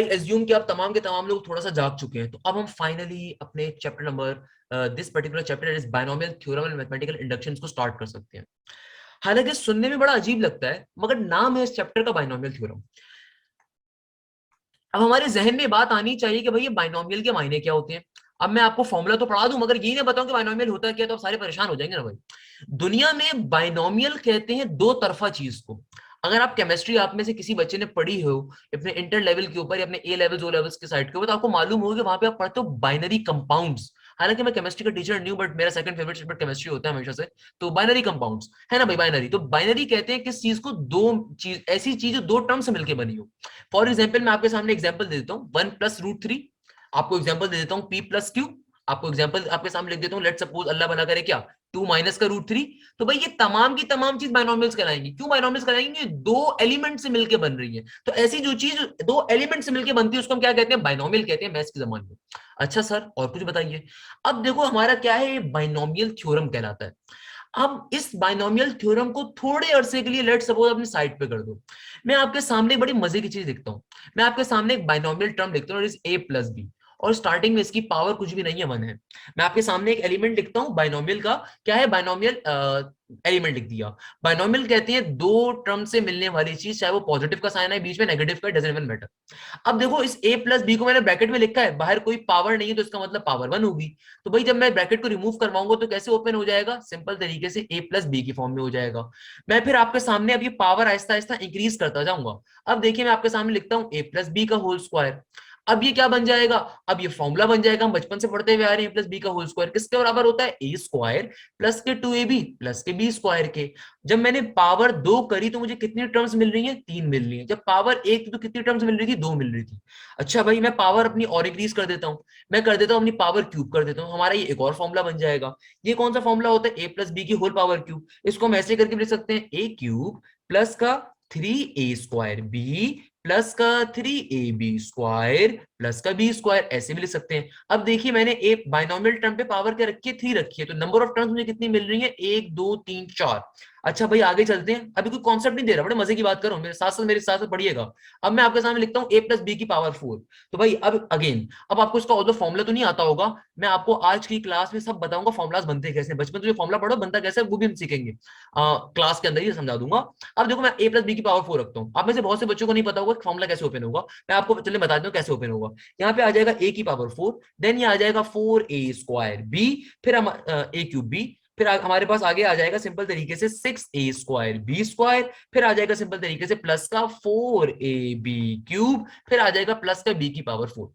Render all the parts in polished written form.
I assume कि आप तमाम के तमाम लोग थोड़ा सा जाग चुके हैं, तो अब हम फाइनली अपने chapter number this particular chapter is binomial theorem and mathematical inductions को स्टार्ट कर सकते हैं। हालांकि सुनने में बड़ा अजीब लगता है, मगर नाम है इस चैप्टर का बायनोमियल थ्योरम। अब हमारे जहन में बात आनी चाहिए कि भाई ये बायनोमियल के मायने क्या होते हैं। अब मैं आपको फॉर्मूला तो पढ़ा दूं, मगर ये नहीं बताऊं कि बायनोमियल होता क्या, तो आप सारे परेशान हो जाएंगे ना भाई। दुनिया में बायनोमियल कहते हैं दो तरफा चीज को। अगर आप केमिस्ट्री आप में से किसी बच्चे ने पढ़ी हो अपने इंटर लेवल के ऊपर या अपने ए लेवल ओ लेवल्स के साइड के ऊपर, तो आपको मालूम होगा कि वहां पे आप पढ़ते हो बाइनरी कंपाउंड्स। हालांकि मैं केमिस्ट्री का टीचर नहीं हूं, बट मेरा सेकंड फेवरेट सब्जेक्ट केमिस्ट्री होता है हमेशा से। तो बाइनरी कंपाउंड्स है ना भाई, बाइनरी। तो बाइनरी कहते हैं किस चीज को, दो चीज, ऐसी चीज जो दो टर्म से मिलकर बनी हो। फॉर एग्जाम्पल मैं आपके सामने एग्जाम्पल दे देता हूँ, 1+√3। आपको एग्जाम्पल दे देता हूँ P+Q। आपको एग्जाम्पल आपके सामने लिख देता हूँ, लेट सपोज अल्लाह भला करे क्या, 2 - का √3। तो भाई ये तमाम की तमाम चीज बाइनोमियल्स कहलाएंगी। क्यों बाइनोमियल्स कहलाएंगी? दो एलिमेंट से मिलकर बन रही है। तो ऐसी जो चीज दो एलिमेंट से मिलकर बनती है उसको हम क्या कहते हैं? बाइनोमियल कहते हैं मैथ्स के जमाने में। अच्छा सर, और कुछ बताइए। अब देखो हमारा क्या है, बाइनोमियल थ्योरम कहलाता है। अब इस बाइनोमियल थ्योरम को थोड़े अरसे के लिए लेट सपोज अपनी साइड पे कर दो। मैं आपके सामने एक बड़ी मजे की चीज लिखता हूं। मैं आपके सामने एक बाइनोमियल टर्म लिखता हूँ, A+B। और स्टार्टिंग में इसकी पावर कुछ भी नहीं है, 1 है। मैं आपके सामने एक एलिमेंट लिखता हूं बाइनोमियल का। क्या है? बाइनोमियल एलिमेंट लिख दिया। बाइनोमियल कहते हैं दो टर्म से मिलने वाली चीज, चाहे वो पॉजिटिव का साइन है बीच में, नेगेटिव का, डजंट इवन मैटर। अब देखो इस A+B को मैंने ब्रैकेट में लिखा है, बाहर कोई पावर नहीं है, तो इसका मतलब पावर 1 होगी। तो भाई जब मैं ब्रैकेट को रिमूव करवाऊंगा तो कैसे ओपन हो जाएगा? सिंपल तरीके से A+B की फॉर्म में हो जाएगा। मैं फिर आपके सामने अब ये पावर आहिस्ता आहिस्ता इंक्रीज करता जाऊंगा। अब देखिए मैं आपके सामने लिखता हूं A+B का होल स्क्वायर। अब ये क्या बन जाएगा? अब ये फॉर्मूला बन जाएगा, हम बचपन से पढ़ते हुए आ रहे हैं। A+B का होल स्क्वायर किसके बराबर होता है? A² प्लस के 2AB प्लस के B² के। जब मैंने पावर 2 करी तो मुझे कितनी टर्म्स मिल रही हैं? 3 मिल रही हैं। जब पावर 1 थी तो कितनी टर्म्स मिल रही थी? 2 मिल रही थी। अच्छा भाई मैं पावर अपनी और इंक्रीज कर देता हूं। मैं कर देता हूं अपनी पावर क्यूब कर देता हूं, हमारा ये एक और फॉर्मूला बन जाएगा। ये कौन सा फॉर्मूला होता है? A+B की होल पावर क्यूब। इसको हम ऐसे करके लिख सकते हैं, A³ प्लस का 3A² B प्लस का 3AB² प्लस का B², ऐसे भी लिख सकते हैं। अब देखिए मैंने एक बाइनोमियल टर्म पे पावर क्या रखी है? 3 रखी है। तो नंबर ऑफ टर्म्स मुझे कितनी मिल रही है? 1 2 3 4। अच्छा भाई आगे चलते हैं, अभी कोई कॉन्सेप्ट नहीं दे रहा, बड़े मजे की बात करो, मेरे साथ साथ पढ़िएगा। अब मैं आपके सामने लिखता हूँ A+B की पावर 4। तो भाई अब अगेन, अब आपको इसका ऑल्दो फॉर्मूला तो नहीं आता होगा, मैं आपको आज की क्लास में सब बताऊंगा फॉर्मुलाज बनते कैसे। बचपन में जो फॉर्मूला पढ़ो बनता कैसे वो भी हम सीखेंगे, क्लास के अंदर ही समझा दूंगा। अब देखो मैं A+B की पावर 4 रखता हूँ। आप में से बहुत से बच्चों को नहीं पता होगा फॉर्मूला कैसे ओपन होगा। मैं आपको चलिए बता दूं कैसे ओपन होगा। यहाँ पे आ जाएगा A की पावर 4, देन ये आ जाएगा 4A²B, फिर हम A³B, फिर हमारे पास आगे आ जाएगा सिंपल तरीके से 6A²B², फिर आ जाएगा सिंपल तरीके से प्लस का 4AB³, फिर आ जाएगा प्लस का B की पावर 4।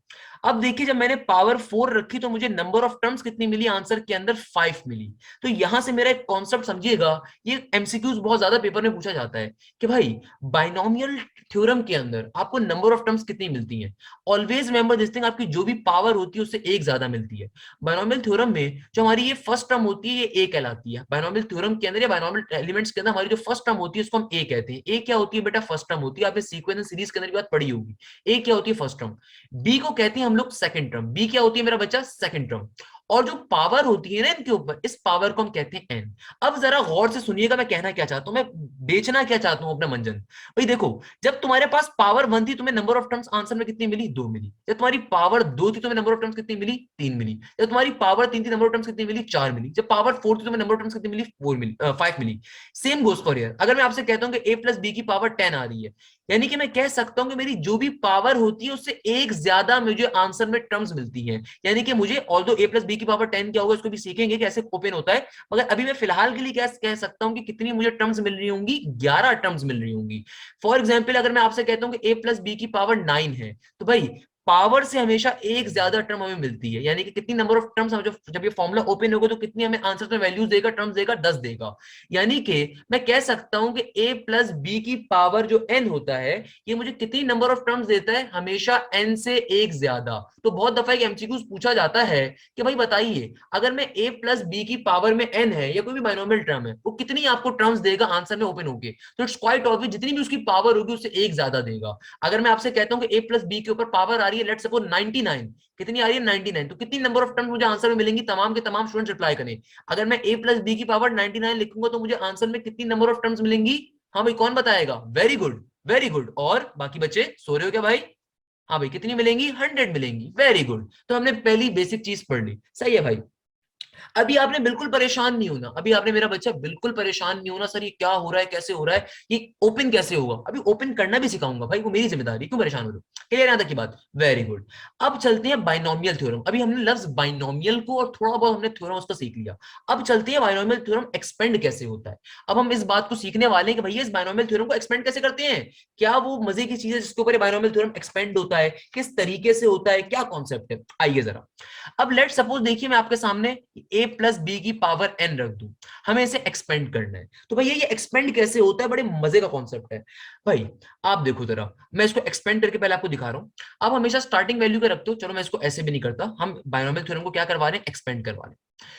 अब देखिए जब मैंने पावर 4 रखी तो मुझे नंबर ऑफ टर्म्स कितनी मिली? आंसर के अंदर 5 मिली। तो यहां से मेरा एक कॉन्सेप्ट समझिएगा, ये एमसीक्यूज बहुत ज्यादा पेपर में पूछा जाता है कि भाई बाइनोमियल थ्योरम के अंदर आपको नंबर ऑफ टर्म्स कितनी मिलती हैं। ऑलवेज रिमेंबर दिस थिंग, आपकी जो भी पावर होती है उससे एक ज्यादा मिलती है। बाइनोमियल थ्योरम में जो हमारी ये फर्स्ट टर्म होती है ये ए कहलाती है। बाइनोमियल थ्योरम के अंदर या बाइनोमियल एलिमेंट्स के अंदर हमारी जो फर्स्ट टर्म होती है उसको हम ए कहते हैं। ए क्या होती है बेटा? फर्स्ट टर्म होती है। आपने सीक्वेंस सीरीज के अंदर की बात पढ़ी होगी। ए क्या होती है? First term. बी को कहते हैं हम लोग सेकंड टर्म। बी क्या होती है मेरा बच्चा? Second term. और जो पावर होती है ना इनके ऊपर, इस पावर को हम कहते हैं एन। अब जरा गौर से सुनिएगा मैं कहना क्या चाहता हूं, मैं बेचना क्या चाहता हूं अपना मंजन। भाई देखो, जब तुम्हारे पास पावर 1 थी तुम्हें नंबर ऑफ टर्म्स आंसर में कितनी मिली? 2 मिली। जब तुम्हारी पावर 2 थी तुम्हें नंबर ऑफ टर्म्स कितनी मिली? 3 मिली। जब तुम्हारी पावर 3 थी नंबर ऑफ टर्म्स कितनी मिली? 4 मिली। जब पावर 4 थी तुम्हें नंबर ऑफ टर्म्स कितनी मिली? 4 मिली, 5 मिली। Same goes for here. अगर मैं आपसे कहता हूं कि A+B की पावर 10 आ रही है, यानी कि मैं कह सकता हूं कि मेरी जो भी पावर होती है उससे एक ज्यादा मुझे आंसर में टर्म्स मिलती है। यानी कि मुझे ऑल्दो A+B की पावर 10 क्या होगा इसको भी सीखेंगे कैसे ओपन होता है, मगर अभी मैं फिलहाल के लिए क्या कह सकता हूं कि कितनी मुझे टर्म्स मिल रही होंगी? 11 टर्म्स मिल रही होंगी। फॉर एग्जाम्पल अगर मैं आपसे कहता हूं कि A+B की पावर 9 है, तो भाई पावर से हमेशा एक ज्यादा टर्म हमें मिलती है। यानी कि कितनी नंबर ऑफ टर्म्स जब ये फॉर्मूला ओपन होगा तो कितनी हमें आंसर में वैल्यूज देगा, टर्म्स देगा? 10 देगा। यानी कि मैं कह सकता हूं कि A+B की पावर जो n होता है ये मुझे कितनी नंबर ऑफ टर्म्स देता है? हमेशा n से एक ज्यादा। तो बहुत दफा एक एमसीक्यूज पूछा जाता है कि भाई बताइए अगर मैं A+B की पावर में n है या कोई भी बाइनोमियल टर्म है वो कितनी आपको टर्म्स देगा आंसर में ओपन होके? तो इट्स क्वाइट ऑब्वियस जितनी भी उसकी पावर होगी उससे एक ज्यादा देगा। अगर मैं आपसे कहता हूं कि A+B के ऊपर पावर आ रही है लेट्स सपोज 99, कितनी आ रही है? 99, तो कितनी नंबर ऑफ टर्म्स मुझे आंसर में मिलेंगी? तमाम के तमाम स्टूडेंट्स रिप्लाई करें। अगर मैं A+B की पावर 99 लिखूंगा तो मुझे आंसर में कितनी नंबर ऑफ टर्म्स मिलेंगी? हाँ भाई कौन बताएगा? Very good, very good. और बाकी बच्चे सो रहे हो क्या भाई? हाँ भाई कितनी मिलेंगी, 100 मिलेंगी। वेरी गुड, तो हमने पहली बेसिक चीज पढ़ ली, सही है भाई। अभी आपने बिल्कुल परेशान नहीं होना, अभी आपने मेरा बच्चा बिल्कुल परेशान नहीं होना, सर ये क्या हो रहा है, कैसे हो रहा है, ये ओपन कैसे होगा, अभी ओपन करना भी सिखाऊंगा भाई, वो मेरी जिम्मेदारी, क्यों परेशान हो रहे हो, क्लियर है तक की बात। Very good. अब चलते हैं बाइनोमियल थ्योरम, अभी हमने लफ्ज बाइनोमियल को और थोड़ा बहुत हमने थ्योरम उसका सीख लिया। अब चलते हैं बाइनोमियल थ्योरम एक्सपेंड कैसे होता है। अब हम इस बात को सीखने वाले हैं कि भैया इस बाइनोमियल थ्योरम को एक्सपेंड कैसे करते हैं, क्या वो मजे की चीज है जिसके ऊपर बाइनोमियल थ्योरम एक्सपेंड होता है, किस तरीके से होता है, क्या कॉन्सेप्ट है, आइए जरा। अब लेट सपोज देखिए मैं आपके सामने a प्लस बी की पावर n रख दूं, हमें इसे एक्सपेंड करना है, तो भैया ये एक्सपेंड कैसे होता है, बड़े मजे का कॉन्सेप्ट है भाई। आप देखो जरा, मैं इसको एक्सपेंड करके पहले आपको दिखा रहा हूं। आप हमेशा स्टार्टिंग वैल्यू का रखते हो, चलो मैं इसको ऐसे भी नहीं करता, हम बाइनोमियल थ्योरम को क्या करवा रहे हैं, एक्सपेंड करवा रहे हैं।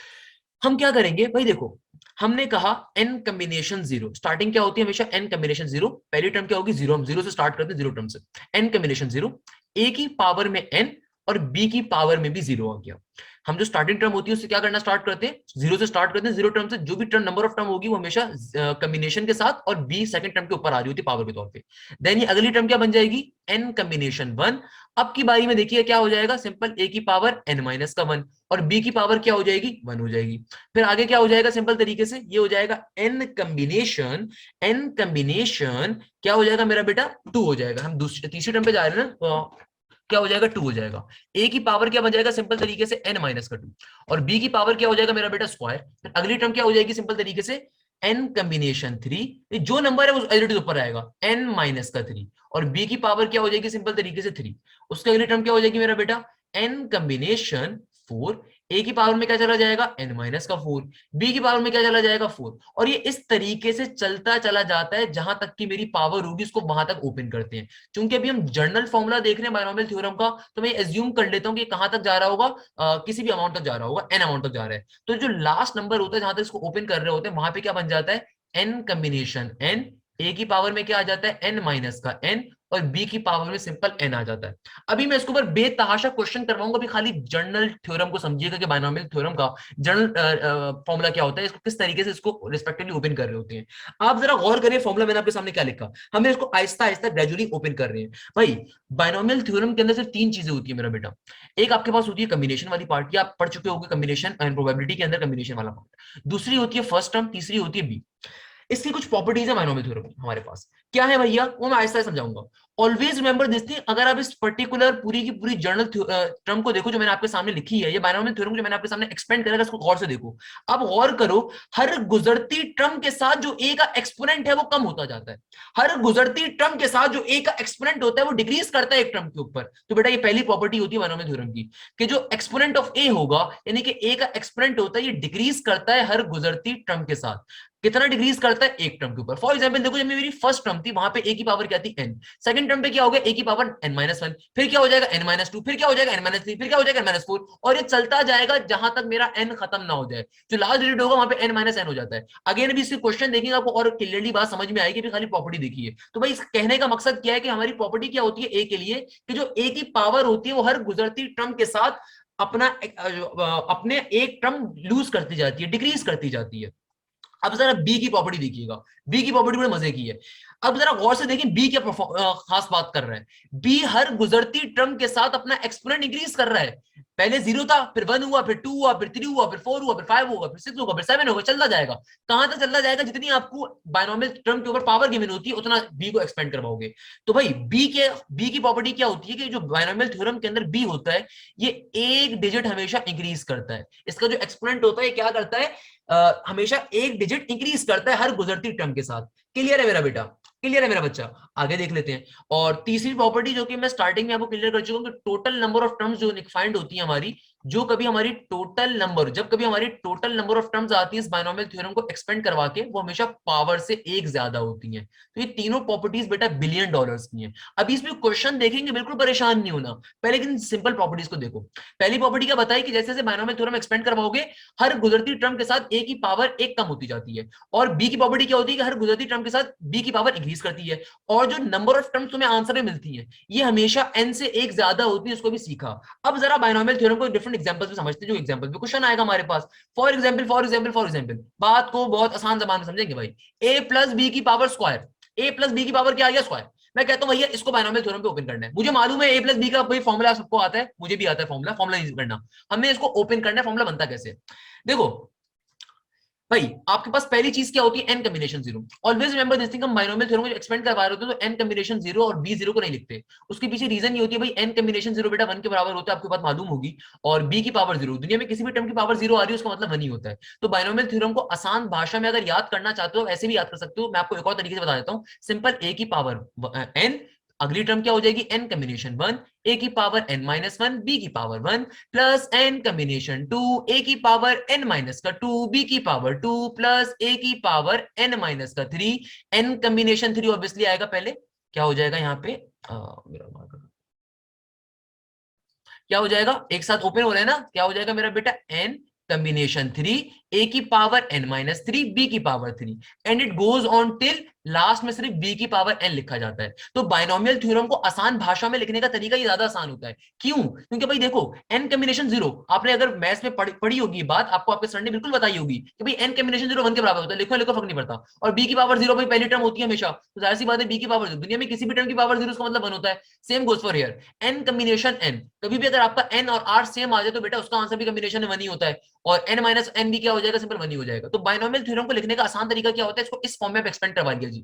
हम क्या करेंगे भाई, देखो हमने कहा n कॉम्बिनेशन जीरो, स्टार्टिंग क्या होती है हमेशा n कॉम्बिनेशन जीरो, पहली टर्म क्या होगी जीरो, हम जीरो से स्टार्ट करते हैं, जीरो टर्म से, n कॉम्बिनेशन जीरो, a की पावर में n और b की पावर में भी जीरो आ गया। हम जो स्टार्टिंग टर्म होती है उससे क्या करना स्टार्ट करते हैं, जीरो से स्टार्ट करते हैं, जीरो टर्म से, जो भी टर्म नंबर ऑफ टर्म होगी वो हमेशा कॉम्बिनेशन के साथ और बी सेकंड टर्म के ऊपर आ रही होती है पावर के तौर पे। देन ये अगली टर्म क्या बन जाएगी, n कॉम्बिनेशन वन। अब की बारी में देखिए क्या हो जाएगा, सिंपल a की पावर n माइनस का वन और b की पावर क्या हो जाएगी, वन हो जाएगी। फिर आगे क्या हो जाएगा, सिंपल तरीके से ये हो जाएगा n कॉम्बिनेशन, n कॉम्बिनेशन क्या हो जाएगा मेरा बेटा, टू हो जाएगा। हम दूसरी तीसरी टर्म पे जा रहे हैं ना, तो क्या हो जाएगा, टू हो जाएगा। ए की पावर क्या बन जाएगा, सिंपल तरीके से n माइनस का टू, और बी की पावर क्या हो जाएगा मेरा बेटा, स्क्वायर। फिर अगली टर्म क्या हो जाएगी, सिंपल तरीके से n कॉम्बिनेशन थ्री, जो नंबर है वो एलटीज ऊपर आएगा, n माइनस का थ्री, और b की पावर क्या हो जाएगी, सिंपल तरीके से थ्री। उसके अगली टर्म क्या हो जाएगी मेरा बेटा, n कॉम्बिनेशन फोर, ए की पावर में क्या चला जाएगा, n माइनस का फोर, बी की पावर में क्या चला जाएगा, फोर। और ये इस तरीके से चलता चला जाता है, जहां तक की मेरी पावर होगी उसको वहां तक ओपन करते हैं। क्योंकि अभी हम जर्नल फॉर्मूला देख रहे हैं बाइनोमियल थ्योरम का, तो मैं एज्यूम कर लेता हूँ कि कहां तक जा रहा होगा, किसी भी अमाउंट तक जा रहा होगा, एन अमाउंट तक जा रहा है। तो जो लास्ट नंबर होता है जहां तक इसको ओपन कर रहे होते हैं, वहां पे क्या बन जाता है, एन कॉम्बिनेशन एन, ए की पावर में क्या आ जाता है, एन माइनस का एन, और बी की पावर में सिंपल एन आ जाता है। अभी मैं इसके ऊपर बेतहाशा क्वेश्चन करवाऊंगा, अभी खाली जर्नल थ्योरम को समझिएगा कि बाइनोमियल थ्योरम का जनरल फॉर्मूला क्या होता है, इसको किस तरीके से इसको रिस्पेक्टिवली ओपन कर रहे होते हैं। आप जरा गौर करिए, फॉर्मूला मैंने आपके सामने क्या लिखा, हमें इसको आहिस्ता आहिस्ता ग्रेजुअली ओपन कर रहे हैं भाई। बाइनोमियल थ्योरम के अंदर सिर्फ तीन चीजें होती है मेरा बेटा, एक आपके पास होती है कॉम्बिनेशन वाली पार्ट, या आप पढ़ चुके होंगे कॉम्बिनेशन एंड प्रोबेबिलिटी के अंदर कॉम्बिनेशन वाला पार्ट, दूसरी होती है फर्स्ट टर्म, तीसरी होती है बी। इसकी कुछ प्रॉपर्टीज है बाइनोमियल थ्योरम की हमारे पास, क्या है भैया वो मैं आहिस्ता समझाऊंगा। ऑलवेज रिमेंबर दिस थिंग, अगर आप इस पर्टिकुलर पूरी की पूरी जर्नल टर्म को देखो जो मैंने आपके सामने लिखी है, ये बाइनोमियल थ्योरम जो मैंने आपके सामने एक्सपेंड करा, इसको गौर से देखो। अब गौर करो, हर गुजरती टर्म के साथ जो ए का एक्सपोनेंट है वो कम होता जाता है, हर गुजरती टर्म के साथ जो ए का एक्सपोनेंट होता है वो डिक्रीज करता है एक टर्म के ऊपर। तो बेटा ये पहली प्रॉपर्टी होती है बाइनोमियल थ्योरम की, कि जो एक्सपोनेंट ऑफ ए होगा, यानी कि ए का एक्सपोनेंट होता है, ये डिक्रीज करता है हर गुजरती टर्म के साथ। कितना डिक्रीज करता है, एक टर्म के ऊपर। फॉर एग्जाम्पल देखो, जब मेरी फर्स्ट टर्म थी वहां पे ए की पावर क्या थी, एन, सेकंड टर्म पे क्या हो गया, ए की पावर एन माइनस वन, फिर क्या हो जाएगा एन माइनस टू, फिर क्या हो जाएगा एन माइनस थ्री, फिर क्या हो जाएगा एन माइनस फोर, और ये चलता जाएगा जहां तक मेरा एन खत्म ना हो जाए, जो लास्ट डिजिट होगा वहां पे एन माइनस एन हो जाता है। अगेन अभी इसके क्वेश्चन देखेंगे आपको और क्लियरली बात समझ में आएगी, खाली प्रॉपर्टी देखिए। तो भाई इस कहने का मकसद क्या है कि हमारी प्रॉपर्टी क्या होती है ए के लिए, कि जो ए की पावर होती है वो हर गुजरती टर्म के साथ अपने एक टर्म लूज करती जाती है, डिक्रीज करती जाती है। अब जरा बी की प्रॉपर्टी देखिएगा, बी की प्रॉपर्टी बड़े मजे की है। अब जरा गौर से देखिए बी क्या खास बात कर रहा है, बी हर गुजरती टर्म के साथ अपना एक्सपोनेंट इंक्रीज कर रहा है। पहले जीरो था, फिर वन हुआ, फिर टू हुआ, फिर थ्री हुआ, फिर फोर हुआ, फिर फाइव होगा, फिर सिक्स होगा, फिर सेवन होगा, चलता जाएगा। कहां तक चलता जाएगा, जितनी आपको बाइनोमियल टर्म के ऊपर पावर गिवन होती है उतना बी को एक्सपेंड करवाओगे। तो भाई बी की प्रॉपर्टी क्या होती है, कि जो बाइनोमियल थ्योरम के अंदर बी होता है, ये एक डिजिट हमेशा इंक्रीज करता है। इसका जो एक्सपोनेंट होता है क्या करता है, हमेशा एक डिजिट इंक्रीज करता है हर गुजरती टर्म के साथ। क्लियर है मेरा बेटा, क्लियर है मेरा बच्चा, आगे देख लेते हैं। और तीसरी प्रॉपर्टी जो कि मैं स्टार्टिंग में आपको क्लियर कर चुका हूं, कि टोटल नंबर ऑफ टर्म्स जो फाइंड होती है हमारी, जो कभी हमारी टोटल नंबर, जब कभी हमारी टोटल नंबर ऑफ टर्म्स आती है इस बाइनोमियल थ्योरम को एक्सपेंड करवा के, वो हमेशा पावर से एक ज्यादा होती है। तो ये तीनों प्रॉपर्टीज बेटा बिलियन डॉलर्स की हैं। अभी इसमें क्वेश्चन देखेंगे, बिल्कुल परेशान नहीं होना, पहले लेकिन सिंपल प्रॉपर्टीज को देखो। पहली प्रॉपर्टी क्या बताई, कि जैसे जैसे बाइनोमियल थ्योरम एक्सपेंड करवाओगे, हर गुजरती टर्म के साथ ए की पावर एक कम होती जाती है। और बी की प्रॉपर्टी क्या होती है, कि हर गुजरती टर्म के साथ बी की पावर इंक्रीज करती है। और जो नंबर ऑफ टर्म्स तुम्हें आंसर में मिलती है, ये हमेशा एन से एक ज्यादा होती है, उसको भी सीखा। अब जरा बाइनोमियल थ्योरम को डिफरेंट एग्जांपल्स में समझते हैं, जो एग्जांपल पे क्वेश्चन आएगा हमारे पास। फॉर एग्जांपल बात को बहुत आसान जबान में समझेंगे भाई। ए प्लस बी की पावर स्क्वायर, ए प्लस बी की पावर क्या आ गया, स्क्वायर। मैं कहता हूं भैया इसको बायनोमियल थ्योरम पे ओपन करना है, मुझे मालूम है ए प्लस बी का भाई फॉर्मूला सबको आता है, मुझे भी आता है फॉर्मूला, फॉर्मूला यूज करना, हमें इसको ओपन करना है, फॉर्मूला बनता कैसे है। देखो भाई आपके पास पहली चीज क्या होती है, N combination zero. Always remember this thing, हम बायनोमियल थ्योरम को एक्सपेंड करवा रहे होते हैं तो एन कॉम्बिनेशन जीरो और बी जीरो को नहीं लिखते, उसके पीछे रीजन ये होती है भाई एन कॉम्बिनेशन जीरो बेटा वन के बराबर होता है, आपको बात मालूम होगी, और बी की पावर जीरो, दुनिया में किसी भी टर्म की पावर जीरो आ रही है उसका मतलब वन ही होता है। तो बायनोमियल थ्योरम को आसान भाषा में अगर याद करना चाहते हो ऐसे भी याद कर सकते हो, मैं आपको एक और तरीके से बता देता हूँ, सिंपल ए की पावर एन, अगली टर्म क्या हो जाएगी एन कॉम्बिनेशन वन, ए की power N minus one, B की power one, plus N combination two, A की पावर एन माइनस का टू, बी की पावर टू, प्लस ए की पावर एन माइनस का three, N combination three obviously आएगा पहले, क्या हो जाएगा यहाँ पे मेरा मार्कर क्या हो जाएगा, एक साथ ओपन हो रहा है ना, क्या हो जाएगा मेरा बेटा एन कॉम्बिनेशन थ्री, ए की power N minus three, B की power three, and it goes on till last में सिर्फ बी की पावर एन लिखा जाता है। तो बायनोमियल थ्योरम को आसान भाषा में लिखने का तरीका ये ज्यादा आसान होता है, क्यों, क्योंकि भाई देखो एन कॉम्बिनेशन जीरो, आपने अगर मैथ्स में पढ़ी होगी बात, आपको आपके सर ने बिल्कुल बताई होगी कि भाई एन कॉम्बिनेशन जीरो वन के बराबर होता है, लिखो लिखो फर्क नहीं पड़ता, और बी की पावर जीरो भाई पहली टर्म होती है हमेशा, तो जाहिर सी बात है बी की पावर जीरो, दुनिया में किसी भी टर्म की पावर जीरो उसका मतलब वन होता है, same goes for here, N combination N, कभी भी अगर आपका एन और आर सेम आ जाए तो बेटा उसका आंसर भी कॉम्बिनेशन में वन ही होता है, और एन माइनस एन भी क्या हो जाएगा, सिंपल वन ही हो जाएगा। तो बायनोमियल थ्योरम को लिखने का आसान तरीका क्या होता है, इसको इस फॉर्म में एक्सपेंड करवा दिया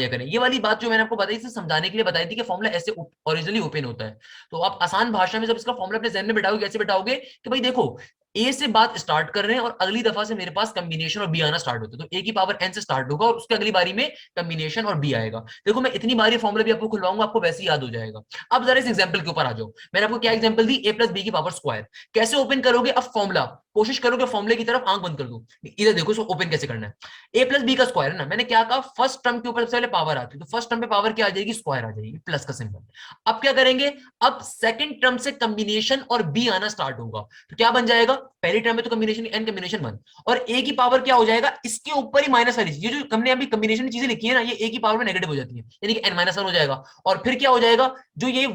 करें। ये वाली बात जो मैंने आपको बताई थी समझाने के लिए बताई थी कि फॉर्मूला ऐसे ओरिजिनली ओपन होता है, तो आप आसान भाषा में जब इसका फॉर्मूला अपने जहन में बिठाओगे, कैसे बिठाओगे कि भाई देखो ए से बात स्टार्ट कर रहे हैं और अगली दफा से मेरे पास कॉम्बिनेशन और बी आना स्टार्ट होता है, तो ए की पावर एन से स्टार्ट होगा और उसके अगली बारी में कॉम्बिनेशन और बी आएगा। देखो मैं इतनी बारी फॉर्मूला भी आपको खुलवाऊंगा, आपको वैसे ही याद हो जाएगा। अब जरा इस एग्जांपल के ऊपर आ जाओ, मैंने आपको क्या एग्जांपल दी, ए प्लस बी की पावर स्क्वायर, कैसे ओपन करोगे, अब फॉर्मूला कोशिश करोगे फॉर्मूले की तरफ आंख बंद कर दो, इधर देखो इसको ओपन कैसे करना है, ए प्लस बी का स्क्वायर है ना, मैंने क्या कहा फर्स्ट टर्म के ऊपर सबसे पहले पावर आती है, तो फर्स्ट टर्म पे पावर क्या आ जाएगी, स्क्वायर आ जाएगी, प्लस का सिंबल। अब क्या करेंगे, अब सेकंड टर्म से कॉम्बिनेशन और बी आना स्टार्ट होगा, तो क्या बन जाएगा, पहली टर्म में तो कॉम्बिनेशन एन कॉम्बिनेशन वन, और ए की पावर क्या हो जाएगा, इसके ऊपर ही माइनस वाली चीज, ये जो हमने अभी कॉम्बिनेशन की चीजें लिखी है ना, ये ए की पावर में नेगेटिव हो जाती है, यानी कि एन माइनस वन हो जाएगा, और फिर क्या हो जाएगा, जो ये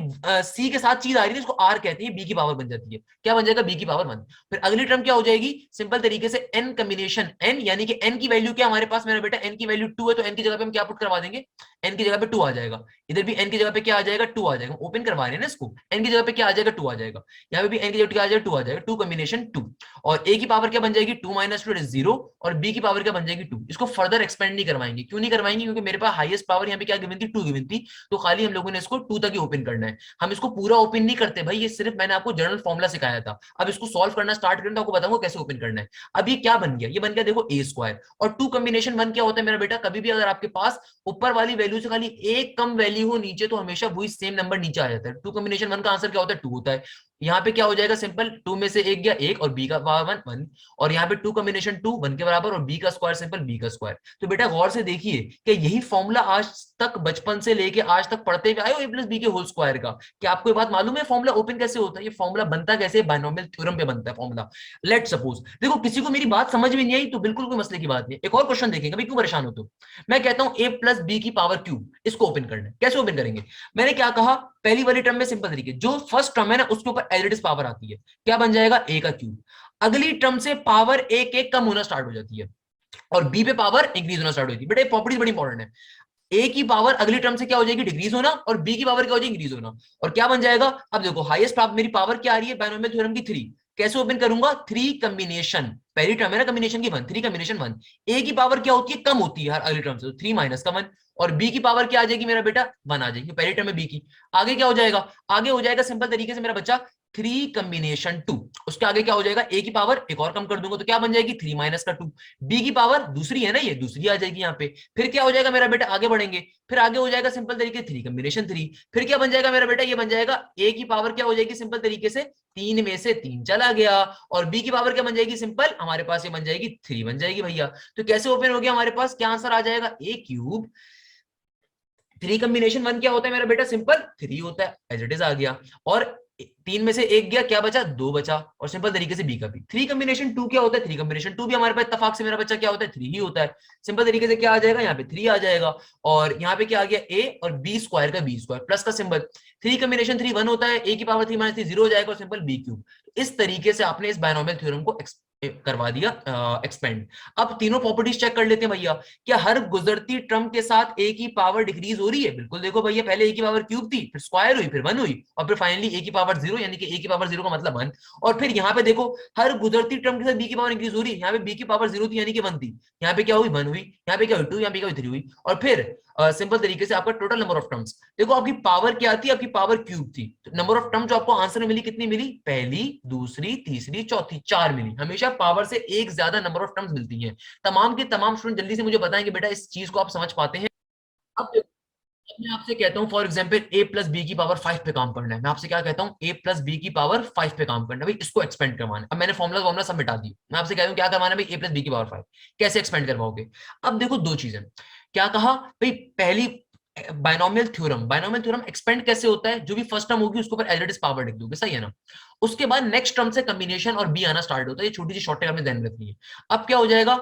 सी के साथ चीज आ रही है इसको आर कहते हैं, बी की पावर बन जाती है, क्या बन जाएगा, बी की पावर वन। फिर अगली टर्म क्या हो जाएगी, सिंपल तरीके से एन कॉम्बिनेशन एन, यानी कि एन की वैल्यू क्या हमारे पास, मेरा बेटा एन की वैल्यू टू है, तो एन की जगह पे हम क्या पुट करवा देंगे, एन की जगह पे टू आ जाएगा, इधर भी एन की जगह पे क्या आ जाएगा, टू आ जाएगा, ओपन करवा रहे हैं ना इसको, एन की जगह पे क्या आ जाएगा, टू आ जाएगा, यहाँ पे भी एन की जगह क्या आ जाएगा, टू आ जाएगा, टू कॉम्बिनेशन टू, और ए की पावर क्या बन जाएगी, two minus two is zero, और बी की पावर क्या बन जाएगी टू। इसको फर्दर एक्सपेंड नहीं करवाएंगे, क्यों नहीं करवाएंगे, क्योंकि मेरे पास हाईएस्ट पावर यहाँ पे क्या गिवन थी, टू गिवन थी, तो खाली हम लोगों ने इसको टू तक ही ओपन करना है, हम इसको पूरा ओपन नहीं करते भाई, ये सिर्फ मैंने आपको जनरल फॉर्मुला सिखाया था, अब इसको सॉल्व करना स्टार्ट करें तो आपको बताऊंगा कैसे ओपन करना है। अब ये क्या बन गया, ये बन गया देखो ए स्क्वायर, और टू कॉम्बिनेशन वन क्या होता है मेरा बेटा, कभी भी अगर आपके पास ऊपर वाली वैल्यू से खाली एक कम वैल्यू हो नीचे, तो हमेशा वही सेम नंबर नीचे आ जाता है, टू कॉम्बिनेशन वन का आंसर क्या होता है, टू होता है। यहाँ पे क्या हो जाएगा, सिंपल टू में से एक गया एक, और बी का पावर वन वन, और यहाँ पे टू कॉम्बिनेशन टू वन के बराबर, और बी का स्क्वायर सिंपल बी का स्क्वायर। तो बेटा गौर से देखिए कि यही फॉर्मूला आज तक बचपन से लेके आज तक पढ़ते हुए आए हो, ए प्लस बी के होल स्क्वायर का, क्या आपको ये बात मालूम है फॉर्मूला ओपन कैसे होता है, ये फॉर्मूला बनता कैसे, बायनोमियल थ्योरम पे बनता है फॉर्मूला। लेट सपोज देखो किसी को मेरी बात समझ में नहीं आई तो बिल्कुल कोई मसले की बात नहीं, एक और क्वेश्चन देखेंगे, भाई क्यों परेशान हो तुम, मैं कहता हूं ए प्लस बी की पावर क्यूब, इसको ओपन करना है, कैसे ओपन करेंगे, मैंने क्या कहा, पहली वाली टर्म में सिंपल तरीके, जो फर्स्ट टर्म है ना उसके ऊपर एज इट इज पावर आती है, क्या बन जाएगा, ए का क्यूब, अगली टर्म से पावर एक एक कम होना स्टार्ट हो जाती है, और बी पे पावर इंक्रीज होना स्टार्ट होती है, बेटा ये प्रॉपर्टी बड़ी इंपॉर्टेंट है, ए की पावर अगली टर्म से क्या हो जाएगी, डिक्रीज होना, और बी की पावर क्या हो जाएगी, इंक्रीज होना, और क्या बन जाएगा, अब देखो हाईएस्ट मेरी पावर क्या आ रही है, बायनोमियल थ्योरम की थ्री, कैसे ओपन करूंगा, थ्री कॉम्बिनेशन, पहली टर्म है ना कॉम्बिनेशन की one, three combination one, A की पावर क्या होती है, कम होती है हर अगली टर्म से, तो थ्री माइनस का वन, और बी की पावर क्या आ जाएगी मेरा बेटा, वन आ जाएगी, पहली टर्म में बी की, आगे क्या हो जाएगा, आगे हो जाएगा सिंपल तरीके से मेरा बच्चा थ्री कॉम्बिनेशन टू, उसके आगे क्या हो जाएगा, ए की पावर एक और कम कर दूंगा तो क्या बन जाएगी, थ्री माइनस का टू, बी की पावर दूसरी है ना, ये दूसरी आ जाएगी यहाँ पे, फिर क्या हो जाएगा मेरा बेटा, आगे बढ़ेंगे, फिर आगे हो जाएगा सिंपल तरीके थ्री कॉम्बिनेशन थ्री, फिर क्या बन जाएगा मेरा बेटा, ये बन जाएगा ए की पावर क्या हो जाएगी, सिंपल तरीके से तीन में से तीन चला गया, और बी की पावर क्या बन जाएगी, सिंपल हमारे पास ये बन जाएगी थ्री बन जाएगी भैया। तो कैसे ओपन हो गया हमारे पास, क्या आंसर आ जाएगा, ए क्यूब, थ्री कॉम्बिनेशन वन क्या होता है मेरा बेटा, सिंपल थ्री होता है, एज इट इज आ गया, और तीन में से एक गया, क्या बचा, दो बचा, और सिंपल तरीके से बी का भी, थ्री कॉम्बिनेशन टू क्या होता है, थ्री कॉम्बिनेशन टू भी हमारे पास इत्तेफाक से मेरा बच्चा क्या होता है, थ्री ही होता है, सिंपल तरीके से क्या आ जाएगा, यहाँ पे थ्री आ जाएगा, और यहाँ पे क्या आ गया, ए और बी स्क्वायर का बी स्क्वायर प्लस का symbol, three combination three one होता है, ए की power three minus three zero हो जाएगा, और सिंपल बी क्यूब। इस तरीके से आपने इस बायनोमियल थ्योरम को करवा दिया एक्सपेंड। अब तीनों प्रॉपर्टीज चेक कर लेते हैं भैया, क्या हर गुजरती टर्म के साथ ए की पावर डिक्रीज हो रही है? बिल्कुल, देखो भैया, पहले ए की पावर क्यूब थी, फिर स्क्वायर हुई, फिर 1 हुई, और फिर फाइनली ए की पावर 0, यानी कि ए की पावर 0 का मतलब 1। और फिर यहाँ पे देखो, हर गुजरती टर्म के साथ बी की पावर इंक्रीज हो रही है, यहाँ पे बी की पावर 0 थी यानी कि 1 थी, यहाँ पे क्या हुई? 1 हुई, यहाँ पे क्या हुई? 2, यहाँ पे क्या हुई? 3 हुई। और फिर सिंपल तरीके से आपका टोटल नंबर ऑफ टर्म्स, देखो आपकी पावर क्या थी? आपकी पावर क्यूब थी, तो नंबर ऑफ टर्म जो आपको आंसर में मिली कितनी मिली? पहली, दूसरी, तीसरी, चौथी, 4 मिली। हमेशा पावर से एक ज्यादा नंबर ऑफ टर्म्स मिलती हैं। तमाम के तमाम स्टूडेंट जल्दी से मुझे बताएंगे बेटा इस चीज को आप समझ पाते हैं? अब देखो, अब मैं आपसे कहता हूं for example A plus B की पावर 5 पे काम करना है, मैं आपसे क्या कहता हूं? ए प्लस बी की पावर 5 पे काम करना है भाई, इसको एक्सपेंड करवाना है। अब मैंने फॉर्मुला सब मिटा दी, मैं आपसे कहता हूं क्या करवाना है भाई? ए प्लस बी की पावर 5 कैसे एक्सपेंड करवाओगे? अब देखो दो चीजें, क्या कहा भाई? पहली, बायनोमियल थ्योरम एक्सपेंड कैसे होता है? जो भी फर्स्ट टर्म होगी उसके ऊपर एज इट इज पावर लिख दोगे, सही है ना? उसके बाद नेक्स्ट टर्म से कॉम्बिनेशन और बी आना स्टार्ट होता है। ये छोटी सी शॉर्टकट हमें ध्यान रखनी है। अब क्या हो जाएगा?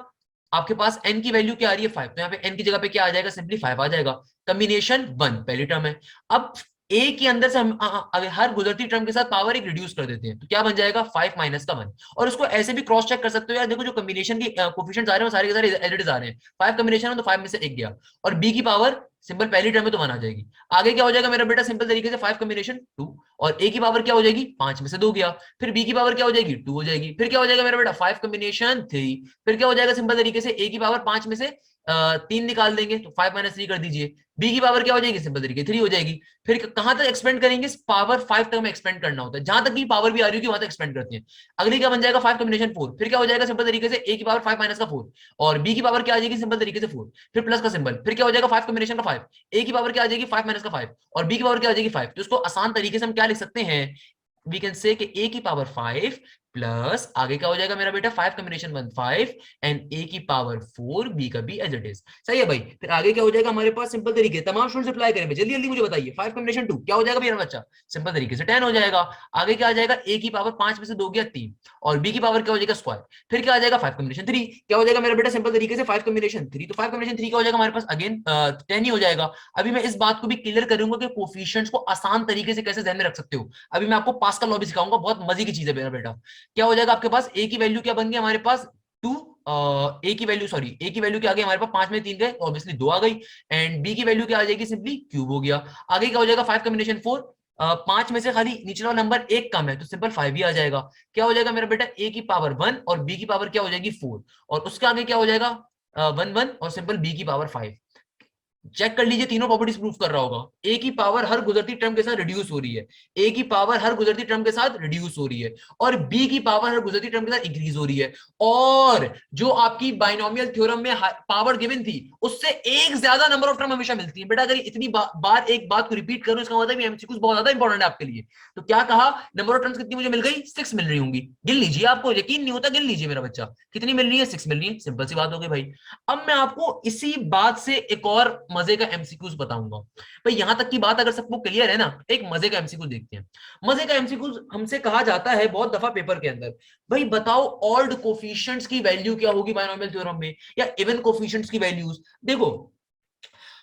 आपके पास n की वैल्यू क्या आ रही है? 5, तो यहाँ पे n की जगह पे क्या आ जाएगा? सिंपली 5 आ जाएगा। कॉम्बिनेशन 1 पहली टर्म है। अब a के अंदर से हम अगर हर गुजरती टर्म के साथ पावर एक रिड्यूस कर देते हैं तो क्या बन जाएगा? 5 माइनस का 1। और उसको ऐसे भी क्रॉस चेक कर सकते हो यार, देखो जो कॉम्बिनेशन की कोफिशिएंट्स आ रहे हैं वो सारे के सारे एडिड आ रहे हैं। 5 कॉम्बिनेशन है तो 5 में से 1 गया, और b की पावर सिंपल पहली टर्म में तो 1 आ जाएगी। आगे क्या हो जाएगा मेरा बेटा? सिंपल तरीके से 5 कॉम्बिनेशन 2, और a की पावर क्या हो जाएगी? 5 में से 2 गया, फिर b की पावर क्या हो जाएगी? 2 हो जाएगी, फिर क्या हो जाएगा मेरा बेटा? 5 कॉम्बिनेशन 3, फिर क्या हो जाएगा? सिंपल तरीके से a की पावर 5 में से 3 निकाल देंगे तो 5 माइनस 3 कर दीजिए, b की पावर क्या हो जाएगी? सिंपल तरीके 3 हो जाएगी। फिर कहां तक एक्सपेंड करेंगे? पावर 5 तक में एक्सपेंड करना होता है, जहां तक की पावर भी आ रही होगी वहां तक एक्सपेंड करते हैं। अगली क्या बन जाएगा? 5 कॉम्बिनेशन 4, फिर क्या हो जाएगा? सिंपल तरीके से a की पावर 5 माइनस का 4, और b की पावर क्या आ जाएगी? सिंपल तरीके से 4, फिर प्लस का सिंबल, फिर क्या हो जाएगा? 5 कॉम्बिनेशन का 5, a की पावर क्या आ जाएगी? 5 माइनस का 5, और b की पावर क्या आ जाएगी? 5। तो इसको आसान तरीके से हम क्या लिख सकते हैं? वी कैन से कि a की पावर 5 प्लस आगे क्या हो जाएगा मेरा बेटा? 5 कॉम्बिनेशन 1 5 एंड a की पावर 4, b का b एज इट इज, सही है भाई। फिर आगे क्या हो जाएगा हमारे पास? सिंपल तरीके तमाम स्टूडेंट्स अप्लाई करेंगे, जल्दी जल्दी मुझे बताइए। 5 कॉम्बिनेशन 2 क्या हो जाएगा मेरा बच्चा? सिंपल तरीके से 10 हो जाएगा। आगे क्या आ जाएगा? a की पावर 5 में से 2 गया 3, और b की पावर क्या हो जाएगा? स्क्वायर, फिर क्या आ जाएगा? 5 कॉम्बिनेशन 3, क्या हो जाएगा मेरा बेटा? सिंपल तरीके से 5 कॉम्बिनेशन 3, तो 5 कॉम्बिनेशन 3 क्या हो जाएगा हमारे पास? अगेन 10 ही हो जाएगा। अभी मैं इस बात को भी क्लियर करूंगा कि कोफिशिएंट्स को आसान तरीके से कैसे ध्यान में रख सकते हो। अभी मैं आपको पास्कल लॉ भी सिखाऊंगा, बहुत मजे की चीज है मेरा बेटा। क्या हो जाएगा आपके पास? ए की वैल्यू क्या बन गई हमारे पास? 2, ए की वैल्यू, सॉरी, ए की वैल्यू क्या आ गई हमारे पास? 5 में 3 गए, ऑब्वियसली 2 आ गई, एंड बी की वैल्यू क्या आ जाएगी? सिंपली क्यूब हो गया। आगे क्या हो जाएगा? 5 कॉम्बिनेशन 4, 5 में से खाली निचला नंबर 1 कम है तो सिंपल 5 ही आ जाएगा। क्या हो जाएगा मेरा बेटा? ए की पावर 1 और बी की पावर क्या हो जाएगी? 4, और उसके आगे क्या हो जाएगा? 1 1 और सिंपल बी की पावर 5। चेक कर लीजिए, तीनों प्रॉपर्टीज प्रूफ कर रहा होगा। ए की पावर हर गुजरती टर्म के साथ रिड्यूस हो रही है, ए की पावर हर गुजरती टर्म के साथ रिड्यूस हो रही है, और बी की पावर हर गुजरती टर्म के साथ इंक्रीज हो रही है। और जो आपकी बाइनोमियल थ्योरम में पावर गिवन थी उससे एक ज्यादा नंबर ऑफ टर्म हमेशा मिलती है। बेटा अगर इतनी बार एक बात को रिपीट करूं इसका मतलब एमसीक्यूज बहुत ज्यादा इंपॉर्टेंट है आपके लिए। तो क्या कहा? नंबर ऑफ टर्म्स कितनी मुझे मिल गई? 6 मिल रही होंगी। गिन लीजिए, आपको यकीन नहीं होता गिन लीजिए मेरा बच्चा, कितनी मिल रही है? 6 मिल रही है, सिंपल सी बात हो गई भाई। अब मैं आपको इसी बात से एक और मजे का एमसीक्यूज बताऊंगा भाई। यहां तक की बात अगर सबको क्लियर है ना, एक मजे का एमसीक्यूज देखते हैं। मजे का एमसीक्यूज हमसे कहा जाता है बहुत दफा पेपर के अंदर, भाई बताओ ऑड कोफिशिएंट्स की वैल्यू क्या होगी बायनोमियल थ्योरम में, या इवन कोफिशिएंट्स की वैल्यूज। देखो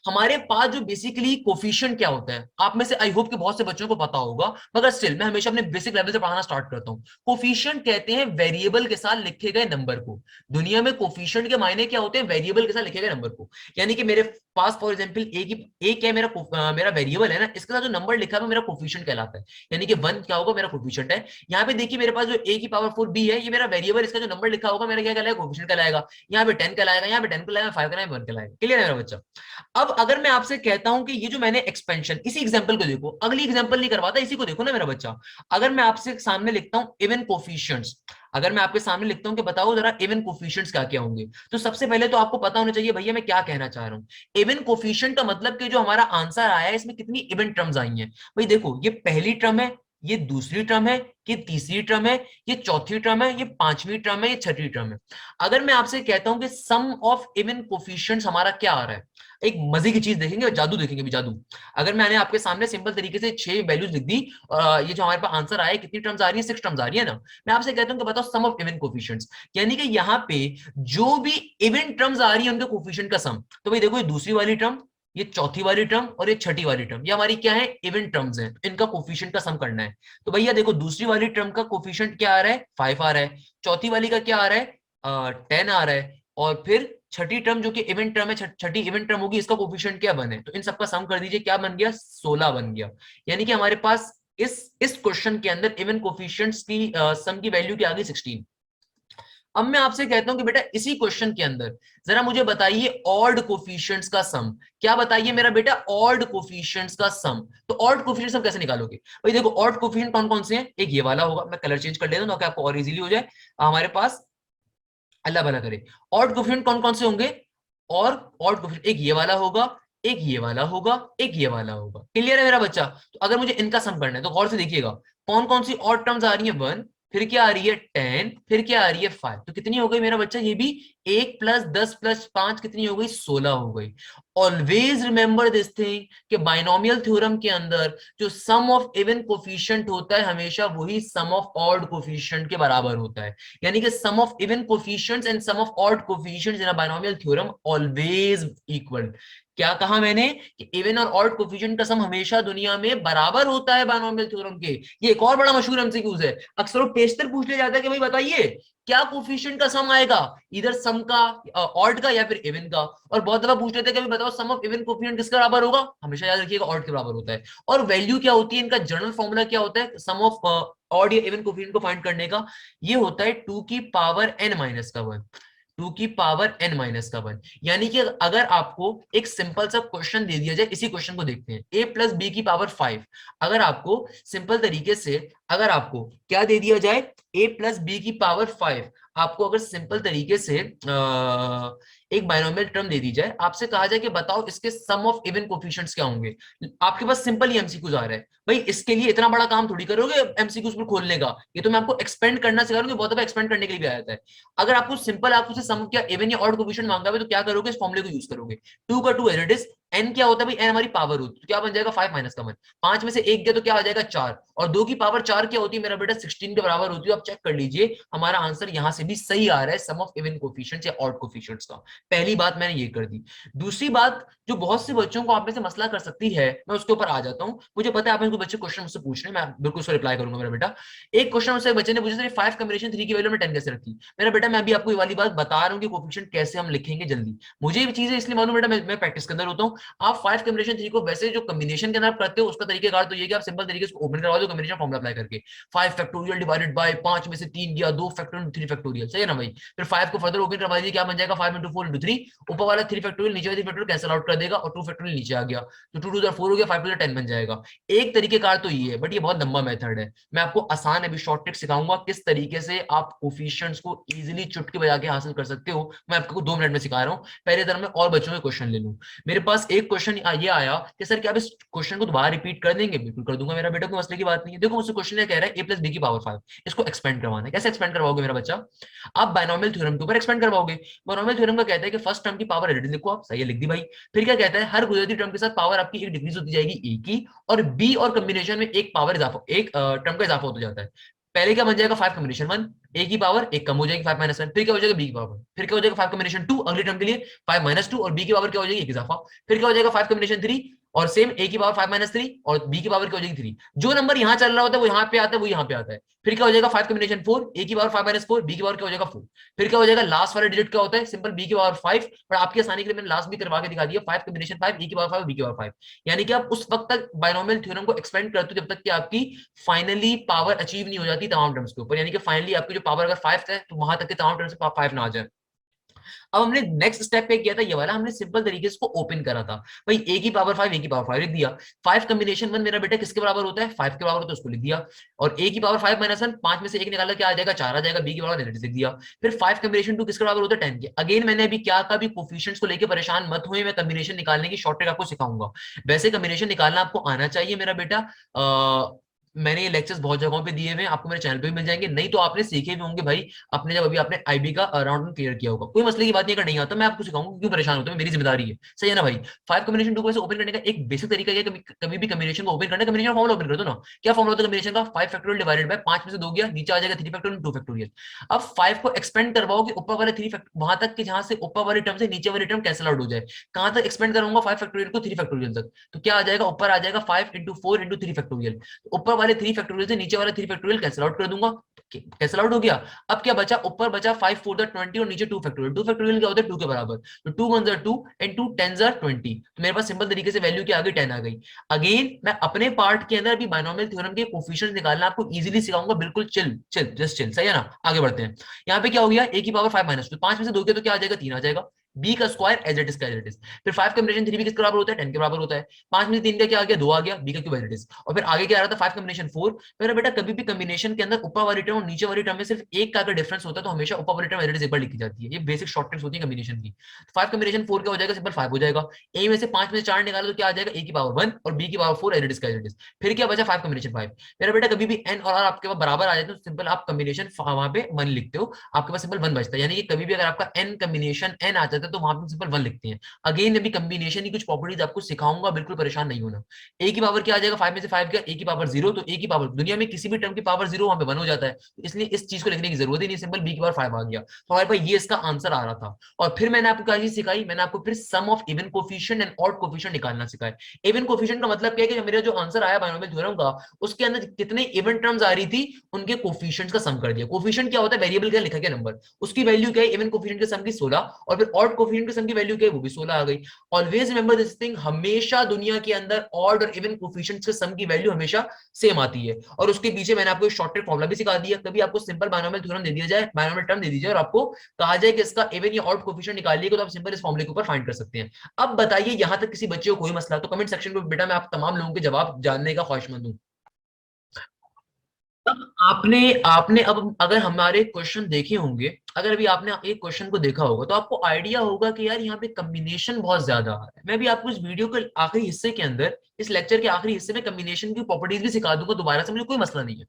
हमारे पास जो बेसिकली कोफिशिएंट क्या होता है, आप में से आई होप कि बहुत से बच्चों को पता होगा, मगर स्टिल मैं हमेशा अपने बेसिक लेवल से पढ़ाना स्टार्ट करता हूं। कोफिशिएंट कहते हैं वेरिएबल के साथ लिखे गए नंबर को। दुनिया में कोफिशिएंट के मायने क्या होते हैं? वेरिएबल के साथ लिखे गए नंबर को। यानी कि मेरे पास फॉर एग्जांपल ए क्या मेरा मेरा वेरिएबल है ना, इसके साथ जो नंबर लिखा है वो मेरा कोफिशिएंट कहलाता है। यानी कि 1 क्या होगा? मेरा कोफिशिएंट है। यहाँ पे देखिए मेरे पास जो ए की पावर 4 बी है, ये मेरा वेरिएबल, इसका जो नंबर लिखा होगा मेरा क्या कहलाएगा? कोफिशिएंट कहलाएगा। यहाँ पे 10 कहलाएगा, यहाँ पे 10 कहलाएगा, 5 कहलाएगा, 1 कहलाएगा। क्लियर है मेरा बच्चा? अब अगर मैं आपसे कहता हूं कि ये जो मैंने एक्सपेंशन, इसी एग्जांपल को देखो, अगली एग्जांपल नहीं करवाता, इसी को देखो ना मेरा बच्चा। अगर मैं आपसे सामने लिखता हूं इवन कोफिशिएंट्स, अगर मैं आपके सामने लिखता हूं कि बताओ जरा इवन कोफिशिएंट्स क्या क्या होंगे, तो सबसे पहले तो आपको पता होना चाहिए भैया मैं क्या कहना चाह रहा हूं। इवन कोफिशिएंट का मतलब कि जो हमारा आंसर आया है इसमें कितनी इवन टर्म्स आई हैं। भाई देखो, ये पहली टर्म है, ये दूसरी टर्म है, ये तीसरी टर्म है, ये चौथी टर्म है, ये पांचवी टर्म है, ये छठी टर्म है। अगर मैं आपसे कहता हूं कि सम ऑफ इवन कोफिशिएंट्स हमारा क्या आ रहा है, एक मजे की चीज देखेंगे, जादू देखेंगे भी, जादू। अगर मैंने आपके सामने सिंपल तरीके से 6 वैल्यूज लिख दी, ये जो हमारे पास आंसर आया, कितनी टर्म्स आ रही है? 6 टर्म्स आ रही है ना। मैं आपसे कहता हूं कि बताओ सम ऑफ इवन कोफिशिएंट्स, यानी कि यहाँ पे जो भी इवन टर्म्स आ रही है उनके कोफिशिएंट का सम। तो भाई देखो, ये दूसरी वाली टर्म, ये चौथी वाली टर्म और ये छठी वाली टर्म, ये हमारी क्या है, इवन टर्म्स हैं, तो इनका कोफिशिएंट का सम करना है। तो भैया देखो दूसरी वाली टर्म का कोफिशिएंट क्या आ रहा है, 5 आ रहा है, चौथी वाली का क्या आ रहा है, 10 आ रहा है, और फिर छठी टर्म जो कि इवेंट टर्म है, छठी इवेंट टर्म होगी, इसका कोफिशिएंट क्या बने, तो इन सबका सम कर दीजिए, क्या बन गया, 16 बन गया। यानी कि हमारे पास इस क्वेश्चन के अंदर इवन कोफिशिएंट्स की सम की वैल्यू क्या आ गई, 16। अब मैं आपसे कहता हूं कि बेटा इसी क्वेश्चन के अंदर जरा मुझे बताइए ऑड कोफिशिएंट्स का सम, क्या बताइए मेरा बेटा, ऑड कोफिशिएंट्स का सम। तो ऑड कोफिशिएंट्स हम कैसे निकालोगे, भाई देखो ऑड कोफिशिएंट कौन कौन से हैं, एक ये वाला होगा, मैं कलर चेंज कर लेता हूं ताकि आपको और इजीली हो जाए हमारे पास, अल्लाह भला करे। ऑड कोफिशिएंट कौन कौन से होंगे, और ऑड कोफिशिएंट एक ये वाला होगा, एक ये वाला होगा, एक ये वाला होगा, क्लियर है मेरा बच्चा। तो अगर मुझे इनका सम करना है तो गौर से देखिएगा कौन कौन सी ऑड टर्म्स आ रही है, 1, फिर क्या आ रही है 10, फिर क्या आ रही है 5, तो कितनी हो गई मेरा बच्चा, ये भी 1 + 10 + 5 कितनी हो गई, 16 हो गई। ऑलवेज रिमेंबर दिस थिंग कि बाइनोमियल थ्योरम के अंदर जो सम ऑफ इवन कोफिशिएंट होता है हमेशा वही सम ऑफ ऑड कोफिशिएंट के बराबर होता है। यानी कि sum of even coefficients and sum of odd coefficients in a binomial theorem always equal. क्या कहा मैंने कि इवन और ऑड कोफिशिएंट का सम हमेशा दुनिया में बराबर होता है बाइनोमियल थ्योरम के। ये एक और बड़ा मशहूर एमसीक्यूज है, अक्सर वो पेशतर पूछ लिया जाता है कि भाई बताइए क्या कोफिशिएंट का सम आएगा, इधर सम का, ऑड का या फिर इवन का। और बहुत दफा पूछ लेते हैं कि भाई बताओ सम ऑफ इवन कोफिशिएंट किसके बराबर होगा, हमेशा याद रखिएगा ऑड के बराबर होता है। और वैल्यू क्या होती है, इनका जनरल फॉर्मूला क्या होता है सम ऑफ ऑड या इवन कोफिशिएंट को फाइंड करने का, ये होता है 2n-1, 2n-1। यानी कि अगर आपको एक सिंपल सा क्वेश्चन दे दिया जाए, इसी क्वेश्चन को देखते हैं, a + b⁵, अगर आपको सिंपल तरीके से, अगर आपको क्या दे दिया जाए, a + b⁵, आपको अगर सिंपल तरीके से एक बाइनोमियल टर्म दे दी जाए, आपसे कहा जाए कि बताओ इसके सम ऑफ इवन कोफिशिएंट्स क्या होंगे, आपके पास सिंपल ही एमसीक्यूज आ रहा है, भाई इसके लिए इतना बड़ा काम थोड़ी करोगे एमसीक्यूज पर खोलने का, ये तो मैं आपको एक्सपेंड करना सिखा रहा हूँ, बहुत दफा एक्सपेंड करने के लिए भी आ जाता है। अगर आपको सिंपल आपको सम क्या इवन या ऑड कोफिशिएंट मांगा है तो क्या करोगे, इस फॉर्मूले को यूज करोगे, 2 का 2 एज इट इज, n क्या होता है भाई, n हमारी पावर होती है, तो क्या बन जाएगा 5 - 1, 5 में से 1 गया तो क्या आ जाएगा 4, और 2 की पावर 4 क्या होती है मेरा बेटा, 16 के बराबर होती है। आप चेक कर लीजिए हमारा आंसर यहां से भी सही आ रहा है, सम ऑफ इवन कोफिशिएंट्स या ऑड कोफिशिएंट्स का। पहली बात मैंने ये कर दी। दूसरी बात जो बहुत से बच्चों को आप में से मसला कर सकती है, मैं उसके ऊपर आ जाता हूँ। मुझे पता है आप इनको बच्चे क्वेश्चन मुझसे पूछ रहे हैं, मैं बिल्कुल उसको रिप्लाई करूंगा मेरा बेटा। एक क्वेश्चन मुझसे बच्चे ने पूछा सर 5 कॉम्बिनेशन 3 की वैल्यू में 10 कैसे रखी, मेरा बेटा मैं अभी आपको ये वाली बात बता रहा हूँ कि कोफिशिएंट कैसे हम लिखेंगे जल्दी। मुझे ये चीजें इसलिए मालूम बेटा, मैं प्रैक्टिस के अंदर होता हूँ। आप 5 कॉम्बिनेशन 3 को वैसे जो कॉम्बिनेशन के अंदर आप करते हो उसका तरीकेकार तो ये कि आप सिंपल तरीके से ओपन करवा दो कॉम्बिनेशन फॉर्मूला अप्लाई करके, 5 फैक्टोरियल डिवाइडेड बाय 5 में से 3 गया, 2 फैक्टोरियल 3 फैक्टोरियल, सही है ना भाई। फिर 5 को फर्दर ओपन करवा दीजिए, क्या बन जाएगा 5 × 4 × 3, ऊपर वाला 3 फैक्टोरियल नीचे वाला 3 फैक्टोरियल कैंसिल आउट कर देगा और 2 फैक्टोरियल नीचे आ गया, तो 2 × 4 हो गया, 5 × 10 बन जाएगा। एक तरीकेकार तो ये है, बट ये बहुत लंबा मेथड है, मैं आपको आसान अभी शॉर्ट ट्रिक सिखाऊंगा किस तरीके से आप कोफिशिएंट्स को इजीली चुटकी बजा के हासिल कर सकते हो। मैं आपको 2 मिनट में सिखा रहा हूँ। पहले तरह में और बच्चों के क्वेश्चन ले लूं। मेरे पास एक क्वेश्चन ये आया कि सर क्या आप इस क्वेश्चन को दोबारा रिपीट कर देंगे, बिल्कुल कर दूंगा मेरा बेटा, कोई मसले की बात नहीं है। देखो मुझसे क्वेश्चन कह रहा है a + b⁵, इसको एक्सपेंड करवाना है। कैसे एक्सपेंड करवाओगे मेरा बच्चा, आप बाइनोमियल थ्योरम के ऊपर एक्सपेंड करवाओगे। बाइनोमियल थ्योरम का कहता है कि फर्स्ट टर्म की पावर एडिटिव लिखो, आप सही है लिख दी भाई। फिर क्या कहता है, हर गुजरती टर्म के साथ पावर आपकी एक डिक्रीज होती जाएगी ए की, और बी और कॉम्बिनेशन में एक पावर इजाफा, एक टर्म का इजाफा होता जाता है। पहले क्या बन जाएगा 5 कॉम्बिनेशन 1, ए की पावर एक कम हो जाएगी 5 - 1, फिर क्या हो जाएगा बी की पावर, फिर क्या हो जाएगा 5 कॉम्बिनेशन 2 अगले टर्म के लिए 5 - 2, और बी की पावर क्या हो जाएगी एक इजाफा, फिर क्या हो जाएगा 5 कॉम्बिनेशन 3 और सेम ए की पावर 5 - 3 और बी की पावर क्या हो जाएगी 3। जो नंबर यहां चल रहा होता है वो यहां पे आता है, वो यहां पे आता है। फिर क्या हो जाएगा 5 कॉम्बिनेशन 4, ए की पावर 5 - 4, बी की पावर क्या हो जाएगा 4। फिर क्या हो जाएगा लास्ट वाला डिजिट क्या होता है, सिंपल बी की पावर 5, पर आपकी आसानी के लिए मैंने लास्ट भी करवा के दिखा दिया, 5 कॉम्बिनेशन 5, ए की पावर 5, बी की पावर 5। यानी कि आप उस वक्त तक बाइनोमियल थ्योरम को एक्सपेंड करते हो जब तक कि आपकी फाइनली पावर अचीव नहीं हो जाती तमाम टर्म्स के ऊपर, यानी कि फाइनली आपकी जो पावर अगर 5 है तो वहां तक के तमाम टर्म्स से 5 ना आ जाए। अब हमने नेक्स्ट स्टेप पे किया था ये वाला, हमने सिंपल तरीके से इसको ओपन करा था भाई, ए की पावर 5, ए की पावर 5 लिख दिया। 5 कॉम्बिनेशन 1 मेरा बेटा किसके बराबर होता है, 5 के बराबर होता है, उसको लिख दिया। और ए की पावर 5 - 1, 5 में से एक निकाला क्या आ जाएगा 4 आ जाएगा, बी की पावर नेगेटिव लिख दिया। फिर 5 कॉम्बिनेशन 2 किसके बराबर होता है 10 के। अगेन मैंने अभी क्या कहा, भी कोफिशिएंट्स को लेकर परेशान मत हुए, मैं कॉम्बिनेशन निकालने की शॉर्ट ट्रिक आपको सिखाऊंगा। वैसे कॉम्बिनेशन निकालना आपको आना चाहिए मेरा बेटा, मैंने ये लेक्चर्स बहुत जगहों पे दिए हुए हैं, आपको मेरे चैनल पे भी मिल जाएंगे, नहीं तो आपने सीखे भी होंगे भाई अपने, जब अभी आपने आईबी का राउंड क्लियर किया होगा। कोई मसले की बात नहीं, अगर नहीं आता मैं आपको सिखाऊंगा, क्यों परेशान होता है, मेरी जिम्मेदारी है, सही है ना भाई। 5 कॉम्बिनेशन 2 को ऐसे ओपन करने का एक बेसिक तरीका है, कभी भी कॉम्बिनेशन को ओपन करना, कॉम्बिनेशन फॉर्मूला ओपन कर दो ना। क्या फॉर्मूला होता है कॉम्बिनेशन का? 5 फैक्टोरियल डिवाइडेड बाय 5 में से 2 गया, नीचे आ जाएगा 3 फैक्टोरियल 2 फैक्टोरियल। अब 5 को एक्सपेंड करवाओ कि ऊपर वाले 3 वहां तक कि जहां से ऊपर वाली टर्म से नीचे वाली टर्म कैंसिल आउट हो जाए। कहां तक एक्सपेंड करूंगा? 5 फैक्टोरियल को 3 फैक्टोरियल तक, तो क्या आ जाएगा? ऊपर आ जाएगा 5 इंटू 4 इंटू 3 फैक्टोरियल। ऊपर वाले 3 फैक्टोरियल से नीचे वाले 3 फैक्टोरियल कैंसिल आउट कर दूंगा, कैंसिल आउट हो गया। अब क्या बचा? ऊपर बचा 5 4 20 और नीचे 2 फैक्टोरियल। 2 फैक्टोरियल क्या होता है? 2 के बराबर, तो 2 1 2 एंड 2 10 20। तो मेरे पास सिंपल तरीके से वैल्यू क्या आ गई? 10 आ गई। अगेन मैं अपने पार्ट के अंदर अभी बायनोमियल थ्योरम के कोफिशिएंट्स निकालना आपको इजीली सिखाऊंगा, बिल्कुल चिल चिल जस्ट चिल, सही है ना। आगे बढ़ते हैं। यहाँ पे क्या हो गया? a की पावर 5 माइनस 2, 5 में से 2 के तो क्या आ जाएगा? 3 आ जाएगा। b का स्क्वायर एज इट इज का एज इट इज। फिर 5 कॉम्बिनेशन 3 भी किसके बराबर होता है? 10 के बराबर होता है। 5 में से 3 का क्या आ गया? 2 आ गया, b का क्यूब एज इट इज। और फिर आगे क्या आ रहा था? 5 कॉम्बिनेशन 4। मेरा बेटा कभी भी कॉम्बिनेशन के अंदर ऊपर वाली टर्म और नीचे वाली टर्म में सिर्फ एक का अगर डिफरेंस होता है तो हमेशा ऊपर वाली टर्म एज इट इज एक बार लिखी जाती है। ये बेसिक शॉर्ट ट्रिक्स होती है कॉम्बिनेशन की। 5 कॉम्बिनेशन 4 क्या हो जाएगा? सिंपल 5 हो जाएगा। a में से 5 में से 4 निकालो तो क्या आ जाएगा? a की पावर 1 और b की पावर 4 एज इट इज का एज इट इज। फिर क्या बचा? 5 कॉम्बिनेशन 5। मेरा बेटा कभी भी n और r आपके पास बराबर आ जाए तो सिंपल आप कॉम्बिनेशन वहां पे 1 लिखते हो, आपके पास सिंपल 1 बचता है। यानी कि कभी भी अगर आपका n कॉम्बिनेशन n आ जाता है तो वहां पे सिंपल 1 लिखते हैं। अगेन अभी कॉम्बिनेशन की कुछ प्रॉपर्टीज आपको सिखाऊंगा, बिल्कुल परेशान नहीं होना। a की पावर क्या आ जाएगा? 5 में से 5 गया, a की पावर 0, तो a की पावर दुनिया में किसी भी टर्म की पावर 0 वहां पे 1 हो जाता है, तो इसलिए इस चीज को लिखने की जरूरत ही नहीं, सिंपल b की पावर 5 आ गया। तो हमारे पास ये इसका आंसर आ रहा था। और फिर मैंने आपको क्या चीज सिखाई? मैंने आपको फिर sum of even coefficient and odd coefficient निकालना सिखाया। इवन कोफिशिएंट का मतलब क्या है कि मेरा जो आंसर आया बायनोमियल थ्योरम का, उसके अंदर कितने इवन टर्म्स आ रही थी उनके कोफिशिएंट्स का सम कर दिया। कोफिशिएंट क्या होता है? वेरिएबल का लिखा गया नंबर, उसकी वैल्यू क्या है? इवन कोफिशिएंट के सम की 16, और फिर ऑड कोफिशिएंट के सम की वैल्यू क्या है? वो भी 16 आ गई। ऑलवेज रिमेंबर दिस थिंग, हमेशा दुनिया के अंदर ऑड और इवन कोफिशिएंट्स के सम की वैल्यू हमेशा सेम आती है। और उसके पीछे मैंने आपको शॉर्टकट फॉर्मूला भी सिखा दिया। कभी आपको सिंपल बायनोमियल थ्योरम दे दिया जाए, बायनोमियल टर्म दे दीजिए और आपको कहा जाए कि इसका इवन या ऑड कोफिशिएंट निकालिए, तो आप सिंपल इस फॉर्मूले के ऊपर फाइंड कर सकते हैं। अब बताइए यहां तक किसी बच्चे को कोई मसला तो कमेंट सेक्शन में बेटा मैं आप तमाम लोगों के जवाब जानने का ख्वाहिशमंद हूं। अब आपने आपने अब अगर हमारे क्वेश्चन देखे होंगे, अगर अभी आपने एक क्वेश्चन को देखा होगा तो आपको आइडिया होगा कि यार यहाँ पे कॉम्बिनेशन बहुत ज्यादा आ रहा है। मैं भी आपको इस वीडियो के आखिरी हिस्से के अंदर, इस लेक्चर के आखिरी हिस्से में कॉम्बिनेशन की प्रॉपर्टीज भी सिखा दूंगा दोबारा से, मुझे कोई मसला नहीं है।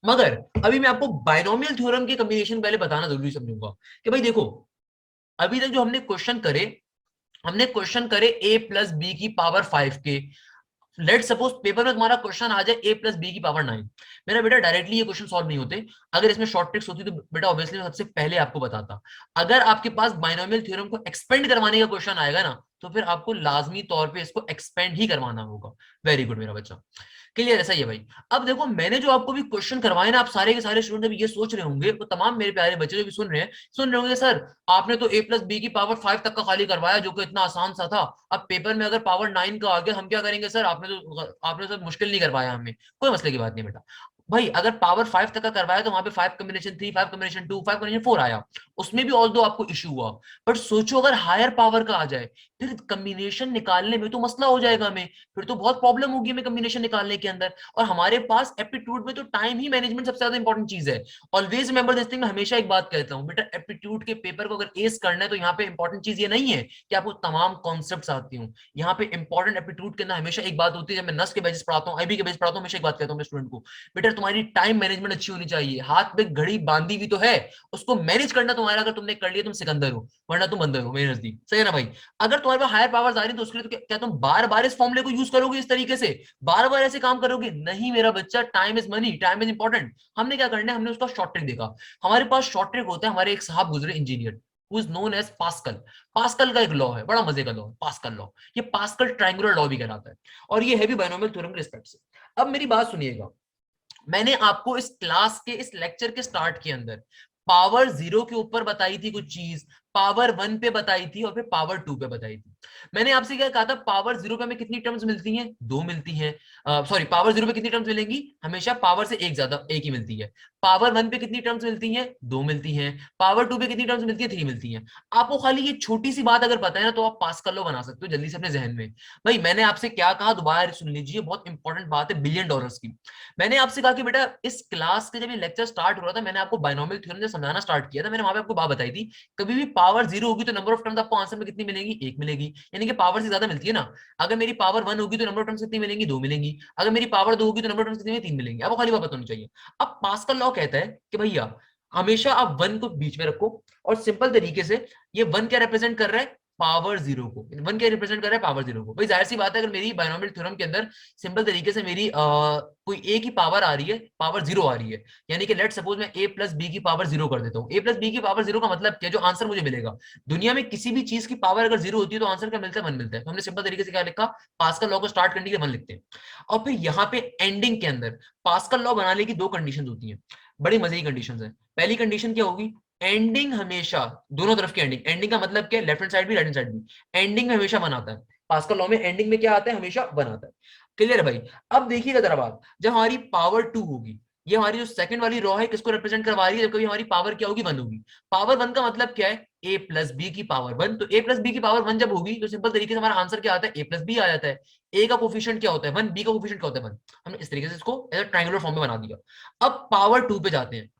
मगर अभी मैं आपको बायनोमियल थ्योरम के कॉम्बिनेशन पहले बताना जरूरी समझूंगा कि भाई देखो, अभी तक जो हमने क्वेश्चन करे a प्लस बी की पावर 5 के। लेट सपोज पेपर में तुम्हारा क्वेश्चन आ जाए a प्लस बी की पावर 9। मेरा बेटा डायरेक्टली ये क्वेश्चन सॉल्व नहीं होते। अगर इसमें शॉर्ट ट्रिक्स होती तो बेटा ऑब्वियसली सबसे पहले आपको बताता। अगर आपके पास बायनोमियल थ्योरम को एक्सपेंड करवाने का क्वेश्चन आएगा ना, तो फिर आपको लाजमी तौर पे इसको एक्सपेंड ही करवाना होगा। वेरी गुड मेरा बच्चा, क्लियर? ऐसा ही है भाई। अब देखो मैंने जो आपको भी क्वेश्चन करवाए ना, आप सारे के सारे स्टूडेंट अभी ये सोच रहे होंगे, तो तमाम मेरे प्यारे बच्चे जो भी सुन रहे होंगे, सर आपने तो a प्लस बी की पावर 5 तक का खाली करवाया जो कि इतना आसान सा था, अब पेपर में अगर पावर 9 का आ गया हम क्या करेंगे? सर आपने तो मुश्किल नहीं करवाया हमें। कोई मसले की बात नहीं बेटा। भाई अगर पावर 5 तक का करवाया तो वहां पे 5 कॉम्बिनेशन 3, 5 कॉम्बिनेशन 2, 5 कॉम्बिनेशन 4 आया, उसमें भी ऑल दो आपको इश्यू हुआ। बट सोचो अगर हायर पावर का आ जाए, फिर कॉम्बिनेशन निकालने में तो मसला हो जाएगा हमें, फिर तो बहुत प्रॉब्लम होगी हमें कॉम्बिनेशन निकालने के अंदर। और हमारे पास एप्टीट्यूड में तो टाइम ही मैनेजमेंट सबसे ज्यादा इंपॉर्टेंट चीज है। ऑलवेज रिमेंबर दिस थिंग, मैं हमेशा एक बात कहता हूं बेटा, एप्टीट्यूड के पेपर को अगर एस करना है तो यहाँ पे इंपॉर्टेंट चीज ये नहीं है कि आपको तमाम कॉन्सेप्ट्स आती हूँ। यहाँ पे इंपॉर्टेंट एप्टीट्यूड के अंदर हमेशा एक बात होती है, जब मैं नस के बेसिस पढ़ाता हूँ, आईबी के बेसिस पढ़ाता हूँ, हमेशा एक बात कहता हूँ मैं स्टूडेंट को, बेटा तुम्हारी टाइम मैनेजमेंट अच्छी होनी चाहिए। हाथ पे घड़ी बांधी भी तो है, उसको मैनेज करना तुम्हारा अगर तुमने कर लिया तुम सिकंदर हो, वरना तुम बंदर हो मेरे नजदीक, सही है ना भाई। अगर तुम्हारे पास हायर पावर्स आ रही है तो उसके लिए तो क्या तुम बार बार इस फॉर्मूले को यूज करोगे इस तरीके से, बार बार ऐसे काम करोगे? नहीं मेरा बच्चा, time is money, time is important. हमने क्या करना है, हमने उसका शॉर्ट ट्रिक देखा। हमारे पास शॉर्ट ट्रिक होता है, हमारे एक साहब गुजरे engineer, who is known as Pascal. Pascal का एक लॉ है, बड़ा मजे का लॉ, पास्कल लॉ। ये पास्कल ट्रायंगुलर लॉ भी कहलाता है, और ये है भी बायनोमियल थ्योरम के रिस्पेक्ट से। अब मेरी बात सुनिएगा, मैंने आपको इस क्लास के इस लेक्चर के स्टार्ट के अंदर पावर 0 के ऊपर बताई थी कुछ चीज, पावर 1 पे बताई थी, और फिर पावर 2 पे बताई थी। मैंने आपसे क्या कहा था? पावर 0 पे हमें कितनी टर्म्स मिलती हैं? 2 मिलती हैं। सॉरी, पावर 0 पे कितनी टर्म्स मिलेंगी? हमेशा पावर से एक ज्यादा, एक ही मिलती है। पावर 1 पे कितनी टर्म्स मिलती हैं? 2 मिलती हैं। पावर 2 पे कितनी टर्म्स मिलती है? 3 मिलती हैं। आपको खाली ये छोटी सी बात अगर पता है ना, तो आप पास कर लो, बना सकते हो जल्दी से अपने जहन में। भाई मैंने आपसे क्या कहा, दोबारा सुन लीजिए, बहुत इंपॉर्टेंट बात है बिलियन डॉलर्स की। मैंने आपसे कहा कि बेटा इस क्लास के जब ये लेक्चर स्टार्ट हो रहा था, मैंने आपको बायनोमियल थ्योरम से समझाना स्टार्ट किया था, मैंने वहां पे आपको बात बताई थी, कभी भी पावर 0 होगी तो नंबर ऑफ टर्म्स आपको आंसर में कितनी मिलेगी, 1 मिलेगी, यानी कि पावर से ज्यादा मिलती है ना। अगर मेरी पावर 1 होगी तो नंबर ऑफ टर्म्स कितनी मिलेंगी, 2 मिलेंगी। अगर मेरी पावर 2 होगी तो नंबर ऑफ टर्म्स कितनी, 3 मिलेंगी। आपको खाली बात होनी चाहिए। अब पास्कल लॉ कहता है कि भैया हमेशा आप 1 को बीच में रखो, और सिंपल तरीके से ये 1 क्या रिप्रेजेंट कर रहा है, पावर 0 को। 1 क्या रिप्रेजेंट कर रहा है, पावर 0 को। भाई जाहिर सी बात है, अगर मेरी बायनोमियल थ्योरम के अंदर सिंपल तरीके से मेरी कोई ए की पावर आ रही है, पावर 0 आ रही है, यानी कि लेट सपोज मैं ए प्लस बी की पावर 0 कर देता हूँ। ए प्लस बी की पावर 0 का मतलब क्या, जो आंसर मुझे मिलेगा दुनिया में किसी भी चीज की पावर अगर 0 होती है तो आंसर क्या मिलता है, 1 मिलता है। तो हमने सिंपल तरीके से क्या लिखा, पास्कल लॉ को स्टार्ट करने के लिए 1 लिखते हैं। और फिर यहाँ पे एंडिंग के अंदर पास्कल लॉ बनाने की 2 कंडीशन होती है, बड़ी मजे की कंडीशन है। पहली कंडीशन क्या होगी, एंडिंग हमेशा दोनों तरफ की एंडिंग, एंडिंग का मतलब क्या, लेफ्ट हैंड साइड भी राइट हैंड साइड भी, एंडिंग में हमेशा 1 आता है। पास्कल लॉ में एंडिंग में क्या आता है, हमेशा 1 आता है। क्लियर है भाई। अब देखिएगा जरा बात, जब हमारी पावर 2 होगी, ये हमारी जो सेकंड वाली रॉ है किसको रिप्रेजेंट करवा रही है, जब कभी हमारी पावर क्या होगी, 1 होगी। पावर 1 का मतलब क्या है, ए प्लस बी की पावर 1। तो ए प्लस बी की पावर 1 जब होगी तो सिंपल तरीके से हमारा आंसर क्या आता है, ए प्लस बी आ जाता है। ए का कोफिशिएंट क्या होता है, 1, बी का कोफिशिएंट क्या होता है, 1। हमने इस तरीके से इसको ट्रायंगुलर फॉर्म में बना दिया। अब पावर 2 पे जाते हैं।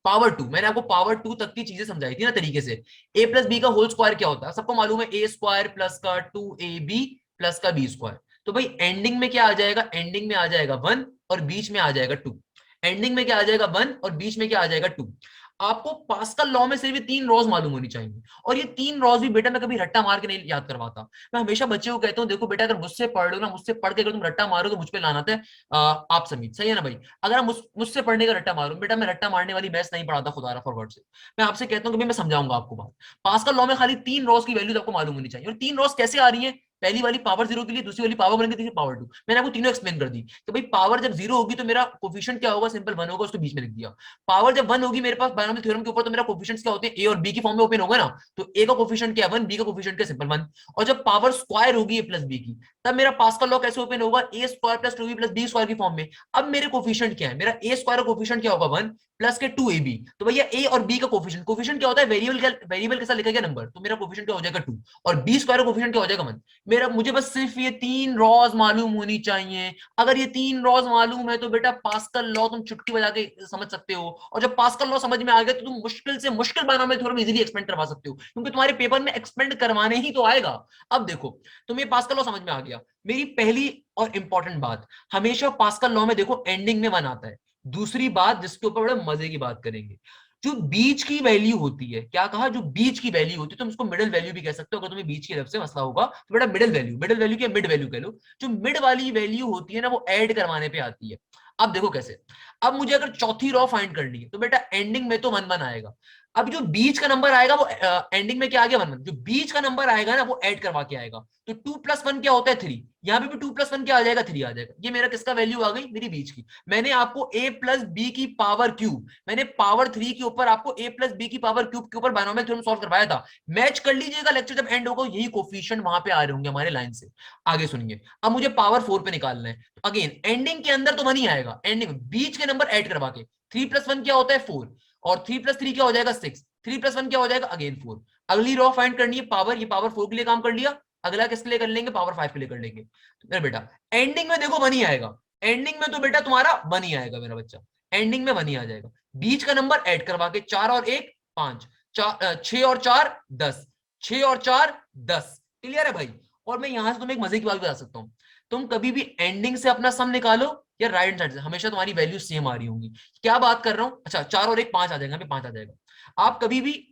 पावर 2, मैंने आपको पावर 2 तक की चीजें समझाई थी ना तरीके से। ए प्लस बी का होल स्क्वायर क्या होता है, सबको मालूम है, ए स्क्वायर प्लस का 2ab प्लस का बी स्क्वायर। तो भाई एंडिंग में क्या आ जाएगा, एंडिंग में आ जाएगा 1 और बीच में आ जाएगा 2। एंडिंग में क्या आ जाएगा, 1 और बीच में क्या आ जाएगा, 2। आपको पास्कल लॉ में सिर्फ ये 3 रॉज मालूम होनी चाहिए। और ये 3 रॉज भी बेटा मैं कभी रट्टा मार के नहीं याद करवाता। मैं हमेशा बच्चे को कहता हूँ, देखो बेटा अगर मुझसे पढ़ लो ना, मुझसे पढ़ के अगर तुम रट्टा मारो तो मुझ पे लाना है आप समीत, सही है ना भाई। अगर मुझसे पढ़ने का रट्टा मारो, बेटा मैं रट्टा मारने वाली मैथ्स नहीं पढ़ाता, खुदा फॉर गॉड से। मैं आपसे कहता हूँ कि मैं समझाऊंगा आपको बात। पास्कल लॉ में खाली 3 रॉस की वैल्यूज आपको मालूम होनी चाहिए। और 3 रॉस कैसे आ रही है, पहली वाली पावर 0 के लिए, दूसरी वाली पावर 1 के लिए, पावर 2। मैंने आपको तीनों एक्सप्लेन कर दी कि भाई पावर जब 0 होगी तो मेरा कोफिशिएंट क्या होगा, सिंपल 1 होगा, उसको बीच में लिख दिया। पावर जब 1 होगी मेरे पास बायनोमियल थ्योरम के ऊपर, तो मेरा कोफिशिएंट्स क्या होते हैं, ए और बी की फॉर्म में ओपन होगा ना। तो ए का कोफिशिएंट क्या है, 1, बी का कोफिशिएंट क्या, सिंपल 1। और जब पावर स्क्वायर होगी ए प्लस बी की, तब मेरा पास्कल लॉ कैसे ओपन होगा, A square plus 2b plus B square की फॉर्म में। अब मेरे कोफिशिएंट क्या है, मेरा ए स्क्वायर का कोफिशिएंट क्या होगा, 1 प्लस के 2ab। तो भैया ए और बी का कोफिशिएंट, कोफिशिएंट क्या होता है, वेरिएबल के साथ लिखा गया नंबर, तो मेरा कोफिशिएंट क्या हो जाएगा, 2। और बी स्क्वायर का कोफिशिएंट क्या हो जाएगा, 1। मेरा मुझे बस सिर्फ ये 3 रॉज मालूम होनी चाहिए। अगर ये 3 रॉज मालूम है तो बेटा पास्कल लॉ तुम चुटकी बजा के समझ सकते हो। और जब पास्कल लॉ समझ में आ गया तो तुम मुश्किल से मुश्किल बायनोमियल थ्योरम इजीली एक्सपेंड करवा सकते हो, क्योंकि तुम्हारे पेपर में एक्सपेंड करवाने ही तो आएगा। अब देखो, तुम्हें पास्कल लॉ समझ में आ गया। मेरी पहली और इंपॉर्टेंट बात, हमेशा पास्कल लॉ में देखो एंडिंग में 1 आता है। दूसरी बात जिसके ऊपर बड़े मजे की बात करेंगे, जो बीच की वैल्यू होती है, क्या कहा, जो बीच की वैल्यू होती है, तुम उसको मिडिल वैल्यू भी कह सकते हो। अगर तुम्हें बीच की तरफ से मसला होगा तो बेटा मिडिल वैल्यू, मिडिल वैल्यू की मिड वैल्यू कह लो। जो मिड वाली वैल्यू होती है ना, वो ऐड करवाने पे आती है। अब देखो कैसे, अब मुझे अगर चौथी रॉ फाइंड करनी है तो बेटा एंडिंग में तो 1 1 आएगा। अब जो बीच का नंबर आएगा वो एंडिंग में क्या आ गया, 1 1। जो बीच का नंबर आएगा ना वो ऐड करवा के आएगा। तो 2 + 1 क्या होता है, 3। यहाँ पे भी 2 + 1 क्या आ जाएगा, 3 आ जाएगा। ये मेरा किसका वैल्यू आ गई, मेरी बीच की। मैंने आपको a प्लस बी की पावर क्यूब, मैंने पावर 3 के ऊपर आपको a प्लस बी की पावर क्यूब के ऊपर बायनोमियल थ्योरम सॉल्व करवाया था। मैच कर लीजिएगा, लेक्चर जब एंड होगा यही कोफिशिएंट वहां पे आ रहे होंगे हमारे लाइन से। आगे सुनिए, अब मुझे पावर 4 पे निकालना है। अगेन एंडिंग के अंदर तो 1 ही आएगा, एंडिंग बीच के नंबर ऐड करवा के। 3 + 1 क्या होता है, 4। और 3 + 3 क्या हो जाएगा, 6। 3 + 1 क्या हो जाएगा, अगेन 4। अगली रॉ फाइंड करनी है पावर, ये पावर 4 के लिए काम कर लिया। अगला किसके लिए कर लेंगे, पावर 5 के लिए कर लेंगे। तो बेटा एंडिंग में देखो 1 ही आएगा। एंडिंग में तो बेटा तुम्हारा 1 ही आएगा मेरा बच्चा, एंडिंग में 1 ही आ जाएगा। बीच का नंबर ऐड करवा के, 4 और 1 5, 6 और 4 10, 6 और 4 10। क्लियर है भाई। और मैं यहां से तुम्हें एक मजे की बात बता सकता हूं, तुम कभी भी एंडिंग से अपना सम निकालो या राइट हैंड साइड से, हमेशा तुम्हारी वैल्यू सेम आ रही होंगी। क्या बात कर रहा हूं, अच्छा 4 और 1 5 आ जाएगा, 5 आ जाएगा। आप कभी भी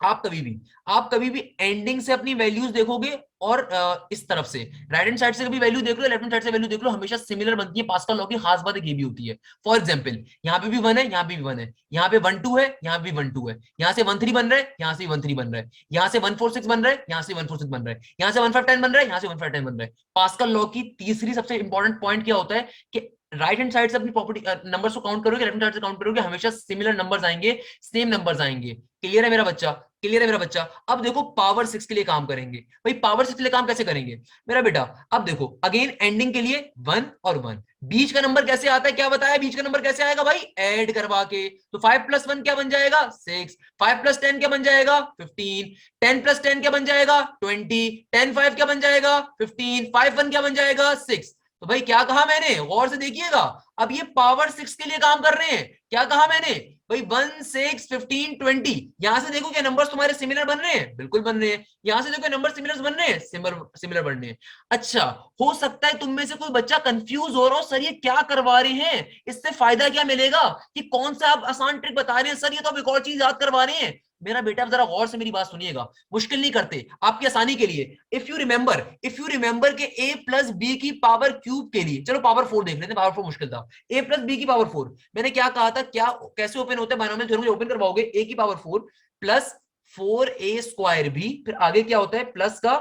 आप कभी भी आप कभी भी एंडिंग से अपनी वैल्यूज देखोगे और इस तरफ से राइट हैंड साइड से कभी वैल्यू देख लो, लेफ्ट हैंड साइड से वैल्यू देख लो, हमेशा सिमिलर बनती है। पास्कल लॉ की खास बात एक ये भी होती है। फॉर एग्जांपल यहाँ पे भी 1 है, यहाँ पे भी 1 है, यहाँ पे 1 2 है, यहाँ पे भी 1 2 है, यहाँ से 1 3 बन रहा है, यहाँ से 1 3 बन रहा है, यहाँ से 1 4 6 बन रहा है, यहाँ से 1 4 6 बन रहा है, यहाँ से 1 5 10 बन रहा है, यहाँ से 1 5 10 बन रहा है। पास्कल लॉ की तीसरी सबसे इंपॉर्टेंट पॉइंट क्या होता है कि राइट हैंड साइड से अपनी प्रॉपर्टी नंबर्स को काउंट करोगे, लेफ्ट हैंड साइड से काउंट करोगे, हमेशा सिमिलर नंबर्स आएंगे, सेम नंबर्स आएंगे। क्लियर है मेरा बच्चा, क्लियर है मेरा बच्चा। अब देखो पावर 6 के लिए काम करेंगे। भाई पावर 6 के लिए काम कैसे करेंगे मेरा बेटा, अब देखो अगेन एंडिंग के लिए 1 और 1। बीच का नंबर कैसे आता है, क्या बताया, बीच का नंबर कैसे आएगा भाई, ऐड करवा के। तो 5 + 1 क्या बन जाएगा, 6। 5 + 10 क्या बन जाएगा, 15। 10 + 10 क्या बन जाएगा, 20। 10 5 क्या बन जाएगा, 15। 5 1 क्या बन जाएगा, 6। तो भाई क्या कहा मैंने, गौर से देखिएगा। अब ये पावर 6 के लिए काम कर रहे हैं। क्या कहा मैंने भाई, 1 6 15 20। यहां से देखो क्या नंबर्स तुम्हारे सिमिलर बन रहे हैं, बिल्कुल बन रहे हैं। यहां से देखो नंबर सिमिलर बन रहे हैं, सिमिलर बन रहे हैं। अच्छा, हो सकता है तुम में से कोई बच्चा कंफ्यूज हो रहा हो, सर ये क्या करवा रहे हैं, इससे फायदा क्या मिलेगा, कि कौन सा आप आसान ट्रिक बता रहे हैं सर, ये तो आप एक और चीज याद करवा रहे हैं। मेरा बेटा आप जरा गौर से मेरी बात सुनिएगा, मुश्किल नहीं करते, आपकी आसानी के लिए। इफ यू रिमेंबर के a प्लस बी की पावर क्यूब के लिए, चलो पावर 4 देख लेते हैं, पावर 4 मुश्किल था। a प्लस बी की पावर 4, मैंने क्या कहा था, क्या कैसे ओपन होते हैं बायनोमियल थ्योरम, ओपन करवाओगे a की पावर 4 प्लस 4a² बी, फिर आगे क्या होता है प्लस का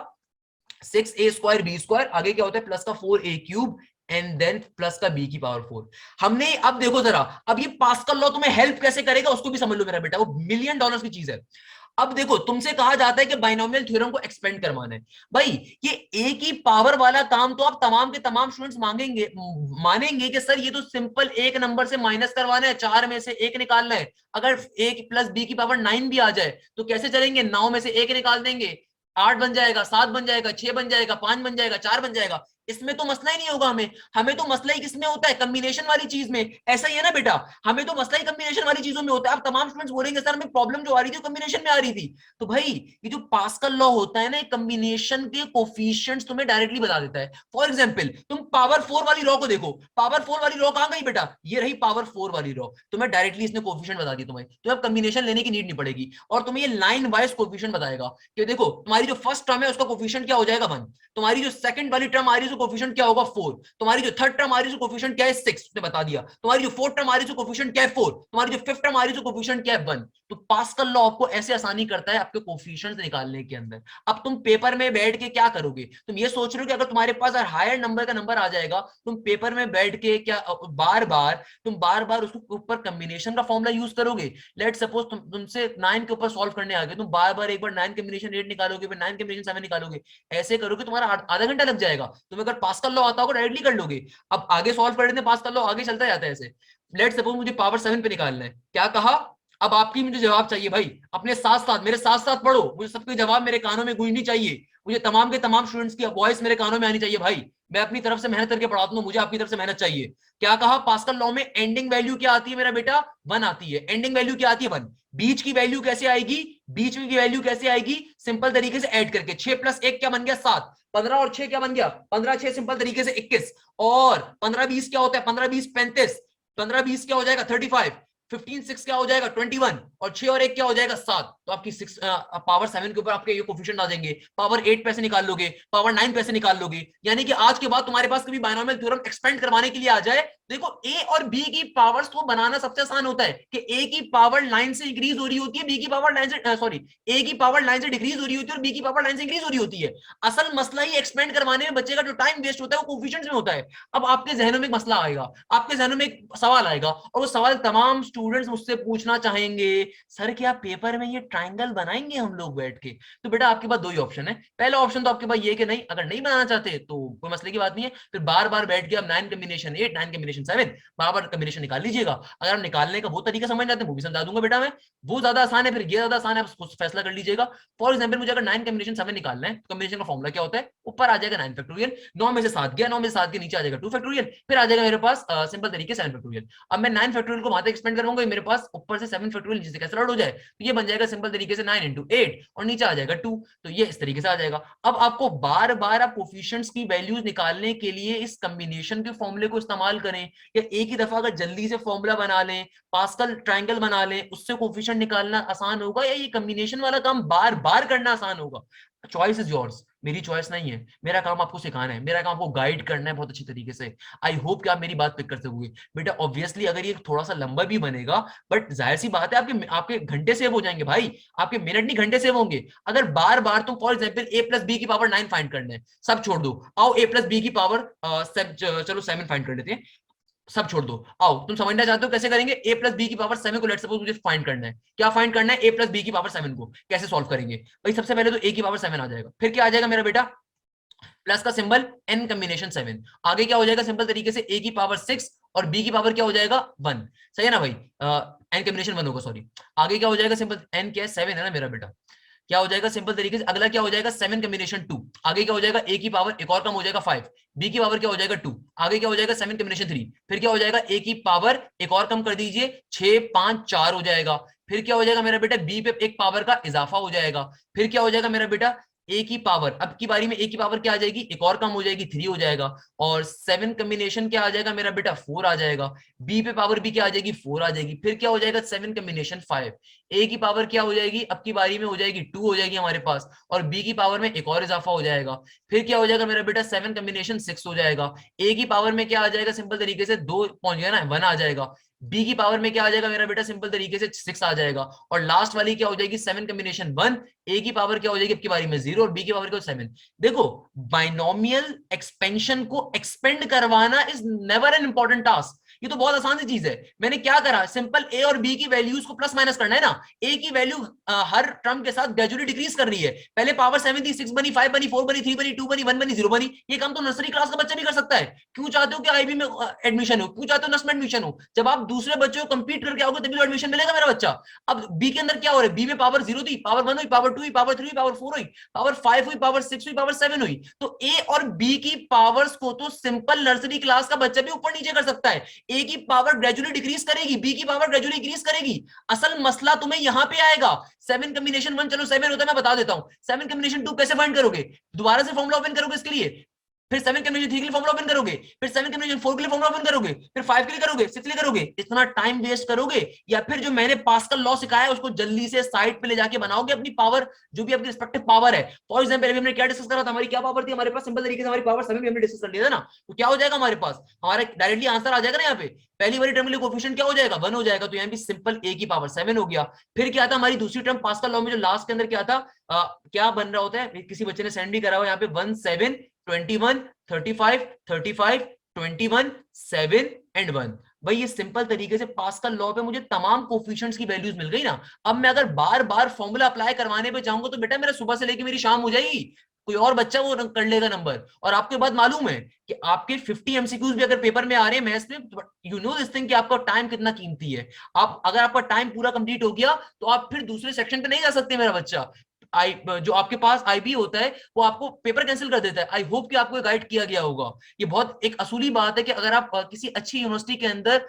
6a² b², आगे क्या होता है प्लस का 4a³ एंड देन प्लस का b की पावर 4। हमने अब देखो जरा, अब ये पास्कल लॉ तुम्हें हेल्प कैसे करेगा उसको भी समझ लो मेरा बेटा, वो $1,000,000 की चीज है। अब देखो तुमसे कहा जाता है कि बाइनोमियल थ्योरम को एक्सपेंड करवाना है। भाई ये ए की पावर वाला काम तो आप तमाम के तमाम स्टूडेंट्स मानेंगे कि सर ये तो सिंपल एक नंबर से माइनस करवाना है, 4 में से एक निकालना है। अगर ए प्लस बी की पावर 9 भी आ जाए तो कैसे चलेंगे, 9 में से एक निकाल देंगे, 8 बन जाएगा, 7 बन जाएगा, 6 बन जाएगा, 5 बन जाएगा, 4 बन जाएगा। इसमें तो मसला ही नहीं होगा। हमें हमें तो मसला ही किसमें होता है, कम्बिनेशन वाली चीज में। ऐसा ही है ना बेटा, हमें तो मसला ही कम्बिनेशन वाली चीजों में होता है। आप तमाम स्टूडेंट्स बोलेंगे सर हमें प्रॉब्लम जो आ रही थी कम्बिनेशन में आ रही थी। तो भाई ये जो पास्कल लॉ होता है ना, कम्बिनेशन के कोफिशिएंट्स तुम्हें डायरेक्टली बता देता है। फॉर एग्जांपल तुम पावर 4 वाली लॉ को देखो, पावर 4 वाली लॉ कहां गई बेटा, ये रही पावर 4 वाली लॉ, तुम्हें डायरेक्टली इसने कोफिशिएंट बता दी तुम्हें, तो अब कम्बिनेशन लेने की नीड नहीं पड़ेगी। और तुम्हें ये लाइन वाइज कोफिशिएंट बताएगा कि देखो तुम्हारी जो फर्स्ट टर्म है उसका कोफिशिएंट क्या हो जाएगा 1, तुम्हारी जो सेकंड वाली टर्म आ रही है उसका कोफिशिएंट क्या होगा 4, तुम्हारी जो थर्ड टर्म आ रही है उसका कोफिशिएंट क्या है 6, उसने बता दिया, तुम्हारी जो फोर्थ टर्म आ रही है उसका कोफिशिएंट क्या है 4, तुम्हारी जो फिफ्थ टर्म आ रही है उसका कोफिशिएंट क्या है 1। तो पास्कल लॉ आपको ऐसे आसानी करता है आपके कोफिशिएंट्स निकालने के अंदर। अब तुम पेपर में बैठ के क्या करोगे, तुम ये सोच रहे हो कि अगर तुम्हारे पास हायर नंबर का नंबर आ जाएगा, तुम पेपर में बैठ के क्या बार बार उसके ऊपर कॉम्बिनेशन का फॉर्मूला यूज करोगे। लेट सपोज तुमसे 9 के ऊपर सॉल्व करने आ गए, तुम बार बार एक बार 9 कॉम्बिनेशन 8 निकालोगे, फिर 9 कॉम्बिनेशन 7 निकालोगे, ऐसे करोगे तुम्हारा आधा घंटा लग जाएगा। तुम्हें अगर पास्कल लॉ आता होगा डायरेक्टली कर लोगे। अब आगे सॉल्व कर लेते हैं, पास्कल लॉ आगे चलता जाता है ऐसे। लेट सपोज मुझे पावर 7 पे निकालना है, क्या कहा, अब आपकी मुझे जवाब चाहिए भाई, अपने साथ साथ मेरे साथ साथ पढ़ो, मुझे सबके जवाब मेरे कानों में गूंजनी चाहिए, मुझे तमाम के तमाम स्टूडेंट्स की वॉइस मेरे कानों में आनी चाहिए भाई। मैं अपनी तरफ से मेहनत करके पढ़ाता हूं, मुझे आपकी तरफ से मेहनत चाहिए। क्या कहा, पास्कल लॉ में एंडिंग वैल्यू क्या आती है मेरा बेटा, 1 आती है। एंडिंग वैल्यू क्या आती है 1। बीच की वैल्यू कैसे आएगी, बीच की वैल्यू कैसे आएगी, सिंपल तरीके से ऐड करके 6 प्लस 1 क्या बन गया 7, 15 और 6 क्या बन गया 15, 6 सिंपल तरीके से 21, और 15 20 क्या होता है 15 20 35, 15 20 क्या हो जाएगा 35, 15 6 क्या हो जाएगा 21, और 6 और 1 क्या हो जाएगा 7। तो आपकी पावर 7 के ऊपर आपके ये कोफिशिएंट आ जाएंगे। पावर 8 पैसे निकाल लोगे, पावर 9 पैसे निकाल लोगे। यानी कि आज के बाद तुम्हारे पास कभी बायनोमियल थ्योरम एक्सपेंड करवाने के लिए आ जाए, देखो ए और बी की पावर्स को बनाना सबसे आसान होता है कि ए की पावर 9 से इंक्रीज हो रही होती है, बी की पावर 9 से सॉरी ए की पावर 9 से डिक्रीज हो रही होती है और बी की पावर 9 से इंक्रीज हो रही होती है। असल मसला ही एक्सपेंड करवाने में बच्चे का जो टाइम वेस्ट होता है वो कोफिशिएंट्स में होता है। अब आपके जहनों में एक मसला आएगा, आपके जहनों में एक सवाल आएगा, और वो सवाल तमाम स्टूडेंट्स मुझसे पूछना चाहेंगे, सर क्या पेपर में ये ट्राइंगल बनाएंगे हम लोग बैठ के। तो बेटा आपके पास दो ही ऑप्शन है। पहला ऑप्शन तो आपके पास ये कि नहीं, अगर नहीं बनाना चाहते तो कोई मसले की बात नहीं है, फिर बार बार बैठ के अब 9 कॉम्बिनेशन 8 9 कॉम्बिनेशन 7 बार बार कॉम्बिनेशन निकाल लीजिएगा। अगर आप निकालने का वो तरीका समझ जाते हैं वो भी समझा दूंगा बेटा मैं, वो ज्यादा आसान है, फिर ये ज्यादा आसान है, आप फैसला कर लीजिएगा। फॉर एग्जाम्पल मुझे अगर 9 कॉम्बिनेशन 7 निकालना है, कॉम्बिनेशन का फॉर्मूला क्या होता है, ऊपर आ जाएगा 9 फैक्टोरियल, 9 में से 7 गया, 9 में से 7 के नीचे आ जाएगा 2 फैक्टोरियल, फिर आ जाएगा मेरे पास सिंपल तरीके 7 फैक्टोरियल। अब मैं 9 फैक्टोरियल को वहां तक एक्सपेंड करवाऊंगा, मेरे पास ऊपर से 7 फैक्टोरियल नीचे से कैंसिल आउट हो जाए, तो ये बन जाएगा सिंपल तरीके से 9 into 8 और नीचे आ जाएगा 2, तो ये इस तरीके से आ जाएगा। अब आपको बार बार आप कोफिशिएंट्स की वैल्यूज निकालने के लिए इस कॉम्बिनेशन के फॉर्मूले को इस्तेमाल करें, या एक ही दफा अगर जल्दी से फॉर्मूला बना लें, पास्कल ट्रायंगल बना लें, उससे कोफिशिएंट निकालना आसान होगा, या ये कॉम्बिनेशन वाला काम बार बार करना आसान होगा। चॉइस इज योर्स, मेरी चॉइस नहीं है, मेरा काम आपको सिखाना है, मेरा काम आपको गाइड करना है बहुत अच्छी तरीके से। आई होप कि आप मेरी बात पिक कर सकोगे बेटा। ऑब्वियसली अगर ये थोड़ा सा लंबा भी बनेगा, बट जाहिर सी बात है आपके आपके घंटे सेव हो जाएंगे भाई, आपके मिनट नहीं घंटे सेव होंगे। अगर बार बार तुम for example A plus B की पावर 9 फाइंड करना है, सब छोड़ दो, आओ ए प्लस बी की पावर चलो 7 फाइंड कर लेते हैं, सब छोड़ दो, आओ तुम समझना चाहते हो कैसे करेंगे, ए प्लस बी की पावर 7 को लेट सपोज मुझे फाइंड करना है, क्या फाइंड करना है, ए प्लस बी की पावर 7 को कैसे सॉल्व करेंगे। भाई सबसे पहले तो ए की पावर 7 आ जाएगा, फिर क्या आ जाएगा मेरा बेटा, प्लस का सिंबल एन कॉम्बिनेशन 7, आगे क्या हो जाएगा सिंपल तरीके से ए की पावर 6 और बी की पावर क्या हो जाएगा 1, सही है ना भाई, एन कॉम्बिनेशन 1 होगा, सॉरी, आगे क्या हो जाएगा सिंपल, एन क्या है 7 है ना मेरा बेटा, क्या हो जाएगा सिंपल तरीके से, अगला क्या हो जाएगा 7 कॉम्बिनेशन 2, आगे क्या हो जाएगा a की पावर एक और कम हो जाएगा 5, b की पावर क्या हो जाएगा 2, आगे क्या हो जाएगा 7 कॉम्बिनेशन 3, फिर क्या हो जाएगा a की पावर एक और कम कर दीजिए 6 5 4 हो जाएगा, फिर क्या हो जाएगा मेरा बेटा b पे एक पावर का इजाफा हो जाएगा, फिर क्या हो जाएगा मेरा बेटा ए की पावर, अब की बारी में ए की पावर क्या आ जाएगी एक और कम हो जाएगी 3 हो जाएगा, और 7 कॉम्बिनेशन क्या आ जाएगा मेरा बेटा 4 आ जाएगा, बी पे पावर भी क्या आ जाएगी 4 आ जाएगी, फिर क्या हो जाएगा 7 कॉम्बिनेशन 5, ए की पावर क्या हो जाएगी अब की बारी में हो जाएगी 2 हो जाएगी हमारे पास, और बी की पावर में एक और इजाफा हो जाएगा, फिर क्या हो जाएगा मेरा बेटा 7 कॉम्बिनेशन 6 हो जाएगा, ए की पावर में क्या आ जाएगा सिंपल तरीके से 2 पहुंच गया ना 1 आ जाएगा, बी की पावर में क्या आ जाएगा मेरा बेटा सिंपल तरीके से 6 आ जाएगा, और लास्ट वाली क्या हो जाएगी 7 कॉम्बिनेशन 1, ए की पावर क्या हो जाएगी अब की बारी में 0 और बी की पावर क्या 7। देखो बाइनोमियल एक्सपेंशन को एक्सपेंड करवाना is never an important task, ये तो बहुत आसान सी चीज है। मैंने क्या करा सिंपल ए और बी की वैल्यूज को प्लस माइनस करना है ना, ए की वैल्यू हर टर्म के साथ ग्रेजुअली डिक्रीज कर रही है, पहले पावर 7 थी 6 बनी 5 बनी 4 बनी 3 बनी 2 बनी 1 बनी 0 बनी, ये काम तो नर्सरी क्लास का बच्चा भी कर सकता है। क्यों चाहते हो कि आईबी में एडमिशन हो, क्यों चाहते हो नर्स में एडमिशन हो, जब आप दूसरे बच्चों को कंपीट करके आओगे तभी तो एडमिशन मिलेगा मेरा बच्चा। अब बी के अंदर क्या हो रहा है, बी में पावर 0 थी, पावर 1 हुई, पावर 2 हुई, पावर 3 हुई, पावर 4 हुई, पावर 5 हुई, पावर 6 हुई, पावर 7 हुई, तो ए और बी की पावर्स को तो सिंपल नर्सरी क्लास का बच्चा भी ऊपर नीचे कर सकता है। ए की पावर ग्रेजुअली डिक्रीज करेगी, बी की पावर ग्रेजुअली इंक्रीज करेगी, असल मसला तुम्हें यहां पे आएगा। 7 कॉम्बिनेशन 1 चलो 7 होता है मैं बता देता हूं, 7 कॉम्बिनेशन 2 कैसे फाइंड करोगे, दोबारा से फॉर्मूला ओपन करोगे इसके लिए, फिर 7 कॉम्बिनेशन 3 के लिए फॉर्मूला ओपन करोगे, फिर 7 कॉम्बिनेशन 4 के लिए फॉर्मूला ओपन करोगे, फिर 5 के लिए करोगे, 6 के लिए करोगे, इतना टाइम वेस्ट करोगे, या फिर जो मैंने पास्कल लॉ सिखाया है उसको जल्दी से साइड पे ले जाके बनाओगे अपनी पावर, जो भी आपकी रिस्पेक्टिव पावर है। फॉर एग्जांपल अभी हमने क्या डिस्कस करा था, हमारी क्या पावर थी हमारे पास, सिंपल तरीके से हमारी पावर 7 भी हमने डिस्कस कर लिया था ना, तो क्या हो जाएगा हमारे पास, हमारा डायरेक्टली आंसर आ जाएगा ना यहाँ पे, पहली वाली टर्म के लिए कोएफिशिएंट क्या हो जाएगा 1 हो जाएगा, तो यहाँ भी सिंपल ए की पावर 7 हो गया। फिर क्या था हमारी दूसरी टर्म पास्कल लॉ में जो लास्ट के अंदर क्या था, क्या बन रहा होता है, किसी बच्चे ने सेंड भी करा हुआ यहाँ पे 1 7 21 35 35 21 7 एंड 1। भाई ये सिंपल तरीके से पास्कल लॉ पे मुझे तमाम कोफिशिएंट्स की वैल्यूज मिल गई ना। अब मैं अगर बार बार फॉर्मूला अप्लाई करवाने पे जाऊंगा तो बेटा मेरा सुबह से लेके मेरी शाम हो जाएगी, कोई और बच्चा वो कर लेगा नंबर। और आपको बात मालूम है कि आपके 50 एमसीक्यूज भी अगर पेपर में आ रहे हैं मैथ्स में, यू नो दिस थिंग कि आपका टाइम कितना कीमती है। आप अगर आपका टाइम पूरा कंप्लीट हो गया तो आप फिर दूसरे सेक्शन पे नहीं जा सकते मेरा बच्चा। आई जो आपके पास आईबी होता है वो आपको पेपर कैंसिल कर देता है। आई होप कि आपको गाइड किया गया होगा। ये बहुत एक असूली बात है कि अगर आप किसी अच्छी यूनिवर्सिटी के अंदर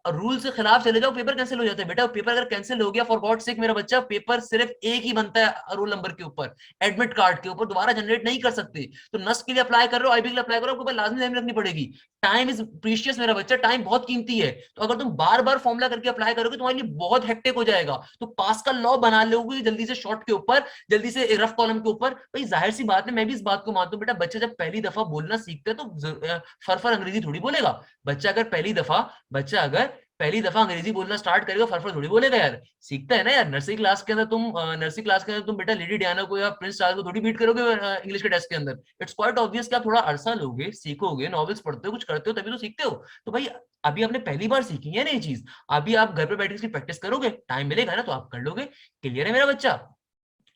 रूल से खिलाफ चले जाओ पेपर कैंसिल हो जाता है। बेटा पेपर अगर कैंसिल हो गया फॉर गॉड सेक मेरा बच्चा, पेपर सिर्फ एक ही बनता है रोल नंबर के ऊपर, एडमिट कार्ड के ऊपर, दोबारा जनरेट नहीं कर सकते। तो नस के लिए अप्लाई कर रहे हो, आईबी के लिए अप्लाई करो, आपको लाजमी ध्यान रखनी पड़ेगी। टाइम इज प्रीशियस मेरा बच्चा, टाइम बहुत कीमती है। तो अगर तुम बार बार फॉर्मुला करके अप्लाई करोगे तुम्हारे लिए बहुत हेक्टिक हो जाएगा। तो पास्कल लॉ बना लोगे जल्दी से शॉर्ट के ऊपर, जल्दी से रफ कॉलम के ऊपर। भाई जाहिर सी बात है, मैं भी इस बात को मानता हूं बेटा, बच्चा जब पहली दफा बोलना सीखता है तो फरफर अंग्रेजी थोड़ी बोलेगा। बच्चा अगर पहली दफा अंग्रेजी बोलना स्टार्ट करेगा फरफर थोड़ी बोलेगा यार, सीखता है ना यार। नर्सरी क्लास के अंदर तुम बेटा लेडी डियाना को या प्रिंस चार्ल्स को थोड़ी बीट करोगे इंग्लिश के टेस्ट के अंदर। इट्स क्वाइट ऑब्वियस कि आप थोड़ा अरसा लोगे, सीखोगे, नॉवेल्स पढ़ते हो, कुछ करते हो, तभी तो सीखते हो। तो भाई अभी आपने पहली बार सीखी है नई चीज, अभी आप घर पे बैठ के इसकी प्रैक्टिस करोगे, टाइम मिलेगा ना तो आप कर लोगे। क्लियर है मेरा बच्चा,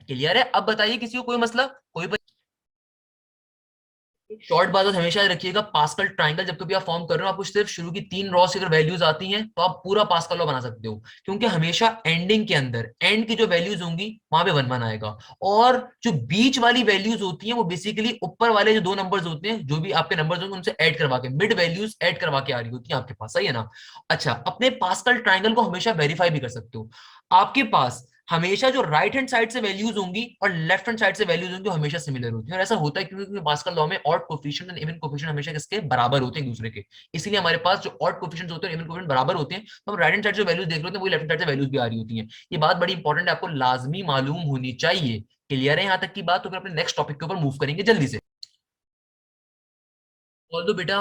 क्लियर है। अब बताइए किसी को कोई मसला, कोई शॉर्ट बात हमेशा याद रखिएगा, पास्कल ट्राइंगल जब कभी आप फॉर्म कर रहे हो, आपको सिर्फ शुरू की 3 रॉ से अगर वैल्यूज आती हैं तो आप पूरा पास्कल लॉ बना सकते हो। क्योंकि हमेशा एंडिंग के अंदर एंड की जो वैल्यूज होंगी वहां पे 1 1 आएगा, और जो बीच वाली वैल्यूज होती हैं वो बेसिकली ऊपर वाले जो 2 नंबर्स होते हैं, जो भी आपके नंबर्स होंगे उनसे ऐड करवा के, मिड वैल्यूज ऐड करवा के आ रही होती है आपके पास, सही है ना। अच्छा, अपने पास्कल ट्राइंगल को हमेशा वेरीफाई भी कर सकते हो। आपके पास हमेशा जो राइट हैंड साइड से वैल्यूज होंगी और लेफ्ट हैंड साइड से वैल्यूज होंगी हमेशा सिमिलर होती है। और ऐसा होता है क्योंकि पास्कल लॉ में ऑड कोफिशिएंट और इवन कोफिशिएंट हमेशा किसके बराबर होते हैं, एक दूसरे के। इसीलिए हमारे पास जो ऑड कोफिशिएंट होते हैं, इवन कोफिशिएंट बराबर होते हैं, तो हम राइट हैंड साइड जो वैल्यूज देख रहे होते हैं वही लेफ्ट हैंड साइड से वैल्यूज भी आ रही होती हैं। ये बात बड़ी इंपॉर्टेंट है, आपको लाजमी मालूम होनी चाहिए। क्लियर है यहाँ तक की बात? तो फिर अपने नेक्स्ट टॉपिक के ऊपर मूव करेंगे जल्दी से। ऑल्दो बेटा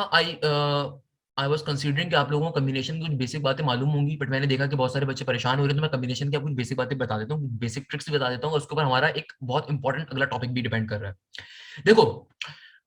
आई वाज कंसीडरिंग कि आप लोगों को कम्बिनेशन की कुछ बेसिक बातें मालूम होंगी, बट मैंने देखा कि बहुत सारे बच्चे परेशान हो रहे हैं, तो मैं कम्बिनेशन की कुछ बेसिक बातें बता देता हूँ, बेसिक ट्रिक्स भी बता देता हूँ, और उसके ऊपर हमारा एक बहुत इंपॉर्टेंट अगला टॉपिक भी डिपेंड कर रहा है। देखो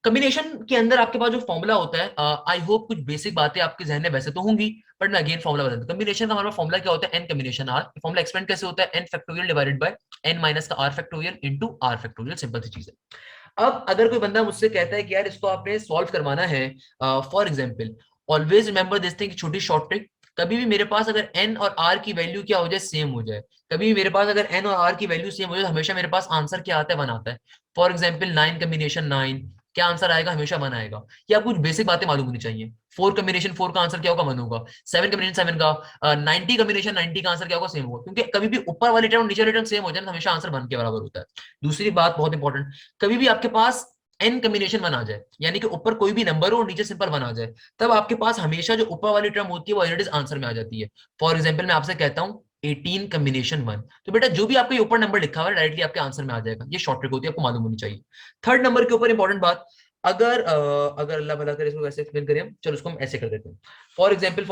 कम्बिनेशन के अंदर आपके पास जो फॉर्मूला होता है, आई होप कुछ बेसिक बातें आपके जहन में वैसे तो होंगी, बट मैं अगेन फॉर्मूला बता दूं। कम्बिनेशन का हमारा फॉर्मूला क्या होता है, N combination R. Formula expand कैसे होता है, N factorial divided by N minus का R factorial into R factorial, simple सी चीज है। अब अगर कोई बंदा मुझसे कहता है कि यार इसको आपने सॉल्व करवाना है, for example always remember this thing, छोटी शॉर्ट ट्रिक, कभी भी मेरे पास अगर n और r की वैल्यू क्या हो जाए, सेम हो जाए, कभी भी मेरे पास अगर n और r की वैल्यू सेम हो जाए, तो हमेशा मेरे पास आंसर क्या आता है, 1 आता है। फॉर एग्जाम्पल 9 कम्बिनेशन 9, क्या आंसर आएगा, हमेशा 1 आएगा। ये आपको कुछ बेसिक बातें मालूम होनी चाहिए। 4 कम्बिनेशन 4 का आंसर क्या होगा, 1 होगा। 7 कम्बिनेशन 7 का, 90 कम्बिनेशन 90 का आंसर क्या होगा, सेम होगा। क्योंकि कभी भी ऊपर वाली टर्म नीचे वाली टर्म सेम हो जाए तो हमेशा आंसर 1 के बराबर होता है। दूसरी बात बहुत इंपॉर्टेंट, कभी भी आपके पास एन कम्बिनेशन 1 आ जाए, यानी कि ऊपर कोई भी नंबर हो और नीचे सिंपल 1 आ जाए, तब आपके पास हमेशा जो ऊपर वाली टर्म होती है वो एज आंसर में आ जाती है। फॉर एग्जाम्पल मैं आपसे कहता हूं 18 कम्बिनेशन 1, तो बेटा जो भी आपके ऊपर नंबर लिखा हुआ है डायरेक्टली आपके आंसर में आ जाएगा। ये शॉर्ट ट्रिक होती है, आपको मालूम होनी चाहिए। थर्ड नंबर के ऊपर इंपॉर्टेंट बात, अगर अल्लाह भला करे इसको वैसे एक्सप्लेन करें हम, चलो इसको हम ऐसे कर देते हैं। फॉर एग्जाम्पल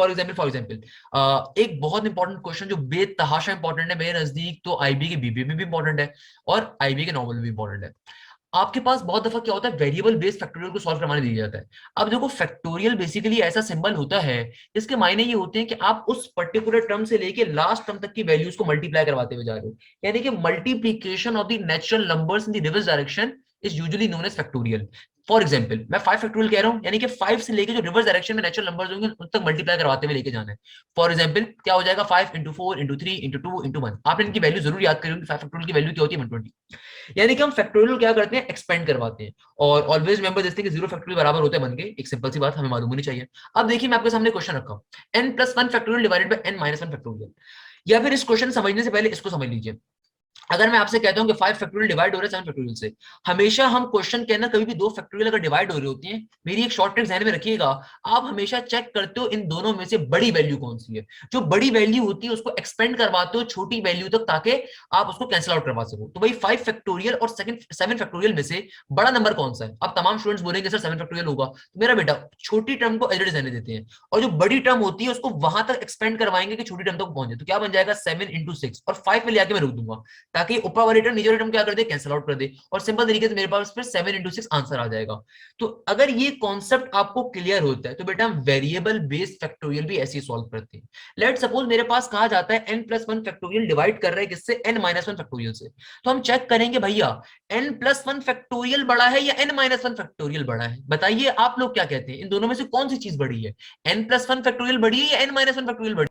एक बहुत इंपॉर्टेंट क्वेश्चन जो बेतहाशा इंपॉर्टेंट है मेरे नजदीक, तो आईबी के बीबीए में भी इंपॉर्टेंट है और आईबी के नॉर्मल में भी इंपॉर्टेंट है। आपके पास बहुत दफा क्या होता है, वेरिएबल बेस्ड फैक्टोरियल को सॉल्व करवाने दिया जाता है। अब देखो फैक्टोरियल बेसिकली ऐसा सिंबल होता है जिसके मायने ये होते हैं कि आप उस पर्टिकुलर टर्म से लेके लास्ट टर्म तक की वैल्यूज को मल्टीप्लाई करवाते हुए जा रहे हो, यानी कि multiplication of the natural numbers in the reverse direction is usually known as factorial. For example मैं 5 फैक्टोरियल कह रहा हूं, यानी कि 5 से लेके जो रिवर्स डायरेक्शन में नेचुरल नंबर्स होंगे उन तक मल्टीप्लाई करवाते हुए लेके जाना है। फॉर एग्जाम्पल क्या हो जाएगा, 5 इंटू 4 इंटू 3 इंटू 2 इंटू 1। आपने इनकी वैल्यू जरूर याद करी होगी, 5 फैक्टोरियल की वैल्यू क्या होती है, 120। यानी कि हम फैक्टोरियल क्या करते हैं, एक्सपेंड करवाते हैं। और always remember this thing, 0 factorial बराबर होते हैं 1 के। एक सिंपल सी बात हमें मालूम होनी चाहिए। अब देखिए मैं आपके सामने क्वेश्चन रखा हूं, n+1 factorial divided bye n-1 factorial. या फिर इस क्वेश्चन समझने से पहले इसको समझ लीजिए। अगर मैं आपसे कहता हूं कि 5 फैक्टोरियल डिवाइड हो रहे हैं 7 फैक्टोरियल से, हमेशा हम क्वेश्चन के अंदर कभी भी 2 फैक्टोरियल अगर डिवाइड हो रही होती हैं, मेरी एक शॉर्ट ट्रिक ध्यान में रखिएगा, आप हमेशा चेक करते हो इन दोनों में से बड़ी वैल्यू कौन सी है। जो बड़ी वैल्यू होती है उसको एक्सपेंड करवाते हो छोटी वैल्यू तक, ताकि आप उसको कैंसिल आउट करवा सको। तो भाई 5 फैक्टोरियल और 7 फैक्टोरियल में से बड़ा नंबर कौन सा है। अब तमाम स्टूडेंट्स बोलेंगे सर 7 फैक्टोरियल होगा, तो मेरा बेटा छोटी टर्म को एज इट इज रहने देते हैं, और जो बड़ी टर्म होती है उसको वहां तक एक्सपेंड करवाएंगे कि छोटी टर्म तक पहुंचे। तो क्या बन जाएगा, 7 इंटू 6, और 5 पे लेके मैं रुक दूंगा, ताकि ऊपर वाली टर्म नीचे वाली टर्म क्या कर दे, कैंसिल आउट कर दे, और सिंपल तरीके से मेरे पास फिर 7 इंटू 6 आंसर आ जाएगा। तो अगर ये कॉन्सेप्ट आपको क्लियर होता है तो बेटा हम वेरिएबल बेस्ड फैक्टोरियल भी ऐसे ही सॉल्व करते हैं। लेट सपोज मेरे पास कहा जाता है n+1 फैक्टोरियल डिवाइड कर रहा है किससे, n-1 फैक्टोरियल से। तो हम चेक करेंगे भैया n+1 फैक्टोरियल बड़ा है या n-1 फैक्टोरियल बड़ा है। बताइए आप लोग क्या कहते हैं, इन दोनों में से कौन सी चीज बड़ी है, n+1 फैक्टोरियल बड़ी है या n-1 फैक्टोरियल बड़ी।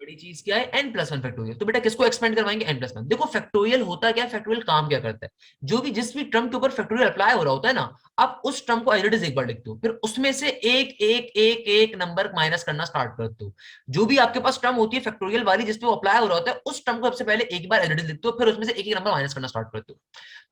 बड़ी चीज क्या है, n+1 फैक्टोरियल। तो बेटा किसको एक्सपेंड करवाएंगे, n+1। देखो फैक्टोरियल होता क्या है, फैक्टोरियल काम क्या करता है, जो भी जिस भी टर्म के ऊपर फैक्टोरियल अप्लाई हो रहा होता है ना, आप उस टर्म को एज इट इज एक बार लिखते हो, फिर उसमें से एक एक एक एक नंबर माइनस करना स्टार्ट करते हो। जो भी आपके पास टर्म होती है फैक्टोरियल वाली जिसपे वो अप्लाई हो रहा होता है, उस टर्म को सबसे पहले एक बार एज इट इज लिखते हो, फिर उसमें से एक एक नंबर माइनस करना स्टार्ट करते हो।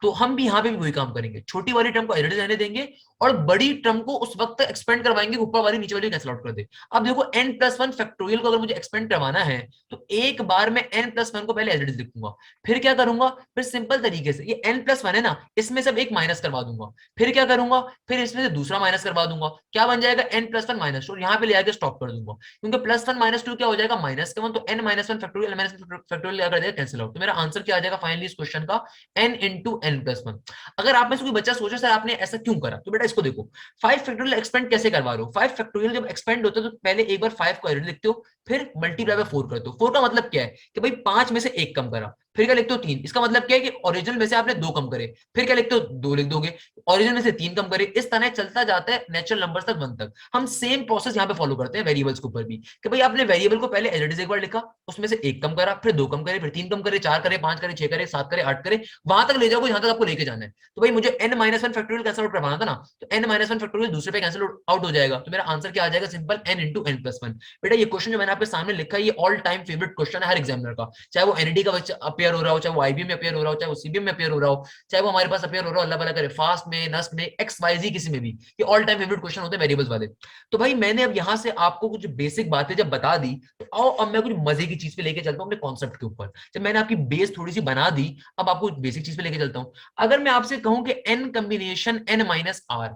तो हम भी यहाँ पे भी वही काम करेंगे, छोटी वाली टर्म को एज इट इज रहने देंगे और बड़ी टर्म को उस वक्त एक्सपेंड करवाएंगे, ऊपर वाली नीचे वाली कैंसिल आउट कर दे। अब देखो n+1 फैक्टोरियल को अगर मुझे एक्सपेंड करवाना है तो एक बार मैं n+1 को पहले एज इट इज लिखूंगा, फिर क्या करूंगा, फिर सिंपल तरीके से ये n+1 है ना, इसमें सब एक माइनस करवा दूंगा, फिर क्या करूंगा, फिर इसमें से दूसरा माइनस करवा दूंगा, क्या बन जाएगा n+1 -2, यहाँ पे ले आके स्टॉप कर दूंगा, क्योंकि +1 -2 क्या हो जाएगा, -1। तो n-1 फैक्टोरियल फैक्टोरियल क्या कर देगा, कैंसिल आउट। तो मेरा आंसर क्या आ जाएगा फाइनली इस क्वेश्चन का, n इंटू n+1। अगर आप में से कोई बच्चा सोचे सर आपने ऐसा क्यों करा, तो बेटा इसको देखो, 5 फैक्टोरियल एक्सपेंड कैसे करवा रहे हो। 5 फैक्टोरियल जब एक्सपेंड होता है तो पहले एक बार 5 को एडिट लिखते हो, फिर मल्टीप्लाई बाय 4 करते हो। 4 का मतलब क्या है कि भाई 5 में से 1 कम करा, फिर क्या लिखते हो 3। इसका मतलब क्या है कि ओरिजिनल में से आपने 2 कम करे, फिर क्या लिखते हो 2 लिख दोगे, ओरिजिनल में से 3 कम करे। इस तरह चलता जाता है नेचुरल नंबर्स तक 1 तक। हम सेम प्रोसेस यहाँ पे फॉलो करते हैं वेरिएबल्स के ऊपर भी, कि भाई आपने वेरिएबल को पहले एज इट इज एक बार लिखा, उसमें से 1 कम करा, फिर 2 कम करे, फिर 3 कम करे, 4 करे, 5 करे, 6 करे, 7 करे, 8 करे, वहां तक ले जाओगे जहां तक आपको लेके जाना है। तो भाई मुझे n-1 फैक्टोरियल कैंसिल आउट करवाना था ना, तो n-1 फैक्टोरियल दूसरे पे कैंसिल आउट हो जाएगा, तो मेरा आंसर क्या आ जाएगा, सिंपल n इंटू n+1। बेटा ये क्वेश्चन जो मैंने आपके सामने लिखा है ये ऑल टाइम फेवरेट क्वेश्चन है हर एग्जामिनर का, चाहे वो एनडी का बच्चा अपेयर हो रहा हो, चाहे वो आईबीएम में अपेयर हो रहा हो, चाहे वो सीबीएम में अपेयर हो रहा हो, चाहे वो हमारे पास अपेयर हो रहा हो, अल्लाह भला करे फास्ट में, नस्क में, XYZ किसी में भी, ये ऑल टाइम फेवरेट क्वेश्चन होते हैं वेरिएबल्स वाले। तो भाई मैंने अब यहाँ से आपको कुछ बेसिक बातें जब बता दी, तो आओ अब मैं कुछ मजे की चीज पे लेके चलता हूँ अपने कॉन्सेप्ट के ऊपर। जब मैंने आपकी बेस थोड़ी सी बना दी, अब आपको बेसिक चीज पे लेके चलता हूँ। अगर मैं आपसे कहूं कि n कॉम्बिनेशन n-r,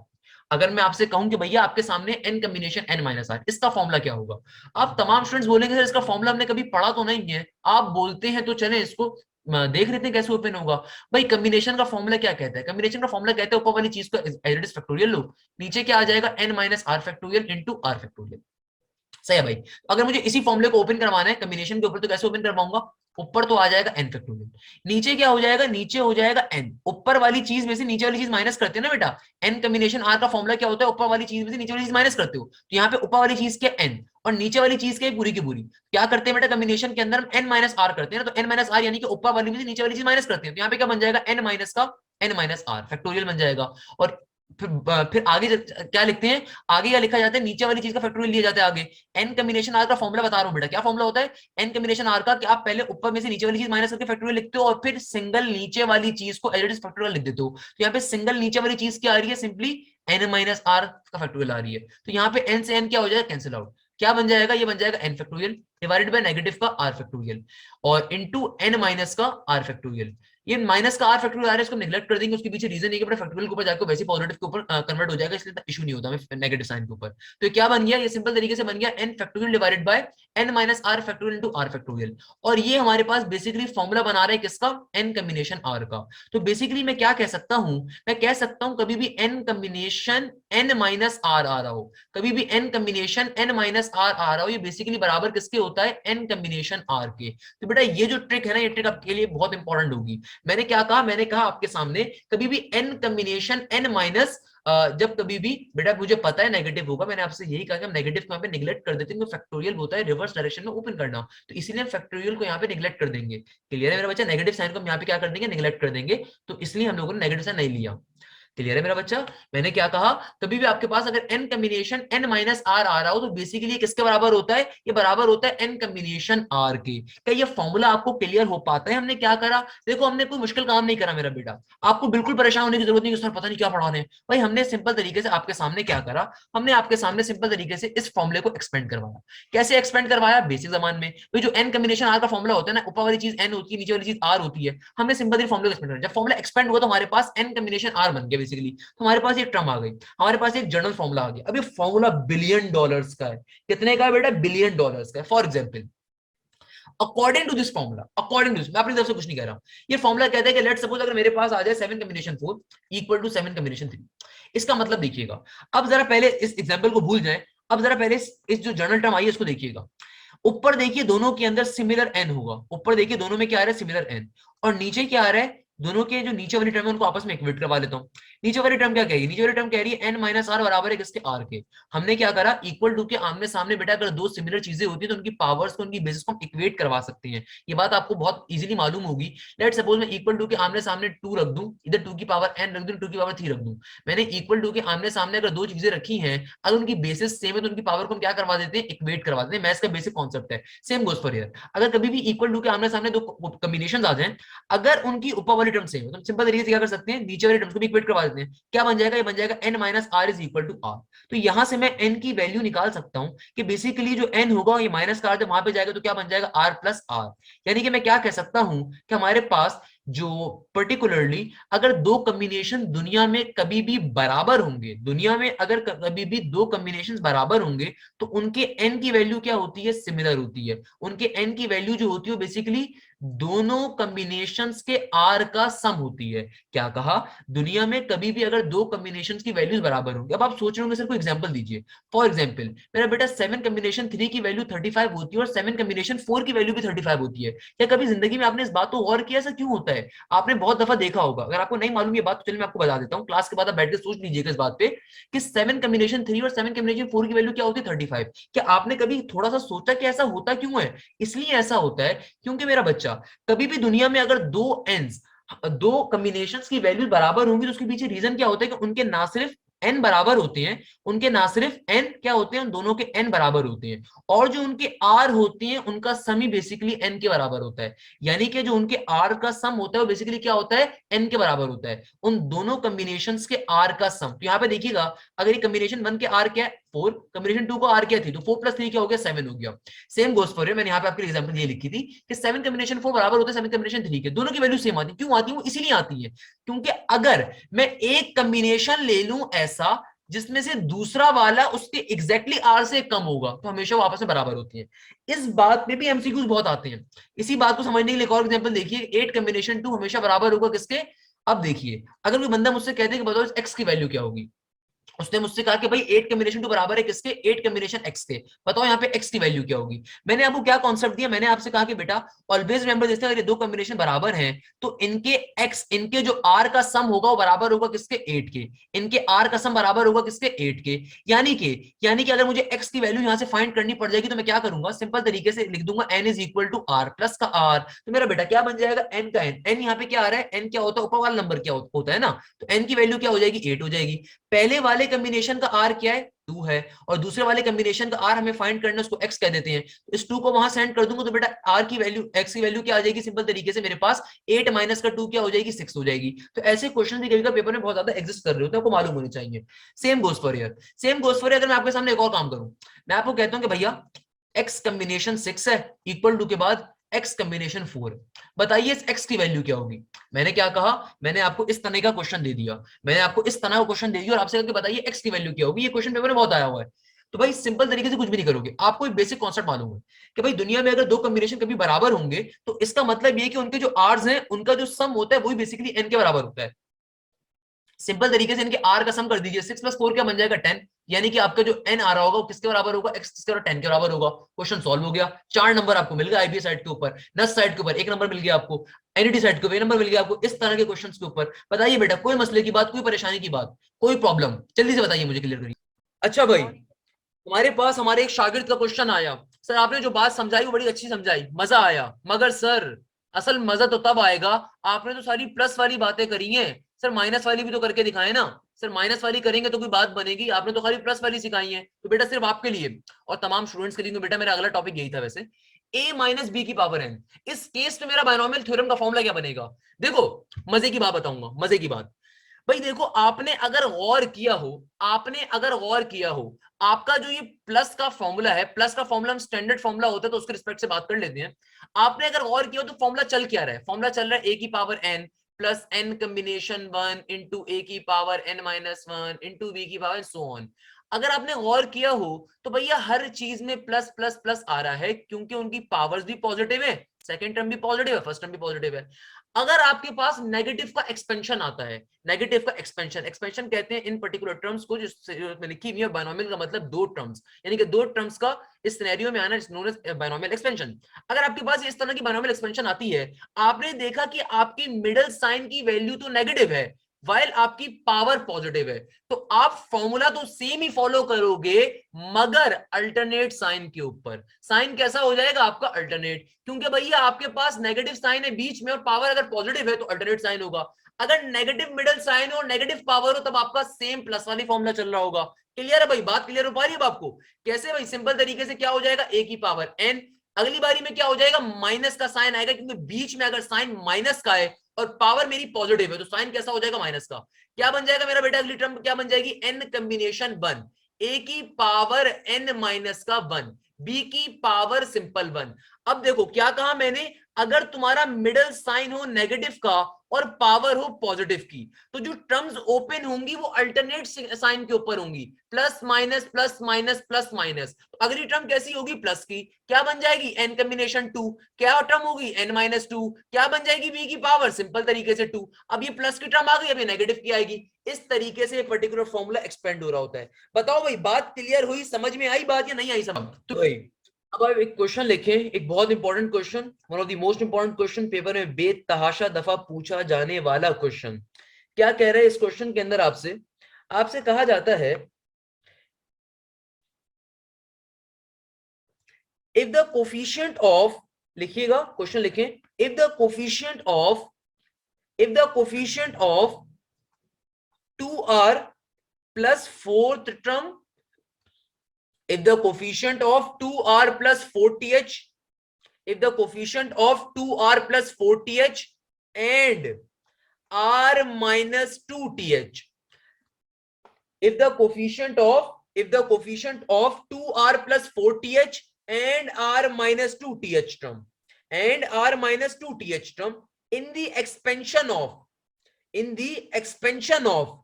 अगर मैं आपसे कहूं कि भैया आपके सामने n कॉम्बिनेशन n-r, इसका फॉर्मूला क्या होगा। आप तमाम स्टूडेंट्स बोलेंगे सर इसका फॉर्मूला हमने कभी पढ़ा तो नहीं है। आप बोलते हैं तो चले इसको देख लेते हैं कैसे ओपन होगा। भाई कॉम्बिनेशन का फॉर्मूला क्या कहता है, कॉम्बिनेशन का फॉर्मूला कहता है ऊपर वाली चीज को एज इट इज फैक्टोरियल लो, नीचे क्या आ जाएगा n-r factorial into r factorial. सही है भाई। अगर मुझे इसी फॉर्मूले को ओपन करवाना है कॉम्बिनेशन के ऊपर तो कैसे ओपन करवाऊंगा, ऊपर तो आ जाएगा n फैक्टोरियल, नीचे क्या हो जाएगा, नीचे हो जाएगा n, ऊपर वाली चीज में से नीचे वाली चीज माइनस करते हैं ना बेटा, n कॉम्बिनेशन r का फॉर्मूला क्या होता है, ऊपर वाली चीज में से नीचे वाली चीज माइनस करते हो, तो यहाँ पे ऊपर वाली चीज के n और नीचे वाली चीज के पूरी की पूरी क्या करते हैं बेटा, कॉम्बिनेशन के अंदर हम n माइनस r करते हैं ना, तो n माइनस r यानी कि ऊपर वाली में से नीचे वाली चीज माइनस करते हैं, तो यहाँ पे क्या बन जाएगा, n माइनस का n माइनस r फैक्टोरियल बन जाएगा। और फिर आगे क्या लिखते हैं, आगे क्या लिखा जाता है, नीचे वाली चीज का फैक्टोरियल लिया जाता है आगे, n कॉम्बिनेशन r का फॉर्मूला बता रहा हूं बेटा, क्या फॉर्मूला होता है n कॉम्बिनेशन r का, कि आप पहले ऊपर में से नीचे वाली चीज माइनस करके फैक्टोरियल लिखते हो और फिर सिंगल नीचे वाली चीज को एज इट इज फैक्टोरियल लिख देते हो, तो यहाँ पे सिंगल नीचे वाली चीज क्या आ रही है, सिंपली n माइनस r का फैक्टोरियल आ रही है, तो यहाँ पे n से n क्या हो जाएगा, कैंसिल आउट, क्या बन जाएगा, ये बन जाएगा n factorial divided by negative का r फैक्टोरियल और इनटू n माइनस का r फैक्टोरियल। ये माइनस का r फैक्टोरियल आ रहा है, इसको नेग्लेक्ट कर देंगे, उसके पीछे रीजन है कि फैक्टोरियल के ऊपर जाकर वैसे पॉजिटिव के ऊपर कन्वर्ट हो जाएगा, इसलिए इशू नहीं होता हमें नेगेटिव साइन के ऊपर। तो ये क्या बन गया, ये सिंपल तरीके से बन गया n factorial divided bye n minus r factorial into r factorial, और ये हमारे पास बेसिकली फॉर्मूला बना रहा है किसका, n कॉम्बिनेशन r का। तो बेसिकली मैं क्या कह सकता हूं, मैं कह सकता हूं कभी भी n combination n minus r आ रहा हो, कभी भी n combination n minus r आ रहा हो, ये बेसिकली बराबर किसके होता है, n कॉम्बिनेशन r के। तो बेटा ये जो ट्रिक है ना, ये ट्रिक आपके लिए बहुत इंपॉर्टेंट होगी। मैंने क्या कहा, मैंने कहा आपके सामने कभी भी n कॉम्बिनेशन n माइनस, जब कभी भी बेटा मुझे पता है नेगेटिव होगा, मैंने आपसे यही कहा कि हम नेगेटिव को यहाँ पे निगलेक्ट कर देते हैं, फैक्टोरियल होता है रिवर्स डायरेक्शन में ओपन करना, तो इसीलिए हम फैक्टोरियल को यहाँ पे निगलेक्ट कर देंगे। क्लियर है मेरा बच्चा, नेगेटिव साइन को हम यहाँ पे क्या कर देंगे, निगलेक्ट कर देंगे, तो इसलिए हम लोगों ने नेगेटिव साइन नहीं लिया। क्लियर है मेरा बच्चा, मैंने क्या कहा, कभी भी आपके पास अगर n combination n minus r आ रहा हो तो बेसिकली ये किसके बराबर होता है, ये बराबर होता है n कॉम्बिनेशन r के। क्या ये फॉर्मूला आपको क्लियर हो पाता है, हमने क्या करा, देखो हमने कोई मुश्किल काम नहीं करा मेरा बेटा, आपको बिल्कुल परेशान होने की जरूरत नहीं कि सर पता नहीं क्या पढ़ा रहे हैं, भाई हमने सिंपल तरीके से आपके सामने क्या करा, हमने आपके सामने सिंपल तरीके से इस फॉर्मूले को एक्सपेंड करवाया। कैसे एक्सपेंड करवाया, बेसिक जमान में भाई जो n कॉम्बिनेशन r का फॉर्मूला होता है ना, ऊपर वाली चीज n होती है, नीचे वाली चीज r होती है, हमने सिंपल फॉर्मूला एक्सपेंड किया, जब फॉर्मूला एक्सपेंड हुआ तो हमारे पास n कॉम्बिनेशन r बन गया बेसिकली, तो हमारे पास एक टर्म आ गई, हमारे पास एक जनरल फॉर्मूला आ गया। अब ये फॉर्मूला बिलियन डॉलर्स का है, कितने का है बेटा, बिलियन डॉलर्स का है। For example according to this formula, according to, मैं अपनी तरफ से कुछ नहीं कह रहा हूं, ये फॉर्मूला कहता है कि लेट सपोज अगर मेरे पास आ जाए 7 कॉम्बिनेशन 4 इक्वल टू 7 कॉम्बिनेशन 3, इसका मतलब देखिएगा, अब जरा पहले इस एग्जांपल को भूल जाएं, अब जरा पहले इस जो जनरल टर्म आई है इसको देखिएगा, ऊपर देखिए दोनों के अंदर सिमिलर एन होगा, ऊपर देखिए दोनों में क्या आ रहा है, सिमिलर एन, और नीचे क्या आ रहा है, दोनों के जो नीचे वाली टर्म है उनको आपस में इक्वेट करवा लेता हूं। नीचे वाली टर्म क्या कह रही है, नीचे वाली टर्म कह रही है n माइनस आर बराबर है किसके, r के। हमने क्या करा, इक्वल टू के आमने सामने बेटा अगर दो सिमिलर चीजें होती है तो उनकी पावर्स को, उनकी बेसिस को हम इक्वेट करवा सकते हैं, ये बात आपको बहुत इजीली मालूम होगी। लेट सपोज मैं इक्वल टू के आमने सामने 2 रख दूं, इधर 2 की पावर n रख दूं, 2 की पावर 3 रख दूं, मैंने इक्वल टू के आमने सामने अगर दो चीजें रखी हैं, अगर उनकी बेसिस सेम है तो उनकी पावर को हम क्या करवा देते हैं, इक्वेट करवा देते हैं, मैथ्स का बेसिक कॉन्सेप्ट है, सेम गोज फॉर हियर। अगर कभी भी इक्वल टू के आमने सामने दो कॉम्बिनेशंस आ जाएं, अगर उनकी ऊपर वाली टर्म सेम है तो सिंपल तरीके से क्या कर सकते हैं, नीचे वाली टर्म्स को भी इक्वेट करवा देते हैं, क्या बन जाएगा, ये बन जाएगा n minus R is equal to R. तो यहां से मैं n की वैल्यू निकाल सकता हूं कि बेसिकली जो n होगा ये माइनस का आर जब वहां पे जाएगा तो क्या बन जाएगा, r प्लस आर। यानी कि मैं क्या कह सकता हूं कि हमारे पास जो पर्टिकुलरली अगर दो कॉम्बिनेशन दुनिया में कभी भी बराबर होंगे, दुनिया में अगर कभी भी दो कॉम्बिनेशन बराबर होंगे तो उनके n की वैल्यू क्या होती है, सिमिलर होती है। उनके n की वैल्यू जो होती है बेसिकली दोनों कॉम्बिनेशंस के r का सम होती है। क्या कहा, दुनिया में कभी भी अगर दो कॉम्बिनेशंस की वैल्यूज बराबर होंगी। अब आप सोच रहे होंगे सर कोई एग्जांपल दीजिए, फॉर एग्जांपल मेरा बेटा 7 कॉम्बिनेशन 3 की वैल्यू 35 होती है और 7 कॉम्बिनेशन 4 की वैल्यू भी 35 होती है। क्या कभी जिंदगी में आपने इस बात को गौर किया, ऐसा क्यों होता है? आपने बहुत दफा देखा होगा, अगर आपको नहीं मालूम ये बात तो चलिए मैं आपको बता देता हूँ, क्लास के बाद आप बैठ के सोच लीजिएगा इस बात पे कि 7 कॉम्बिनेशन 3 और 7 कॉम्बिनेशन 4 की वैल्यू क्या होती है, 35। क्या आपने कभी थोड़ा सा सोचा कि ऐसा होता क्यों है? इसलिए ऐसा होता है क्योंकि मेरा बच्चा कभी भी दुनिया में अगर दो कॉम्बिनेशंस की वैल्यू बराबर होंगी तो उसके पीछे रीजन क्या होता है कि उनके ना सिर्फ n बराबर होते हैं, उनके ना सिर्फ n क्या होते हैं, उन दोनों के n बराबर होते हैं, और जो उनके r होते हैं उनका सम ही बेसिकली n के बराबर होता है। यानी कि जो उनके r का सम होता है वो बेसिकली क्या होता है, n के बराबर होता है, उन दोनों कॉम्बिनेशंस के r का सम। तो यहाँ पे देखिएगा अगर ये कॉम्बिनेशन 1 के r क्या है 4, कॉम्बिनेशन 2 को r क्या थी तो 4 प्लस 3 क्या हो गया 7 हो गया। सेम गोस फॉर, मैंने यहाँ पे आपके एग्जांपल ये लिखी थी कि 7 कॉम्बिनेशन 4 बराबर होता है 7 कॉम्बिनेशन 3 के, दोनों की वैल्यू सेम आती है। क्यों आती है? वो इसीलिए आती है क्योंकि अगर मैं एक कॉम्बिनेशन ले लूं ऐसा जिसमें से दूसरा वाला उसके एग्जैक्टली आर से कम होगा तो हमेशा वो आपस में बराबर होती है। इस बात में भी एमसीक्यूज बहुत आते हैं। इसी बात को समझने के लिए एक और एग्जांपल देखिए, 8 कॉम्बिनेशन 2 हमेशा बराबर होगा किसके? अब देखिए अगर कोई बंदा मुझसे कहते हैं कि बताओ इस एक्स की वैल्यू क्या होगी, उसने मुझसे कहा कि भाई 8 कॉम्बिनेशन 2 बराबर है किसके, 8 कॉम्बिनेशन x के, बताओ यहाँ पे x की वैल्यू क्या होगी। मैंने आपको क्या कॉन्सेप्ट दिया, मैंने आपसे कहा कि बेटा ऑलवेज रिमेंबर जैसे अगर ये दो कॉम्बिनेशन बराबर हैं तो इनके x, इनके जो r का सम होगा वो बराबर होगा किसके, 8 के, इनके r का सम बराबर होगा किसके, 8 के। यानी कि अगर मुझे x की वैल्यू यहां से फाइंड करनी पड़ जाएगी तो मैं क्या करूंगा, सिंपल तरीके से लिख दूंगा n is equal to r plus का r, तो मेरा बेटा क्या बन जाएगा, n का n यहाँ पे क्या आ रहा है, n क्या होता है, ऊपर वाला नंबर क्या होता है ना, तो n की वैल्यू क्या हो जाएगी, 8 हो जाएगी। पहले वाले कॉम्बिनेशन का r क्या है, 2 है, और दूसरे वाले कॉम्बिनेशन का r हमें फाइंड करना है, उसको x कह देते हैं, तो इस 2 को वहां सेंड कर दूंगा तो बेटा r की वैल्यू, x की वैल्यू क्या आ जाएगी, सिंपल तरीके से मेरे पास 8 माइनस का 2 क्या हो जाएगी, 6 हो जाएगी। तो ऐसे क्वेश्चन भी कभी पेपर में बहुत ज्यादा एग्जिस्ट कर रहे होते हैं, आपको मालूम होनी चाहिए। Same goes for here, same goes for, अगर मैं आपके सामने एक और काम करूं, मैं आपको कहता हूं कि भैया x कॉम्बिनेशन 6 है इक्वल टू के बाद x कॉम्बिनेशन 4, बताइए इस x की वैल्यू क्या होगी। मैंने क्या कहा, मैंने आपको इस तरह का क्वेश्चन दे दिया, मैंने आपको इस तरह का क्वेश्चन दे दिया और आपसे बताइए x की वैल्यू क्या होगी, ये क्वेश्चन पेपर में बहुत आया हुआ है। तो भाई सिंपल तरीके से कुछ भी नहीं करोगे, आपको एक बेसिक कॉन्सेप्ट मालूम है कि भाई दुनिया में अगर दो कॉम्बिनेशन कभी बराबर होंगे तो इसका मतलब ये है कि उनके जो आर्स हैं उनका जो सम होता है वही बेसिकली n के बराबर होता है। सिंपल तरीके से इनके आर का सम कर दीजिए, 6 प्लस 4 क्या बन जाएगा, 10, यानी कि आपका जो एन आ रहा होगा वो किसके बराबर होगा, एक्स किसके बराबर, 10 के बराबर होगा। क्वेश्चन सॉल्व हो गया, 4 नंबर आपको मिल गया आईबीएस साइड के ऊपर, नस साइड के ऊपर 1 नंबर मिल गया आपको, एनईटी साइड के ऊपर 1 नंबर मिल गया आपको, इस तरह के क्वेश्चन के ऊपर। बताइए बेटा कोई मसले की बात, कोई परेशानी की बात, कोई प्रॉब्लम, जल्दी से बताइए मुझे, क्लियर करिए। अच्छा भाई, हमारे पास हमारे एक शागिर्द का क्वेश्चन आया, सर आपने जो बात समझाई वो बड़ी अच्छी समझाई, मजा आया, मगर सर असल मजा तो तब आएगा, आपने तो सारी प्लस वाली बातें करी हैं, सर माइनस वाली भी तो करके दिखाए ना। सर माइनस वाली करेंगे तो कोई बात बनेगी, आपने तो खाली प्लस वाली सिखाई है। तो बेटा सिर्फ आपके लिए और तमाम स्टूडेंट्स के लिए, तो बेटा मेरा अगला टॉपिक यही था वैसे, a माइनस बी की पावर n, इस केस में मेरा बायनोमियल थ्योरम का फॉर्मूला क्या बनेगा। देखो मजे की बात बताऊंगा, मजे की बात, भाई देखो आपने अगर गौर किया हो, आपने अगर गौर किया हो, आपका जो ये प्लस का फॉर्मूला है, प्लस का फॉर्मूला हम स्टैंडर्ड फॉर्मूला होता है तो उसके रिस्पेक्ट से बात कर लेते हैं। आपने अगर गौर किया हो तो फॉर्मूला चल क्या रहा है, फॉर्मूला चल रहा है ए की power n plus N combination 1 into a की power N minus 1 into b की पावर सो ऑन। अगर आपने गौर किया हो तो भैया हर चीज में प्लस प्लस प्लस आ रहा है, क्योंकि उनकी पावर्स भी पॉजिटिव है, सेकंड टर्म भी पॉजिटिव है, फर्स्ट टर्म भी पॉजिटिव है। अगर आपके पास नेगेटिव का एक्सपेंशन आता है, नेगेटिव का एक्सपेंशन, एक्सपेंशन कहते हैं इन पर्टिकुलर टर्म्स को, जो लिखी हुई है बायनोमियल का मतलब दो टर्म्स, यानी कि दो टर्म्स का इस सिनेरियो में आना is known as binomial expansion. अगर आपके पास इस तरह की बायनोमियल एक्सपेंशन आती है, आपने देखा कि आपकी मिडिल साइन की वैल्यू तो नेगेटिव है वाइल आपकी पावर पॉजिटिव है, तो आप फॉर्मूला तो सेम ही फॉलो करोगे मगर अल्टरनेट साइन के ऊपर। साइन कैसा हो जाएगा आपका, अल्टरनेट, क्योंकि भैया आपके पास नेगेटिव साइन है बीच में और पावर अगर पॉजिटिव है तो अल्टरनेट साइन होगा। अगर नेगेटिव मिडिल साइन हो, नेगेटिव पावर हो, तब आपका सेम प्लस वाली फॉर्मूला चल रहा होगा। क्लियर है भाई, बात क्लियर हो पा रही है आपको। कैसे भाई, सिंपल तरीके से क्या हो जाएगा, ए की पावर एन, अगली बारी में क्या हो जाएगा, माइनस का साइन आएगा, क्योंकि बीच में अगर साइन माइनस का है और पावर मेरी पॉजिटिव है तो साइन कैसा हो जाएगा, माइनस का। क्या बन जाएगा मेरा बेटा, अगली टर्म क्या बन जाएगी, एन कॉम्बिनेशन 1, ए की पावर एन माइनस का 1, बी की पावर सिंपल 1। अब देखो क्या कहा मैंने, अगर तुम्हारा मिडल साइन हो नेगेटिव का और पावर हो पॉजिटिव की, तो जो टर्म्स ओपन होंगी वो अल्टरनेट साइन के ऊपर होंगी, plus minus plus minus plus minus. तो अगली टर्म कैसी होगी, प्लस की, क्या बन जाएगी, एन कॉम्बिनेशन 2, क्या टर्म होगी, एन माइनस 2, क्या बन जाएगी, बी की पावर सिंपल तरीके से 2। अब ये प्लस की टर्म आ गई, अब ये नेगेटिव की आएगी। इस तरीके से पर्टिकुलर फॉर्मूला एक्सपेंड हो रहा होता है। बताओ भाई बात क्लियर हुई, समझ में आई बात या नहीं आई समझ। तो भाई अब आप एक क्वेश्चन लिखें, एक बहुत important question, one of the most important question, paper में बेतहाशा दफा पूछा जाने वाला क्वेश्चन। क्या कह रहे हैं इस क्वेश्चन के अंदर, आपसे आपसे कहा जाता है, इफ द कोफिशिएंट ऑफ, लिखिएगा क्वेश्चन लिखें, if the coefficient of, if the coefficient of 2r plus fourth term, if the coefficient of 2r plus 4th, if the coefficient of 2r plus 4th and r minus 2th, if the coefficient of, if the coefficient of 2r plus 4th and r minus 2th term, and r minus 2th term in the expansion of, in the expansion of,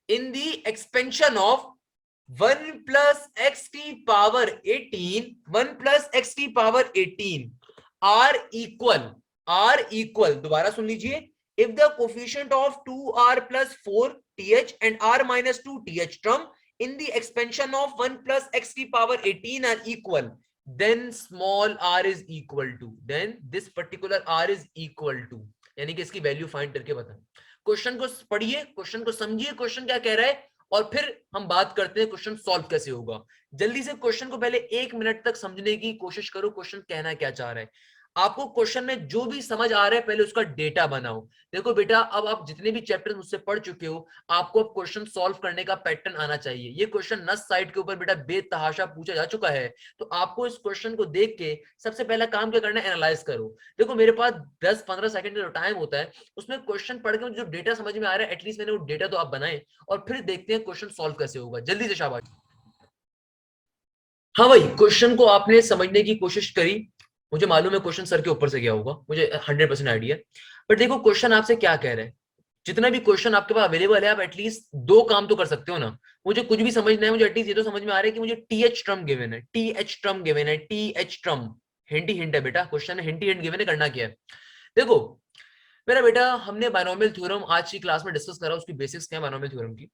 in the expansion of 1 plus x की power 18, 1 plus x की power 18 r equal, दोबारा सुन लीजिए, if the coefficient of 2r plus 4th and r minus 2th term in the expansion of 1 plus x की power 18 are equal, then small r is equal to, then this particular r is equal to, यानी कि इसकी value find करके बताएं। Question को पढ़िए, question को समझिए, क्वेश्चन क्या कह रहा है, और फिर हम बात करते हैं क्वेश्चन सॉल्व कैसे होगा। जल्दी से क्वेश्चन को पहले 1 मिनट तक समझने की कोशिश करो, क्वेश्चन कहना क्या चाह रहा है। आपको क्वेश्चन में जो भी समझ आ रहा है पहले उसका डेटा बनाओ। देखो बेटा, अब आप जितने भी चैप्टर मुझसे पढ़ चुके हो, आपको अब क्वेश्चन सॉल्व करने का पैटर्न आना चाहिए। ये क्वेश्चन नस साइड के ऊपर बेटा बेतहाशा पूछा जा चुका है, तो आपको इस क्वेश्चन को देख के सबसे पहला काम क्या करना है, एनालाइज करो। देखो मेरे पास 10-15 सेकंड का टाइम होता है, उसमें क्वेश्चन पढ़ के जो डेटा समझ में आ रहा है, एटलीस्ट मैंने वो डेटा तो आप बनाए, और फिर देखते हैं क्वेश्चन सॉल्व कैसे होगा। जल्दी से शाबाश। हाँ भाई, क्वेश्चन को आपने समझने की कोशिश करी, मुझे मालूम है क्वेश्चन सर के ऊपर से गया होगा, मुझे 100% आइडिया। बट देखो क्वेश्चन आपसे क्या कह रहा है, जितना भी क्वेश्चन आपके पास अवेलेबल है, आप एटलीस्ट दो काम तो कर सकते हो ना। मुझे कुछ भी समझना है, मुझे एटलीस्ट ये तो समझ में आ रहा है कि मुझे टीएच टर्म गिवन है, टीएच टर्म गिवन है, टीएच टर्म हिंट ही हिंट है बेटा, क्वेश्चन है हिंट ही हिंट गिवन है, करना क्या है। देखो मेरा बेटा, हमने बायनोमियल थ्योरम आज की क्लास में डिस्कस करा, उसकी बेसिक्स क्या है बायनोमियल थ्योरम की।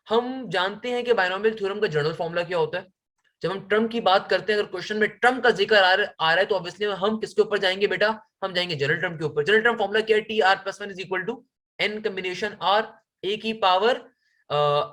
हम जानते हैं कि बायनोमियल थ्योरम का जनरल फॉर्मूला क्या होता है। जब हम टर्म की बात करते हैं, अगर क्वेश्चन में टर्म का जिक्र आ रहा है, तो ऑब्वियसली हम किसके ऊपर जाएंगे बेटा, हम जाएंगे जनरल टर्म के ऊपर। जनरल टर्म फॉर्मूला क्या है, t r plus one is equal to n combination r, a की power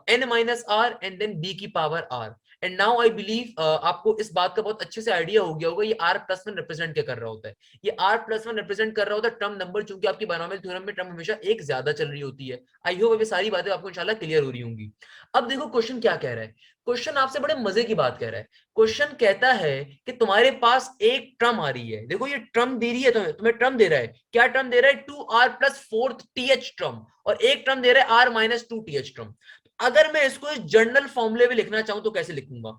N minus r and then b की power r. And now I believe आपको इस बात का बहुत अच्छे से आइडिया हो गया होगा ये आर प्लस वन रिप्रेजेंट क्या कर रहा होता है। ये आर प्लस वन रिप्रेजेंट कर रहा होता है टर्म नंबर, चूंकि आपकी बायनोमियल थ्योरम में टर्म हमेशा एक ज्यादा चल रही होती है। आई होप ये सारी बातें आपको इंशाल्लाह क्लियर हो रही होंगी। अब देखो क्वेश्चन क्या कह रहा है, क्वेश्चन आपसे बड़े मजे की बात कह रहा है। क्वेश्चन कहता है कि तुम्हारे पास एक टर्म आ रही है, देखो ये टर्म दे रही है, तुम्हें टर्म दे रहा है, क्या टर्म दे रहा है, 2r प्लस 4th टर्म, और एक टर्म दे रहा है r माइनस 2th टर्म। अगर मैं इसको इस जनरल फॉर्मूले में लिखना चाहूं तो कैसे लिखूंगा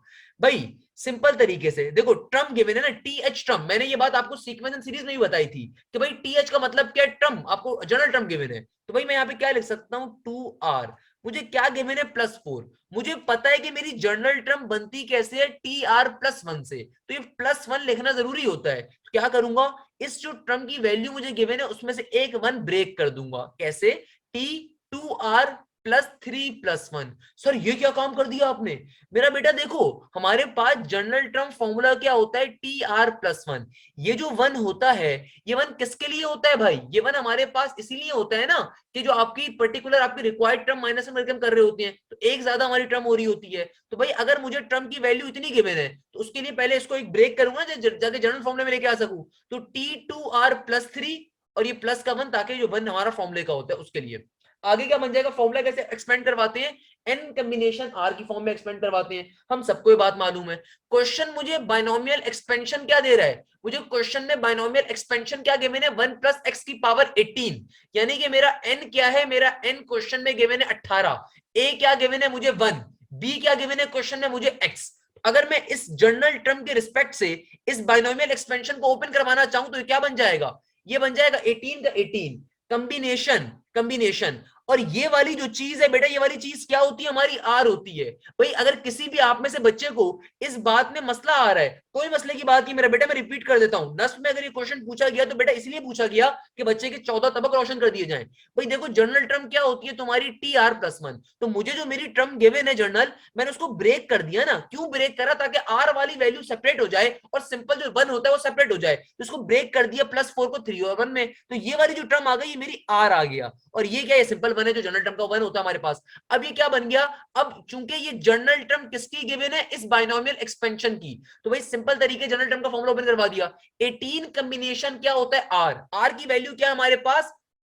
भाई, सिंपल तरीके से। देखो टर्म गिवन है ना, टीएच टर्म, मैंने ये बात आपको सीक्वेंस एंड सीरीज में भी बताई थी कि भाई टीएच का मतलब क्या है, टर्म, आपको जनरल टर्म गिवन है। तो भाई मैं यहाँ पे क्या लिख सकता हूँ, 2r, मुझे क्या गिवन है, प्लस 4। मुझे पता है कि मेरी जनरल टर्म बनती कैसे है, टी आर प्लस वन से, तो ये प्लस वन लिखना जरूरी होता है। तो क्या करूंगा, इस जो टर्म की वैल्यू मुझे गिवन है उसमें से एक वन ब्रेक कर दूंगा, कैसे, T 2r plus 3 plus one. Sir ये क्या काम कर दिया आपने, मेरा बेटा देखो हमारे पास जनरल टर्म फॉर्मूला क्या होता है, टी आर प्लस वन। ये जो वन होता है, ये वन किसके लिए होता है भाई, ये वन हमारे पास इसीलिए होता है ना कि जो आपकी पर्टिकुलर आपकी रिक्वायर्ड टर्म माइनस में हम कर रहे होते हैं, तो एक ज्यादा हमारी टर्म हो रही होती है। तो भाई अगर मुझे टर्म की वैल्यू इतनी गिवन है, तो उसके लिए पहले इसको एक ब्रेक करूंगा जाके जनरल फॉर्मूले में लेके आ सकूं। तो टी 2r प्लस 3 और ये प्लस का वन, ताकि जो वन हमारा फॉर्मूले का होता है उसके लिए। आगे क्या बन जाएगा, फॉर्मूला कैसे एक्सपेंड करवाते हैं, एन कॉम्बिनेशन आर की फॉर्म में एक्सपेंड करवाते हैं, हम सबको ये बात मालूम है। क्वेश्चन मुझे बायनोमियल एक्सपेंशन क्या दे रहा है, मुझे क्वेश्चन में बायनोमियल एक्सपेंशन क्या गिवन है, 1 प्लस एक्स की पावर 18, यानी कि मेरा एन क्या है, मेरा एन क्वेश्चन में गिवन है 18, ए क्या गिवन है मुझे 1, बी क्या गिवन है क्वेश्चन में मुझे एक्स। अगर मैं इस जनरल टर्म के रिस्पेक्ट से इस बायनोमियल एक्सपेंशन को ओपन करवाना चाहूं तो ये क्या बन जाएगा, ये बन जाएगा 18 का 18 कॉम्बिनेशन कॉम्बिनेशन, और ये वाली जो चीज है बेटा, ये वाली चीज क्या होती है, हमारी आर होती है। भाई अगर किसी भी आप में से बच्चे को इस बात में मसला आ रहा है, कोई मसले की बात नहीं मेरा बेटा, मैं रिपीट कर देता हूं, नस्ब में अगर ये क्वेश्चन पूछा गया तो बेटा इसलिए पूछा गया कि बच्चे के 14 तबक रोशन कर दिए जाएं। भाई देखो जनरल टर्म क्या होती है तुम्हारी, टी आर प्लस वन, तो मुझे जो मेरी टर्म गिवन है जनरल, मैंने उसको ब्रेक कर दिया ना, क्यों ब्रेक करा, ताकि आर वाली वैल्यू सेपरेट हो जाए और सिंपल जो वन होता है वो सेपरेट हो जाए, तो उसको ब्रेक कर दिया प्लस 4 को 3 और 1 में, तो ये वाली जो टर्म आ गई ये मेरी आर आ गया, और ये क्या है, सिंपल वन है जो जनरल टर्म का वन होता है हमारे पास। अब ये क्या बन गया, अब चूंकि ये जनरल टर्म किसकी गिवन है, इस बायनोमियल एक्सपेंशन की, तो भाई सिंपल तरीके जनरल टर्म का फॉर्मूला ओपन करवा दिया, 18 कॉम्बिनेशन क्या होता है आर, आर की वैल्यू क्या है हमारे पास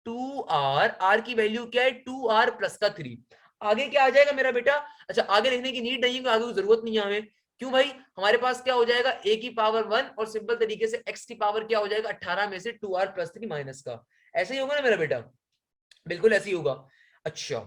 2r, आर की वैल्यू क्या है 2r प्लस का 3। आगे क्या आ जाएगा मेरा बेटा, अच्छा आगे लिखने की नीड नहीं है, आगे की जरूरत नहीं है हमें, क्यों भाई, हमारे पास क्या हो जाएगा a की पावर 1 और सिंपल तरीके से x की पावर क्या हो जाएगा 18 में से 2r प्लस 3 माइनस का, ऐसे ही होगा ना मेरा बेटा, बिल्कुल ऐसे ही होगा। अच्छा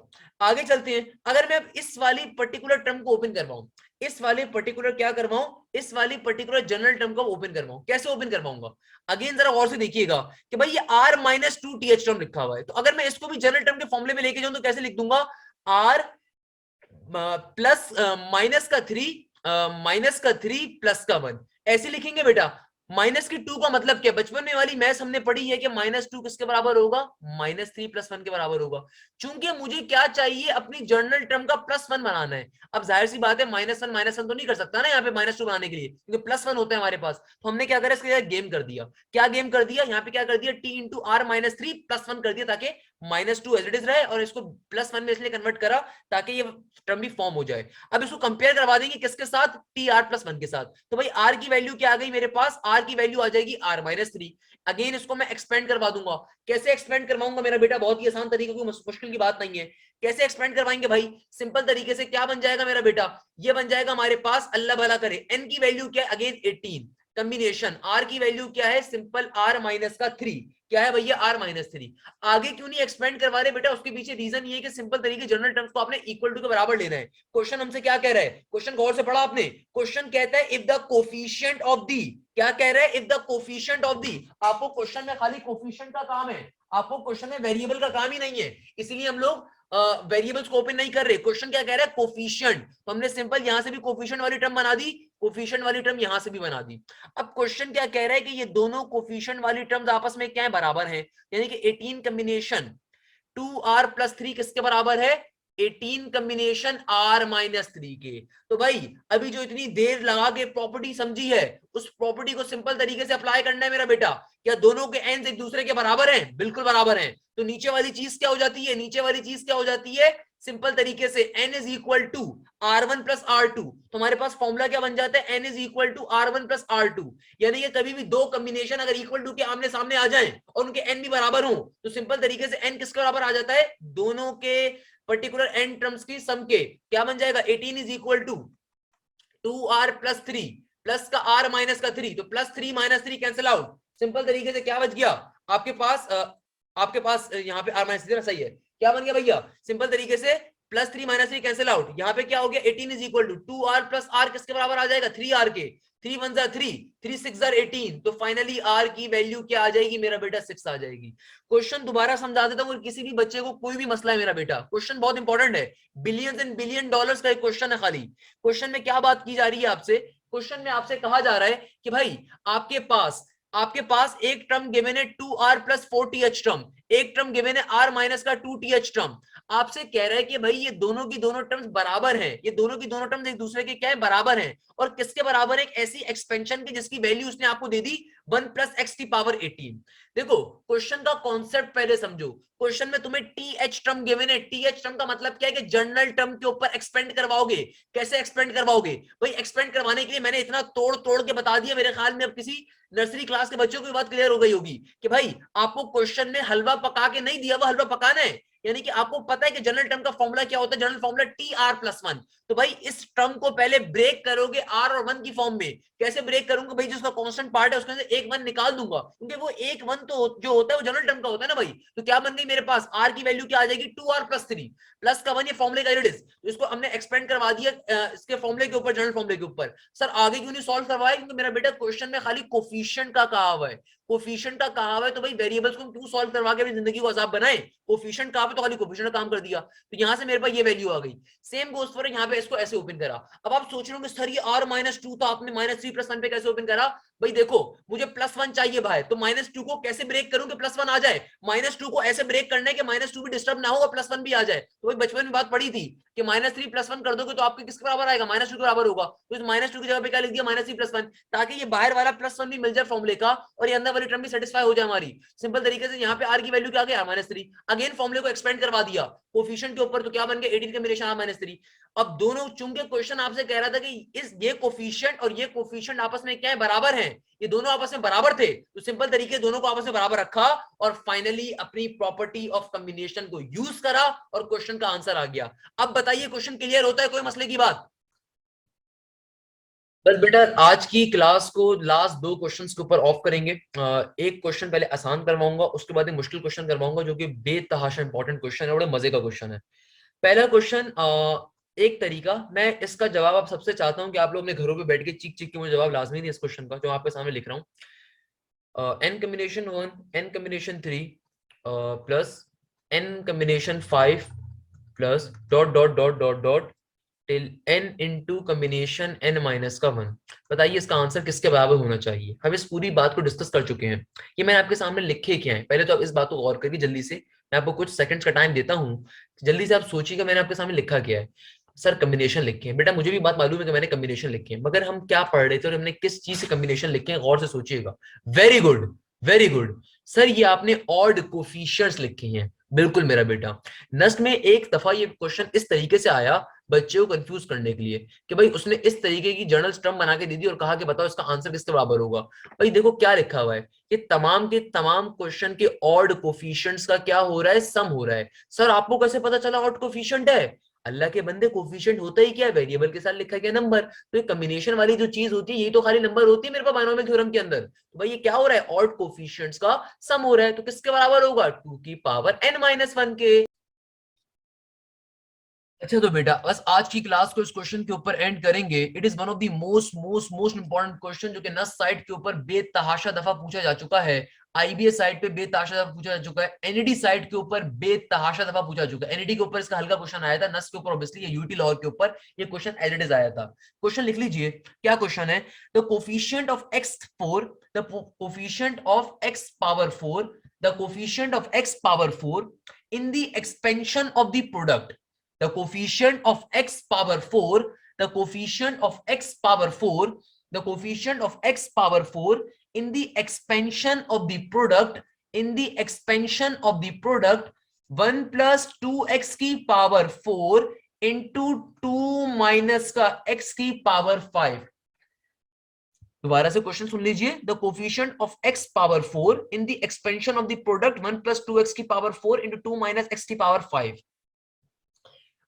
आगे चलते हैं, अगर मैं इस वाली पर्टिकुलर टर्म को ओपन करवाऊं, इस वाले पर्टिकुलर क्या करवाऊं, इस वाली पर्टिकुलर जनरल टर्म को ओपन करवाऊं, कैसे ओपन करवाऊंगा, अगेन जरा और से देखिएगा कि भाई ये r माइनस 2th टर्म लिखा हुआ है, तो अगर मैं इसको भी जनरल टर्म के फॉर्मूले में लेके जाऊं तो कैसे लिख दूंगा, r प्लस माइनस का 3 प्लस का 1, ऐसे लिखेंगे बेटा, माइनस की टू का मतलब क्या? बचपन में वाली मैथ्स हमने पढ़ी है कि माइनस टू किसके बराबर होगा? माइनस थ्री प्लस वन के बराबर होगा। चूंकि मुझे क्या चाहिए, अपनी जर्नल टर्म का प्लस वन बनाना है। अब जाहिर सी बात है माइनस वन तो नहीं कर सकता ना यहाँ पे माइनस टू बनाने के लिए, क्योंकि प्लस वन होता है हमारे पास। तो हमने क्या करा, इसके गेम कर दिया। क्या गेम कर दिया यहाँ पे? क्या कर दिया, T into R minus three plus one कर दिया, ताकि minus two as it is रहे, और इसको प्लस वन में इसलिए कन्वर्ट करा ताकि ये टर्म भी फॉर्म हो जाए। अब इसको कंपेयर करवा देंगे किसके साथ? टी आर प्लस वन के साथ। तो भाई आर की वैल्यू क्या आ गई मेरे पास? आर की वैल्यू आ जाएगी आर माइनस थ्री। अगेन इसको मैं एक्सपेंड करवा दूंगा। कैसे एक्सपेंड करवाऊंगा मेरा बेटा? बहुत ही आसान तरीके, कोई मुश्किल की बात नहीं है। कैसे एक्सपेंड करवाएंगे भाई? सिंपल तरीके से क्या बन जाएगा मेरा बेटा? ये बन जाएगा हमारे पास, अल्लाह भला करे, एन की वैल्यू क्या है? अगेन 18, कॉम्बिनेशन आर की वैल्यू क्या है? सिंपल आर माइनस का थ्री। क्या है भैया? R minus three. आगे क्यों नहीं एक्सपेंड करवा रहे बेटा? उसके पीछे रीजन ये है कि सिंपल तरीके जनरल टर्म्स को आपने इक्वल टू के बराबर लेना है। क्वेश्चन हमसे क्या कह रहा है? क्वेश्चन गौर से पढ़ा आपने? क्वेश्चन कहता है if the coefficient of the, क्या कह रहा है? If the coefficient of the. आपको क्वेश्चन में खाली कोफिशिएंट का काम है, आपको क्वेश्चन में वेरिएबल का काम ही नहीं है, इसलिए हम लोग वेरिएबल्स को ओपन नहीं कर रहे। क्वेश्चन क्या कह रहा है? कोफिशिएंट। तो हमने सिंपल यहां से भी कोफिशिएंट वाली टर्म बना दी, कोफिशिएंट वाली टर्म यहां से भी बना दी। अब क्वेश्चन क्या कह रहा है कि ये दोनों कोफिशिएंट वाली टर्म्स आपस में क्या है? बराबर हैं। यानी कि 18 कॉम्बिनेशन 2r प्लस थ्री किसके बराबर है? 18 कॉम्बिनेशन r माइनस थ्री के। तो भाई अभी जो इतनी देर लगा के प्रॉपर्टी समझी है, उस प्रॉपर्टी को सिंपल तरीके से अप्लाई करना है मेरा बेटा। क्या दोनों के एंड्स एक दूसरे के बराबर हैं? बिल्कुल बराबर हैं। तो नीचे वाली चीज क्या हो जाती है? नीचे वाली चीज क्या हो जाती है? सिंपल तरीके से n is equal to R one plus R two. तो हमारे पास फॉर्मूला क्या बन जाता है? n is equal to R one plus R two. यानी कि कभी भी दो कॉम्बिनेशन अगर इक्वल टू के आमने सामने आ जाए और उनके n भी बराबर हो, तो सिंपल तरीके से n किसके बराबर आ जाता है? दोनों के पर्टिकुलर n टर्म्स की सम के। क्या बन जाएगा? 18 is equal to 2r plus three plus का r माइनस का थ्री। तो plus three minus three cancel out. Simple तरीके से क्या बच गया आपके पास? आपके पास यहाँ पे r माइनस थ्री सही है। क्या बन गया भैया? सिंपल तरीके से plus three minus three cancel out. यहाँ पे क्या हो गया? 18 is equal to 2r plus r किसके बराबर आ जाएगा? 3r के। 3 वन जार 3, 3 6 जार 18। तो फाइनली r की वैल्यू क्या आ जाएगी मेरा बेटा? 6 आ जाएगी। क्वेश्चन दोबारा समझा देता हूँ, किसी भी बच्चे को कोई भी मसला है मेरा बेटा, क्वेश्चन बहुत इंपॉर्टेंट है। बिलियंस एंड बिलियन डॉलर्स का एक क्वेश्चन है खाली। क्वेश्चन में क्या बात की जा रही है आपसे? क्वेश्चन में आपसे कहा जा रहा है कि भाई आपके पास एक टर्म गिवन है 2r प्लस 4th टर्म, एक टर्म गिवन है r माइनस का 2th टर्म। आपसे कह रहा है कि भाई ये दोनों की दोनों टर्म्स बराबर हैं, ये दोनों की दोनों टर्म्स एक दूसरे के क्या है? बराबर हैं। और किसके बराबर है? एक ऐसी एक्सपेंशन की जिसकी वैल्यू उसने आपको दे दी 1 प्लस एक्स की पावर 18। देखो क्वेश्चन का कॉन्सेप्ट पहले समझो। क्वेश्चन में तुम्हें टी एच टर्म गिवन है। टी एच टर्म का मतलब क्या है? कि जर्नल टर्म के ऊपर एक्सपेंड करवाओगे। कैसे एक्सपेंड करवाओगे भाई? एक्सपेंड करवाने के लिए मैंने इतना तोड़ तोड़ के बता दिया, मेरे ख्याल में अब किसी नर्सरी क्लास के बच्चों को बात क्लियर हो गई होगी कि भाई आपको क्वेश्चन में हलवा पका के नहीं दिया, वो हलवा पकाना है। यानी कि आपको पता है कि जनरल टर्म का फॉर्मूला क्या होता है? General formula T r plus one. तो भाई इस टर्म को पहले ब्रेक करोगे आर और वन की फॉर्म में। कैसे ब्रेक करूंगा भाई? जिसका कांस्टेंट पार्ट है उसके अंदर एक वन निकाल दूंगा, क्योंकि वो एक वन तो जो होता है वो जनरल टर्म का होता है ना भाई। तो क्या बन गई मेरे पास? आर की वैल्यू क्या आ जाएगी? 2r प्लस थ्री प्लस का वन, ये फॉर्मूले का यूनिट। तो इसको हमने एक्सपेंड करवा दिया इसके फॉर्मूले के ऊपर, जनरल फॉर्मूले के ऊपर। सर आगे क्यों नहीं सॉल्व करवाया? क्योंकि मेरा बेटा क्वेश्चन में खाली कोफिशिएंट का कहा हुआ है। कोफिशिएंट का कहा हुआ है, तो भाई वेरिएबल्स को हम क्यों सॉल्व करवा के अपनी जिंदगी को आसान बनाए? कोफिशिएंट कहा पे तो खाली कोफिशिएंट का काम कर दिया। तो यहां से मेरे पास ये वैल्यू आ गई। सेम गोस फॉर यहाँ पे इसको ऐसे ओपन करा। अब आप सोच रहे हो सर ये r माइनस टू था, आपने माइनस थ्री प्लस वन पे कैसे ओपन करा? भाई देखो मुझे प्लस वन चाहिए बाहर, तो माइनस टू को कैसे ब्रेक करूं कि प्लस वन आ जाए? माइनस टू को ऐसे ब्रेक करना है कि माइनस टू भी डिस्टर्ब ना हो और प्लस वन भी आ जाए। तो भाई बचपन में बात पड़ी थी कि माइनस थ्री प्लस वन कर दोगे तो आपके किसके बराबर आएगा? माइनस टू के बराबर होगा। तो इस माइनस टू की जगह पे क्या लिख दिया? माइनस थ्री प्लस वन, ताकि ये बाहर वाला प्लस वन भी मिल जाए फॉर्मूले का और ये अंदर वाली टर्म भी सेटिस्फाई हो जाए हमारी। सिंपल तरीके से यहाँ पे आर की वैल्यू क्या आ गया? Minus three. अगेन फॉर्मूले को एक्सपेंड करवा दिया कोफिशिएंट के ऊपर, तो क्या बन गया? 18 कॉम्बिनेशन आर माइनस थ्री। अब दोनों, चूंकि क्वेश्चन आपसे कह रहा था कि इस ये कोफिशिएंट और ये कोफिशिएंट आपस में क्या है? बराबर हैं। ये दोनों आपस में बराबर थे, तो सिंपल तरीके दोनों को आपस में बराबर रखा और फाइनली अपनी प्रॉपर्टी ऑफ कॉम्बिनेशन को यूज करा और क्वेश्चन का आंसर आ गया। अब बताइए क्वेश्चन क्लियर होता है? कोई मसले की बात? बस बेटा आज की क्लास को लास्ट दो क्वेश्चंस के ऊपर ऑफ करेंगे। एक क्वेश्चन पहले आसान करवाऊंगा, उसके बाद एक मुश्किल क्वेश्चन करवाऊंगा जो कि बेतहाशा इंपॉर्टेंट क्वेश्चन है, बड़े मजे का क्वेश्चन है। पहला क्वेश्चन, एक तरीका, मैं इसका जवाब आप सबसे चाहता हूं कि आप लोग अपने घरों पे बैठ के चीख चीख के मुझे जवाब लाजमी नहीं इस क्वेश्चन का जो आपके सामने लिख रहा हूँ। n combination one, n combination three plus n combination five plus dot dot dot dot dot till n into combination n minus का 1। बताइए इसका आंसर किसके बराबर होना चाहिए। हम इस पूरी बात को डिस्कस कर चुके हैं, ये मैंने आपके सामने लिखे क्या है। पहले तो आप इस बात को गौर करिए जल्दी से, मैं आपको कुछ सेकंड्स का टाइम देता हूँ, जल्दी से आप सोचिएगा मैंने आपके सामने लिखा क्या है। सर कम्बिनेशन लिखे हैं, बेटा मुझे भी बात मालूम है कि मैंने कम्बिनेशन लिखे हैं, मगर हम क्या पढ़ रहे थे और हमने किस चीज से कम्बिनेशन लिखे हैं, गौर से सोचिएगा। Very good, very good sir, ये आपने ऑड कोफिशिएंट्स लिखे हैं। बिल्कुल मेरा बेटा, नस्ट में एक दफा ये क्वेश्चन इस तरीके से आया बच्चे को कंफ्यूज करने के लिए कि भाई उसने इस तरीके की जर्नल स्टम्प बना के दे दी और कहा कि बताओ इसका आंसर किसके बराबर होगा। भाई देखो क्या लिखा हुआ है, कि तमाम के तमाम क्वेश्चन के ऑड कोफिशिएंट्स का क्या हो रहा है, सम हो रहा है। सर आपको कैसे पता चला ऑड कोफिशिएंट है। अल्लाह के बंदे, कोफिशिएंट होता ही क्या है, वेरिएबल के साथ लिखा गया नंबर। तो ये कॉम्बिनेशन वाली जो चीज होती है यही तो खाली नंबर होती है मेरे पास बायनोमियल थ्योरम के अंदर। तो भाई ये क्या हो रहा है, ऑड कोफिशिएंट्स का सम हो रहा है, तो किसके बराबर होगा, 2 की पावर n माइनस 1 के। अच्छा तो बेटा बस आज की क्लास को इस क्वेश्चन के ऊपर एंड करेंगे। It is one of the most most most important question जो कि नस साइट के ऊपर बेतहाशा दफा पूछा जा चुका है, आईबीएस साइट पे बेतहाशा दफा पूछा जा चुका है, एनईडी साइट के ऊपर बेतहाशा दफा पूछा जा चुका है। एनईडी के ऊपर इसका हल्का क्वेश्चन आया था, नस के ऊपर ऑब्वियसली ये यूटी लॉ के ऊपर ये क्वेश्चन एज इट इज आया था। क्वेश्चन लिख लीजिए, क्या क्वेश्चन है, the coefficient of x4, the coefficient of x power 4, the coefficient of x power 4 in the expansion of the product, the coefficient of x power 4, the coefficient of x power 4, the coefficient of x power 4 in the expansion of the product, in the expansion of the product 1 plus 2x की power 4 into 2 minus का x की power 5। दोबारा से question सुन लीजिए, the coefficient of x power 4 in the expansion of the product 1 plus 2x की power 4 into 2 minus x की power 5।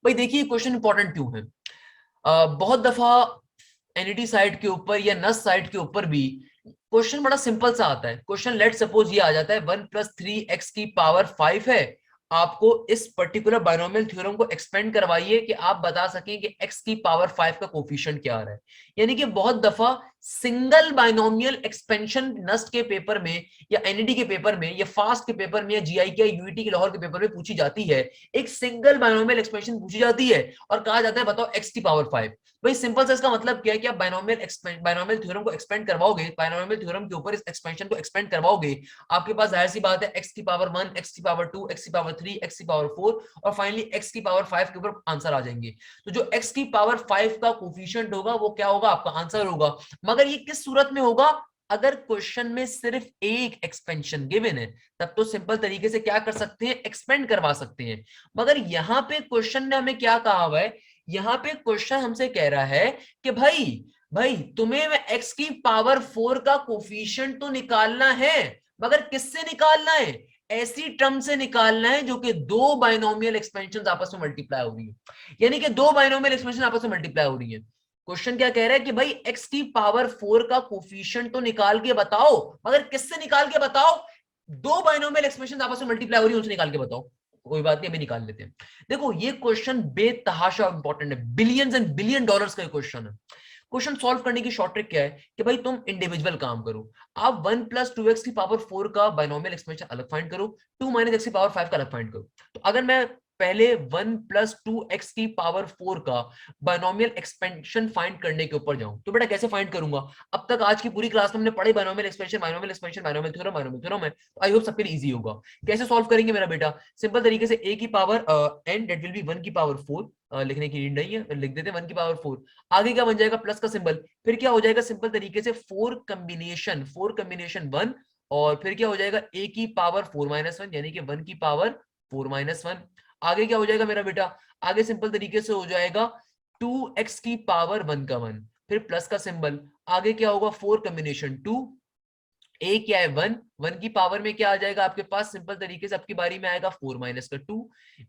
भाई देखिए क्वेश्चन इंपॉर्टेंट क्यों है, बहुत दफा एनईटी साइट के ऊपर या नस साइट के ऊपर भी क्वेश्चन बड़ा सिंपल सा आता है। क्वेश्चन लेट सपोज ये आ जाता है 1 plus 3x की पावर 5 है, आपको इस पर्टिकुलर बायनोमियल थ्योरम को एक्सपेंड करवाइए कि आप बता सकें कि x की पावर 5 का कोफिशिएंट क्या आ रहा है। यानी कि बहुत दफा सिंगल बायनोमियल एक्सपेंशन नस्ट के पेपर में या एनईडी के पेपर में या फास्ट के पेपर में या जीआई के यूईटी के लाहौर के पेपर में पूछी जाती है। एक सिंगल बायनोमियल एक्सपेंशन पूछी जाती है और कहा जाता है बताओ x की पावर 5। भाई सिंपल से इसका मतलब क्या है कि आप बायनोमियल थ्योरम को एक्सपेंड करवाओगे, बायनोमियल थ्योरम के ऊपर इस एक्सपेंशन को एक्सपेंड करवाओगे, आपके पास जाहिर सी बात है x की पावर 1, x की पावर 2, x की पावर 3, x की पावर 4 और फाइनली x की पावर 5 के ऊपर आंसर आ जाएंगे। तो जो x की पावर 5 का कोफिशिएंट होगा वो क्या होगा, आपका आंसर होगा। मगर ये किस सूरत में होगा, अगर क्वेश्चन में सिर्फ एक एक्सपेंशन गिवन है तब तो सिंपल तरीके से क्या कर सकते हैं, एक्सपेंड करवा सकते हैं। मगर यहां पे क्वेश्चन ने हमें क्या कहा हुआ है, यहां पे क्वेश्चन हमसे कह रहा है कि भाई तुम्हें x की पावर 4 का कोफिशिएंट तो निकालना है, मगर किससे निकालना है, ऐसी टर्म से निकालना है जो कि दो बायनोमियल एक्सपेंशन आपस में मल्टीप्लाई हो रही है। यानी कि दो बायनोमियल एक्सपेंशन आपस में मल्टीप्लाई हो रही है। क्वेश्चन क्या कह रहा है कि भाई x की पावर 4 का कोफिशिएंट तो निकाल के बताओ, मगर किससे निकाल के बताओ, दो बायनोमियल एक्सप्रेशन आपस में मल्टीप्लाई हो रही है उनसे निकाल के बताओ। कोई बात नहीं, अभी निकाल लेते हैं। देखो ये क्वेश्चन बेतहाशा इंपॉर्टेंट है, बिलियंस एंड बिलियन डॉलर्स का क्वेश्चन है। क्वेश्चन सॉल्व करने की शॉर्ट ट्रिक क्या है कि भाई तुम इंडिविजुअल काम करो, आप 1 plus 2x की पावर 4 का बायनोमियल एक्सपेंशन अलग फाइंड करो, 2 minus x की पावर 5 का अलग फाइंड करो। तो अगर मैं पहले 1 plus 2x की पावर 4 का बायनोमियल एक्सपेंशन फाइंड करने के ऊपर जाऊं तो बेटा कैसे फाइंड करूंगा। अब तक आज की पूरी क्लास में हमने पढ़े binomial expansion, binomial expansion, binomial theorem है, तो आई होप सबके लिए इजी होगा। कैसे सॉल्व करेंगे मेरा बेटा, सिंपल तरीके से a की power n that will be 1 की पावर 4, लिखने की नीड नहीं है, लिख देते हैं 1 की पावर 4, आगे क्या बन जाएगा प्लस का सिंबल, फिर क्या हो जाएगा सिंपल तरीके से 4 कॉम्बिनेशन 1 और फिर क्या हो जाएगा a की पावर 4 माइनस 1 यानी कि 1 की पावर 4 माइनस 1। आगे क्या हो जाएगा मेरा बेटा, आगे सिंपल तरीके से हो जाएगा 2x की पावर 1 का 1 फिर प्लस का सिंबल, आगे क्या होगा 4 कॉम्बिनेशन 2, ए क्या है 1, 1 की पावर में क्या आ जाएगा आपके पास, सिंपल तरीके से आपकी बारी में आएगा 4 माइनस का 2,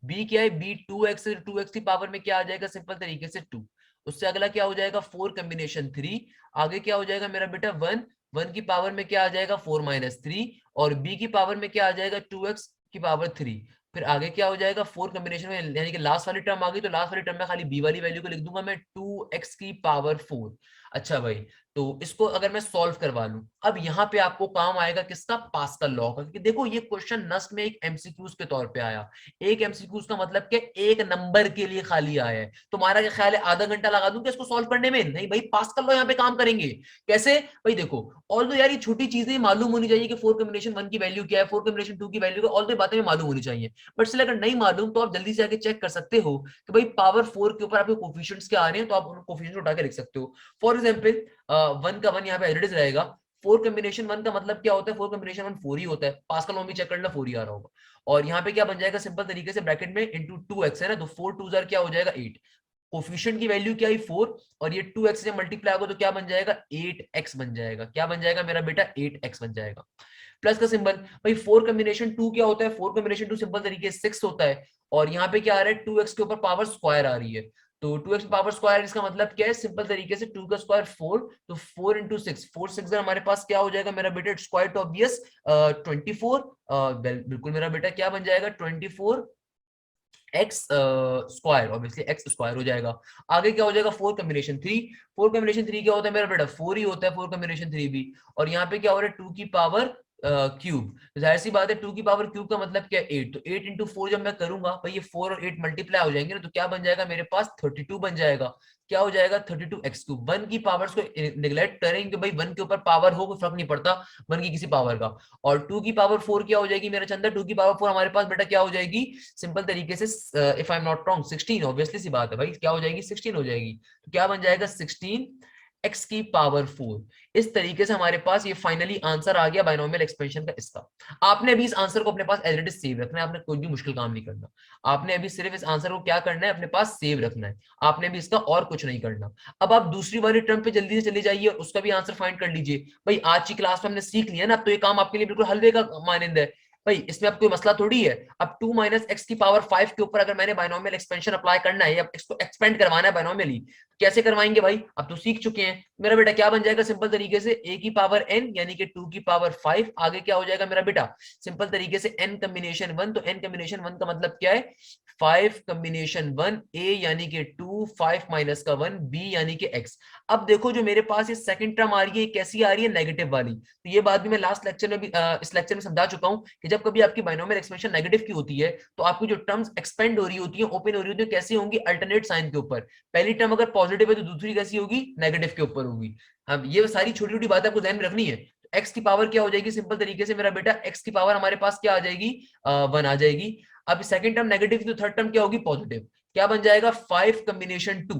बी क्या है बी 2x की पावर में क्या आ जाएगा सिंपल तरीके से 2, उससे अगला क्या हो जाएगा 4 कॉम्बिनेशन 3, आगे क्या हो जाएगा मेरा बेटा 1, 1 की पावर में क्या आ जाएगा 4 माइनस 3 और बी की पावर में क्या आ जाएगा 2x की पावर 3, फिर आगे क्या हो जाएगा 4 कॉम्बिनेशन में यानी कि लास्ट वाली टर्म आ गई तो लास्ट वाली टर्म में खाली बी वाली वैल्यू को लिख दूंगा मैं 2x की पावर 4। अच्छा भाई, तो इसको अगर मैं सॉल्व करवा लूं, अब यहाँ पे आपको काम आएगा किसका, पास्कल लॉ का, क्योंकि देखो ये क्वेश्चन नस्ट में एक एमसीक्यूज के तौर पे आया। एक एमसीक्यूज का मतलब कि एक नंबर के लिए खाली आया है। तुम्हारा क्या ख्याल है आधा घंटा लगा दूं क्या इसको सॉल्व करने में? नहीं भाई, पास्कल लॉ यहाँ पे काम करेंगे। कैसे भाई, देखो ऑल्दो यार ये छोटी चीजें मालूम होनी चाहिए कि 4 कॉम्बिनेशन 1 की वैल्यू क्या है, 4 कॉम्बिनेशन 2 की वैल्यू क्या है, ऑल्दो बातें मालूम होनी चाहिए। बट स्टिल अगर नहीं मालूम तो आप जल्दी से आके चेक कर सकते हो कि भाई पावर 4 के ऊपर आपके कोफिशिएंट्स क्या आ रहे हैं, तो आप उन कोफिशिएंट्स उठा के लिख सकते हो। फॉर एग्जाम्पल 1 का 1 यहाँ पे एज इट इज रहेगा। 4 कॉम्बिनेशन 1 का मतलब क्या होता है, 4 कॉम्बिनेशन 1 4 ही होता है, पास्कल लॉ भी चेक करना 4 ही आ रहा होगा। और यहाँ पे क्या बन जाएगा, सिंपल तरीके से ब्रैकेट में इंटू 2x है ना, तो 4 2 क्या हो जाएगा 8। कोफिशिएंट की वैल्यू क्या है 4, और ये 2x से मल्टीप्लाई होगा तो क्या बन जाएगा 8x बन जाएगा। क्या बन जाएगा मेरा बेटा 8x बन जाएगा। प्लस का सिंबल, भाई 4 कॉम्बिनेशन 2 क्या होता है, 4 कॉम्बिनेशन 2 सिंपल तरीके से 6 होता है। और यहाँ पे क्या आ रहा है 2x के ऊपर पावर स्क्वायर आ रही है, तो 2x पावर स्क्वायर इसका मतलब क्या है, सिंपल तरीके से 2 का स्क्वायर 4, तो 4 इंटू 6, 4 6 हमारे पास क्या हो जाएगा मेरा बेटा, स्क्वायर टू ऑब्वियस 24। बिल्कुल मेरा बेटा क्या बन जाएगा 24 x square, obviously x square हो जाएगा। आगे क्या हो जाएगा 4 कॉम्बिनेशन 3। 4 कॉम्बिनेशन 3 क्या होता है मेरा बेटा, 4 ही होता है 4 कॉम्बिनेशन 3 भी। और यहाँ पे क्या हो रहा है 2 की पावर क्यूब, तो जाहिर सी बात है 2 की पावर क्यूब का मतलब क्या है 8, तो 8 इंटू 4 जब मैं करूंगा भाई ये 4 और 8 मल्टीप्लाई हो जाएंगे ना, तो क्या बन जाएगा मेरे पास 32 बन जाएगा। क्या हो जाएगा 32 x क्यूब। 1 की पावर्स को निगलेक्ट करेंगे भाई, 1 के ऊपर पावर हो कोई फर्क नहीं पड़ता 1 की किसी पावर का। और 2 की पावर 4 क्या हो जाएगी मेरा चंदा, 2 की पावर 4 हमारे पास बेटा क्या हो जाएगी, सिंपल तरीके से if I am not wrong 16, obviously सी बात है भाई क्या हो जाएगी 16 हो जाएगी। तो क्या बन जाएगा 16 एक्स की पावर 4। इस तरीके से हमारे पास ये फाइनली आंसर आ गया बाइनोमियल एक्सपेंशन का इसका। आपने अभी इस आंसर को अपने पास एज इट इज सेव रखना है, आपने कोई भी मुश्किल काम नहीं करना। आपने अभी सिर्फ इस आंसर को क्या करना है, अपने पास सेव रखना है। आपने भी इसका और कुछ नहीं करना। अब आप दूसरी वाली टर्म पे जल्दी से चले जाइए और उसका भी आंसर फाइंड कर लीजिए। भाई आज की क्लास में हमने सीख लिया ना, अब तो ये काम आपके लिए बिल्कुल हलवे का मानंद है। भाई इसमें अब कोई मसला थोड़ी है। अब 2 माइनस एक्स की पावर 5 के ऊपर अगर मैंने बाइनोमियल एक्सपेंशन अप्लाई करना है या इसको एक्सपेंड करवाना है बाइनोमियली, कैसे करवाएंगे भाई, अब तो सीख चुके हैं। मेरा बेटा क्या बन जाएगा सिंपल तरीके से a की पावर n यानी कि 2 की पावर 5, आगे क्या हो जाएगा मेरा बेटा, सिंपल तरीके से n कॉम्बिनेशन 1, तो n कॉम्बिनेशन 1 का मतलब क्या है 5 कॉम्बिनेशन 1, a यानी कि 2, 5 माइनस का 1, b यानी कि x। अब देखो जो मेरे पास ये सेकंड टर्म आ रही है कैसी आ रही है, नेगेटिव वाली। तो ये बात भी मैं लास्ट लेक्चर में भी इस लेक्चर में समझा चुका हूं कि जब कभी आपकी बाइनोमियल एक्सपेंशन नेगेटिव की होती है तो आपकी जो टर्म्स एक्सपेंड हो रही होती है, ओपन हो रही होती है, कैसी होंगी, अल्टरनेट साइन के ऊपर। पहली टर्म अगर पॉजिटिव है तो दूसरी कैसी होगी, नेगेटिव के ऊपर होगी। अब ये सारी छोटी छोटी बातें आपको ध्यान में रखनी है। एक्स की पावर क्या हो जाएगी, सिंपल तरीके से मेरा बेटा एक्स की पावर हमारे पास क्या आ जाएगी, 1 आ जाएगी। अब सेकंड टर्म नेगेटिव तो थर्ड टर्म क्या होगी, पॉजिटिव। क्या बन जाएगा 5 कॉम्बिनेशन 2।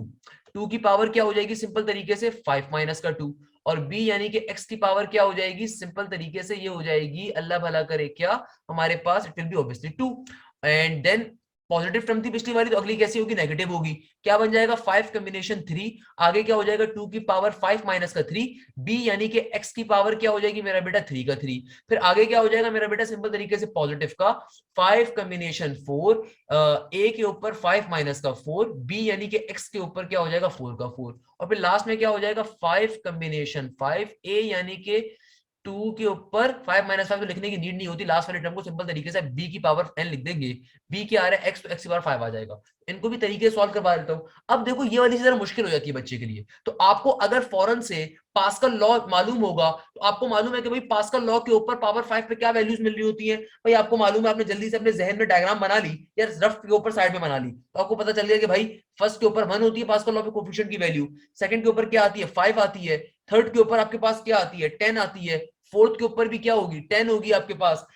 2 की पावर क्या हो जाएगी, सिंपल तरीके से 5 माइनस का 2। और b यानी कि x की पावर क्या हो जाएगी, सिंपल तरीके से ये हो जाएगी, अल्लाह भला करे क्या, हमारे पास it will be obviously 2। And then positive term थी पिछली वाली, तो अगली कैसी होगी, नेगेटिव होगी। क्या बन जाएगा 5 कॉम्बिनेशन 3, आगे क्या हो जाएगा 2 की पावर 5 माइनस का 3, b यानी कि x की पावर क्या हो जाएगी मेरा बेटा 3 का 3। फिर आगे क्या हो जाएगा मेरा बेटा, सिंपल तरीके से पॉजिटिव का 5 कॉम्बिनेशन 4, a के ऊपर 5 माइनस का 4, b यानी कि x के ऊपर क्या हो जाएगा 4 का 4। और फिर लास्ट में क्या हो जाएगा 5 कॉम्बिनेशन 5, a यानी कि 2 के ऊपर 5 माइनस 5 तो लिखने की नीड नहीं होती, लास्ट वाले टर्म को सिंपल तरीके से b की पावर n लिख देंगे। b क्या आ रहा है x, तो x की पावर 5 आ जाएगा। इनको भी तरीके से सॉल्व करवा देता हूं। अब देखो ये वाली चीज जरा मुश्किल हो जाती है बच्चे के लिए, तो आपको अगर फौरन से पास्कल लॉ मालूम होगा, तो आपको मालूम है कि भाई पास्कल लॉ के ऊपर पावर 5 पे क्या वैल्यूज मिल रही होती है। भाई आपको मालूम है, आपने जल्दी से अपने जहन में डायग्राम बना ली या रफ के ऊपर साइड में बना ली, तो आपको पता चल गया कि भाई फर्स्ट के ऊपर 1 होती है पास्कल लॉ पे कोफिशिएंट की वैल्यू, सेकंड के ऊपर क्या आती है 5 आती है, थर्ड के ऊपर आपके पास क्या आती है 10 आती है, फोर्थ के ऊपर भी क्या होगी 10 होगी आपके पास,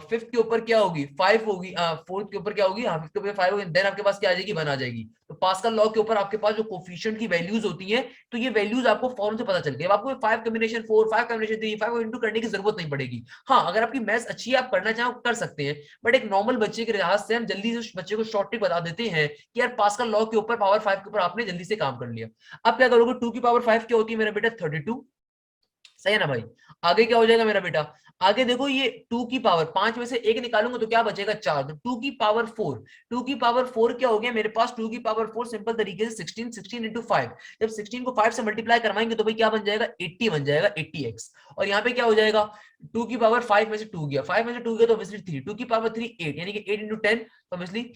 फिफ्थ के ऊपर क्या होगी 5 होगी, फोर्थ के ऊपर क्या होगी, हाँ फिफ्थ के ऊपर 5 होगी, देन आपके पास क्या आ जाएगी 1 आ जाएगी। तो पास्कल लॉ के ऊपर आपके पास जो कोफिशिएंट की वैल्यूज होती हैं, तो ये वैल्यूज आपको फौरन से पता चल गई। अब आपको 5 कॉम्बिनेशन 4, 5 कॉम्बिनेशन 3, 5 इंटू करने की जरूरत नहीं पड़ेगी। हाँ अगर आपकी मैथ्स अच्छी है, आप करना चाहें कर सकते हैं, बट एक नॉर्मल बच्चे के लिहाज से हम जल्दी से बच्चे को शॉर्ट ट्रिक बता देते हैं कि यार पास्कल लॉ के ऊपर पावर 5 के ऊपर आपने जल्दी से काम कर लिया। अब क्या करोगे, 2 की पावर 5 क्या होती है मेरा बेटा 32, सही है ना भाई। आगे क्या हो जाएगा मेरा बेटा, आगे देखो ये 2 की पावर 5 में से एक निकालूंगा तो क्या बचेगा 4, तो 2 की पावर 4, 2 की पावर 4 क्या हो गया मेरे पास, 2 की पावर 4 सिंपल तरीके से 16, 16 इंटू 5, जब 16 को 5 से मल्टीप्लाई करवाएंगे तो भाई क्या बन जाएगा 80 बन जाएगा 80x। और यहाँ पे क्या हो जाएगा 2 की पावर 5 में से 2 गया, 5 में से 2 गया तो ऑब्वियसली 3, 2 की पावर 3 8 यानी कि 8 इंटू 10, तो ऑब्वियसली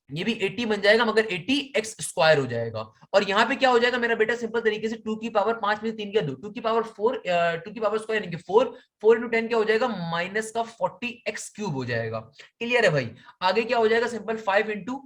ये भी 80 बन जाएगा मगर 80 एक्स स्क्वायर हो जाएगा। और यहाँ पे क्या हो जाएगा मेरा बेटा, सिंपल तरीके से 2 की पावर 5 में 3 क्या 2, 2 की पावर 4, 2 की पावर स्क्वायर यानी कि 4, 4 इंटू 10 क्या हो जाएगा, माइनस का 40 एक्स क्यूब हो जाएगा। क्लियर है भाई। आगे क्या हो जाएगा, सिंपल 5 इंटू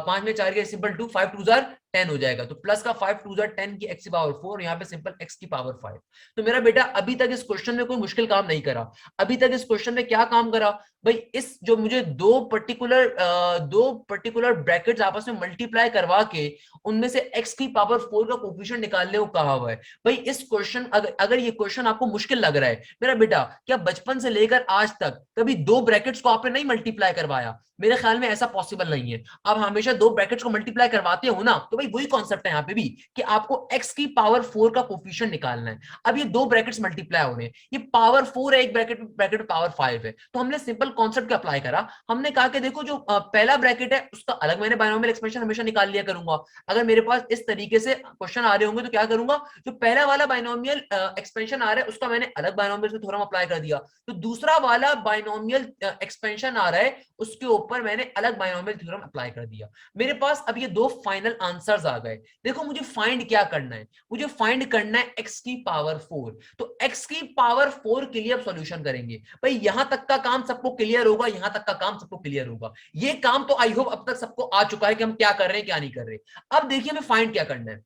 5 में 4 के सिंपल 2, 5 टू जार 10 हो जाएगा, तो प्लस का 5 टू जार 10 की एक्स की पावर 4, यहाँ पे सिंपल एक्स की पावर 5। तो मेरा बेटा अभी तक इस क्वेश्चन में कोई मुश्किल काम नहीं करा। अभी तक इस क्वेश्चन में क्या काम करा भाई, इस जो मुझे दो पर्टिकुलर ब्रैकेट्स आपस में मल्टीप्लाई करवा के उनमें से x की पावर 4 का कोफिशिएंट निकालने को कहा हुआ है। भाई इस क्वेश्चन अगर ये क्वेश्चन आपको मुश्किल लग रहा है मेरा बेटा, क्या बचपन से लेकर आज तक कभी दो ब्रैकेट्स को आपने नहीं मल्टीप्लाई करवाया? मेरे ख्याल में ऐसा पॉसिबल नहीं है। आप हमेशा दो ब्रैकेट्स को मल्टीप्लाई करवाते हो ना, तो भाई वही कॉन्सेप्ट है यहाँ पे भी कि आपको x की पावर 4 का कोफिशिएंट निकालना है। अब ये दो ब्रैकेट्स मल्टीप्लाई हो रहे हैं, ये पावर 4 है, एक ब्रैकेट पावर 5 है, तो हमने सिंपल कॉन्सेप्ट का अप्लाई करा। हमने कहा कि देखो जो पहला ब्रैकेट है उसका अलग मैंने बायनोमियल एक्सपेंशन हमेशा निकाल लिया करूंगा। अगर मेरे पास इस तरीके से क्वेश्चन आ रहे होंगे तो क्या करूंगा, जो पहला वाला बायनोमियल एक्सपेंशन आ रहा है उसका मैंने अलग बायनोमियल में थ्योरम अप्लाई कर दिया, तो दूसरा वाला बायनोमियल एक्सपेंशन आ रहा है उसके ऊपर मैंने अलग बायनोमियल थ्योरम अप्लाई कर दिया। मेरे पास अब ये दो फाइनल आंसर्स आ गए। देखो मुझे फाइंड क्या करना है, मुझे फाइंड करना है x की पावर 4। तो x की पावर 4 के लिए अब सॉल्यूशन करेंगे। भाई यहां तक का काम सबको क्लियर होगा, यहां तक का काम सबको क्लियर होगा। ये काम तो आई होप अब तक सबको आ चुका है कि हम क्या कर रहे हैं क्या नहीं कर रहे। अब देखिए हमें फाइंड क्या करना है,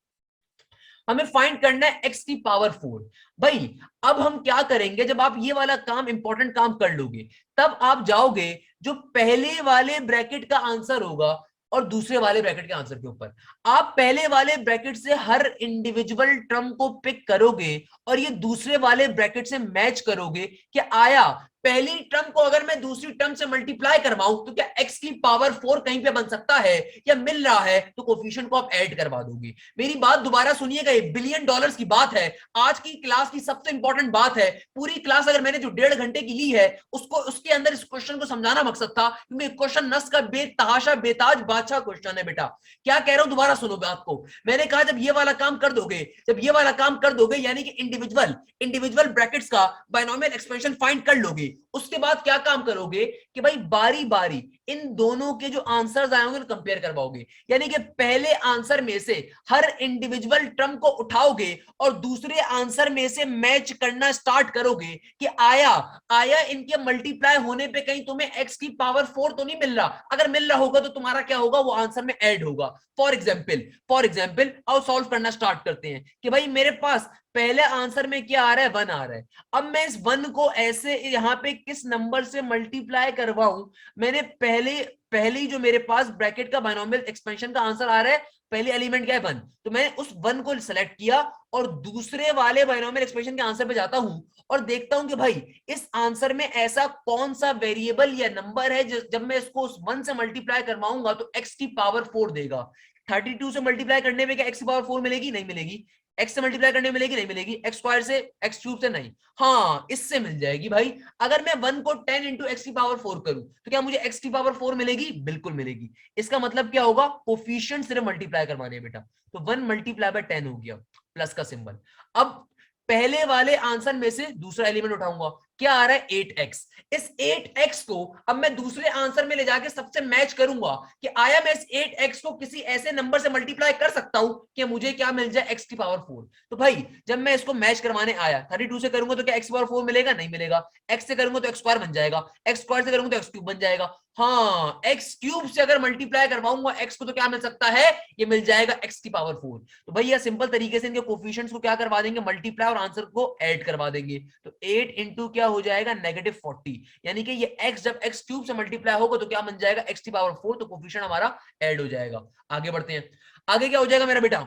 हमें फाइंड करना है x की पावर 4। भाई अब हम क्या करेंगे, जब आप ये वाला काम इंपॉर्टेंट काम कर लोगे तब आप जाओगे जो पहले वाले ब्रैकेट का आंसर होगा और दूसरे वाले ब्रैकेट के आंसर के ऊपर आप पहले वाले ब्रैकेट से हर इंडिविजुअल टर्म को पिक करोगे और ये दूसरे वाले ब्रैकेट से मैच करोगे कि आया पहली टर्म को अगर मैं दूसरी टर्म से मल्टीप्लाई करवाऊं तो क्या x की पावर 4 कहीं पे बन सकता है या मिल रहा है, तो कोफिशिएंट को आप ऐड करवा दोगे। मेरी बात दोबारा सुनिएगा, ये $बिलियन की बात है, आज की क्लास की सबसे इंपॉर्टेंट बात है। पूरी क्लास अगर मैंने जो 1.5 घंटे की ली है उसको उसके अंदर इस क्वेश्चन को समझाना मकसद था, क्योंकि क्वेश्चन नस का बेतहाशा बेताज बादशाह क्वेश्चन है बेटा। क्या कह रहा हूं दोबारा सुनो बात को। मैंने कहा जब ये वाला काम कर दोगे, जब ये वाला काम कर दोगे यानी कि इंडिविजुअल ब्रैकेट्स का बायनोमियल एक्सपेंशन फाइंड कर लोगे, उसके बाद क्या काम करोगे कि भाई बारी बारी इन दोनों के जो आंसर्स आए होंगे कंपेयर करवाओगे। यानी कि पहले आंसर में से हर इंडिविजुअल टर्म को उठाओगे और दूसरे आंसर में से मैच करना स्टार्ट करोगे कि आया इनके मल्टीप्लाई होने पे कहीं तुम्हें x की पावर 4 तो नहीं मिल रहा। अगर मिल रहा होगा तो तुम्हारा क्या होगा, वो आंसर में ऐड होगा। फॉर एग्जाम्पल आओ सॉल्व करना स्टार्ट करते हैं कि भाई मेरे पास पहले आंसर में क्या आ रहा है, 1 आ रहा है। अब मैं इस 1 को ऐसे यहां पे किस नंबर से मल्टीप्लाई करवाऊं, मैंने पहली जो मेरे पास ब्रैकेट का बायनोमियल एक्सपेंशन का आंसर आ रहा है, पहले एलिमेंट क्या है 1, तो मैंने उस 1 को सिलेक्ट किया और दूसरे वाले बायनोमियल एक्सपेंशन के आंसर पे जाता हूं और देखता हूं कि भाई इस आंसर में ऐसा कौन सा वेरिएबल या नंबर है जब मैं इसको उस 1 से मल्टीप्लाई करवाऊंगा तो x की पावर 4 देगा। 32 से मल्टीप्लाई करने में क्या x की पावर 4 मिलेगी? नहीं मिलेगी। x से मल्टीप्लाई करने मिलेगी? नहीं मिलेगी। x स्क्वायर से, x क्यूब से नहीं, हाँ इससे मिल जाएगी भाई। अगर मैं 1 को 10 इंटू एक्स की पावर 4 करूं तो क्या मुझे x की पावर 4 मिलेगी? बिल्कुल मिलेगी। इसका मतलब क्या होगा, कोफिशिएंट सिर्फ मल्टीप्लाई करवाने बेटा, तो 1 मल्टीप्लाई बाय 10 हो गया, प्लस का सिंबल। अब पहले वाले आंसर में से दूसरा एलिमेंट उठाऊंगा, क्या आ रहा है 8x। इस 8x को अब मैं दूसरे आंसर में ले जाके सबसे मैच करूंगा कि आया मैं इस 8x को किसी ऐसे नंबर से मल्टीप्लाई कर सकता हूं कि मुझे क्या मिल जाए, x की पावर 4। तो भाई जब मैं इसको मैच करवाने आया 32 से करूंगा तो क्या x की पावर 4 मिलेगा? नहीं मिलेगा। x से करूंगा तो x स्क्वायर बन जाएगा, x स्क्वायर से करूंगा तो x क्यूब बन जाएगा। हाँ x क्यूब से अगर मल्टीप्लाई करवाऊंगा x को तो क्या मिल सकता है, ये मिल जाएगा x की पावर 4। तो भाई ये सिंपल तरीके से इनके कोफिशिएंट्स को क्या करवा देंगे, मल्टीप्लाई और आंसर को ऐड करवा देंगे। तो 8 इंटू क्या हो जाएगा, -40, यानी कि ये x जब x क्यूब से मल्टीप्लाई होगा तो क्या बन जाएगा, x की पावर 4, तो कोफिशिएंट हमारा ऐड हो जाएगा। आगे बढ़ते हैं, आगे क्या हो जाएगा मेरा बेटा,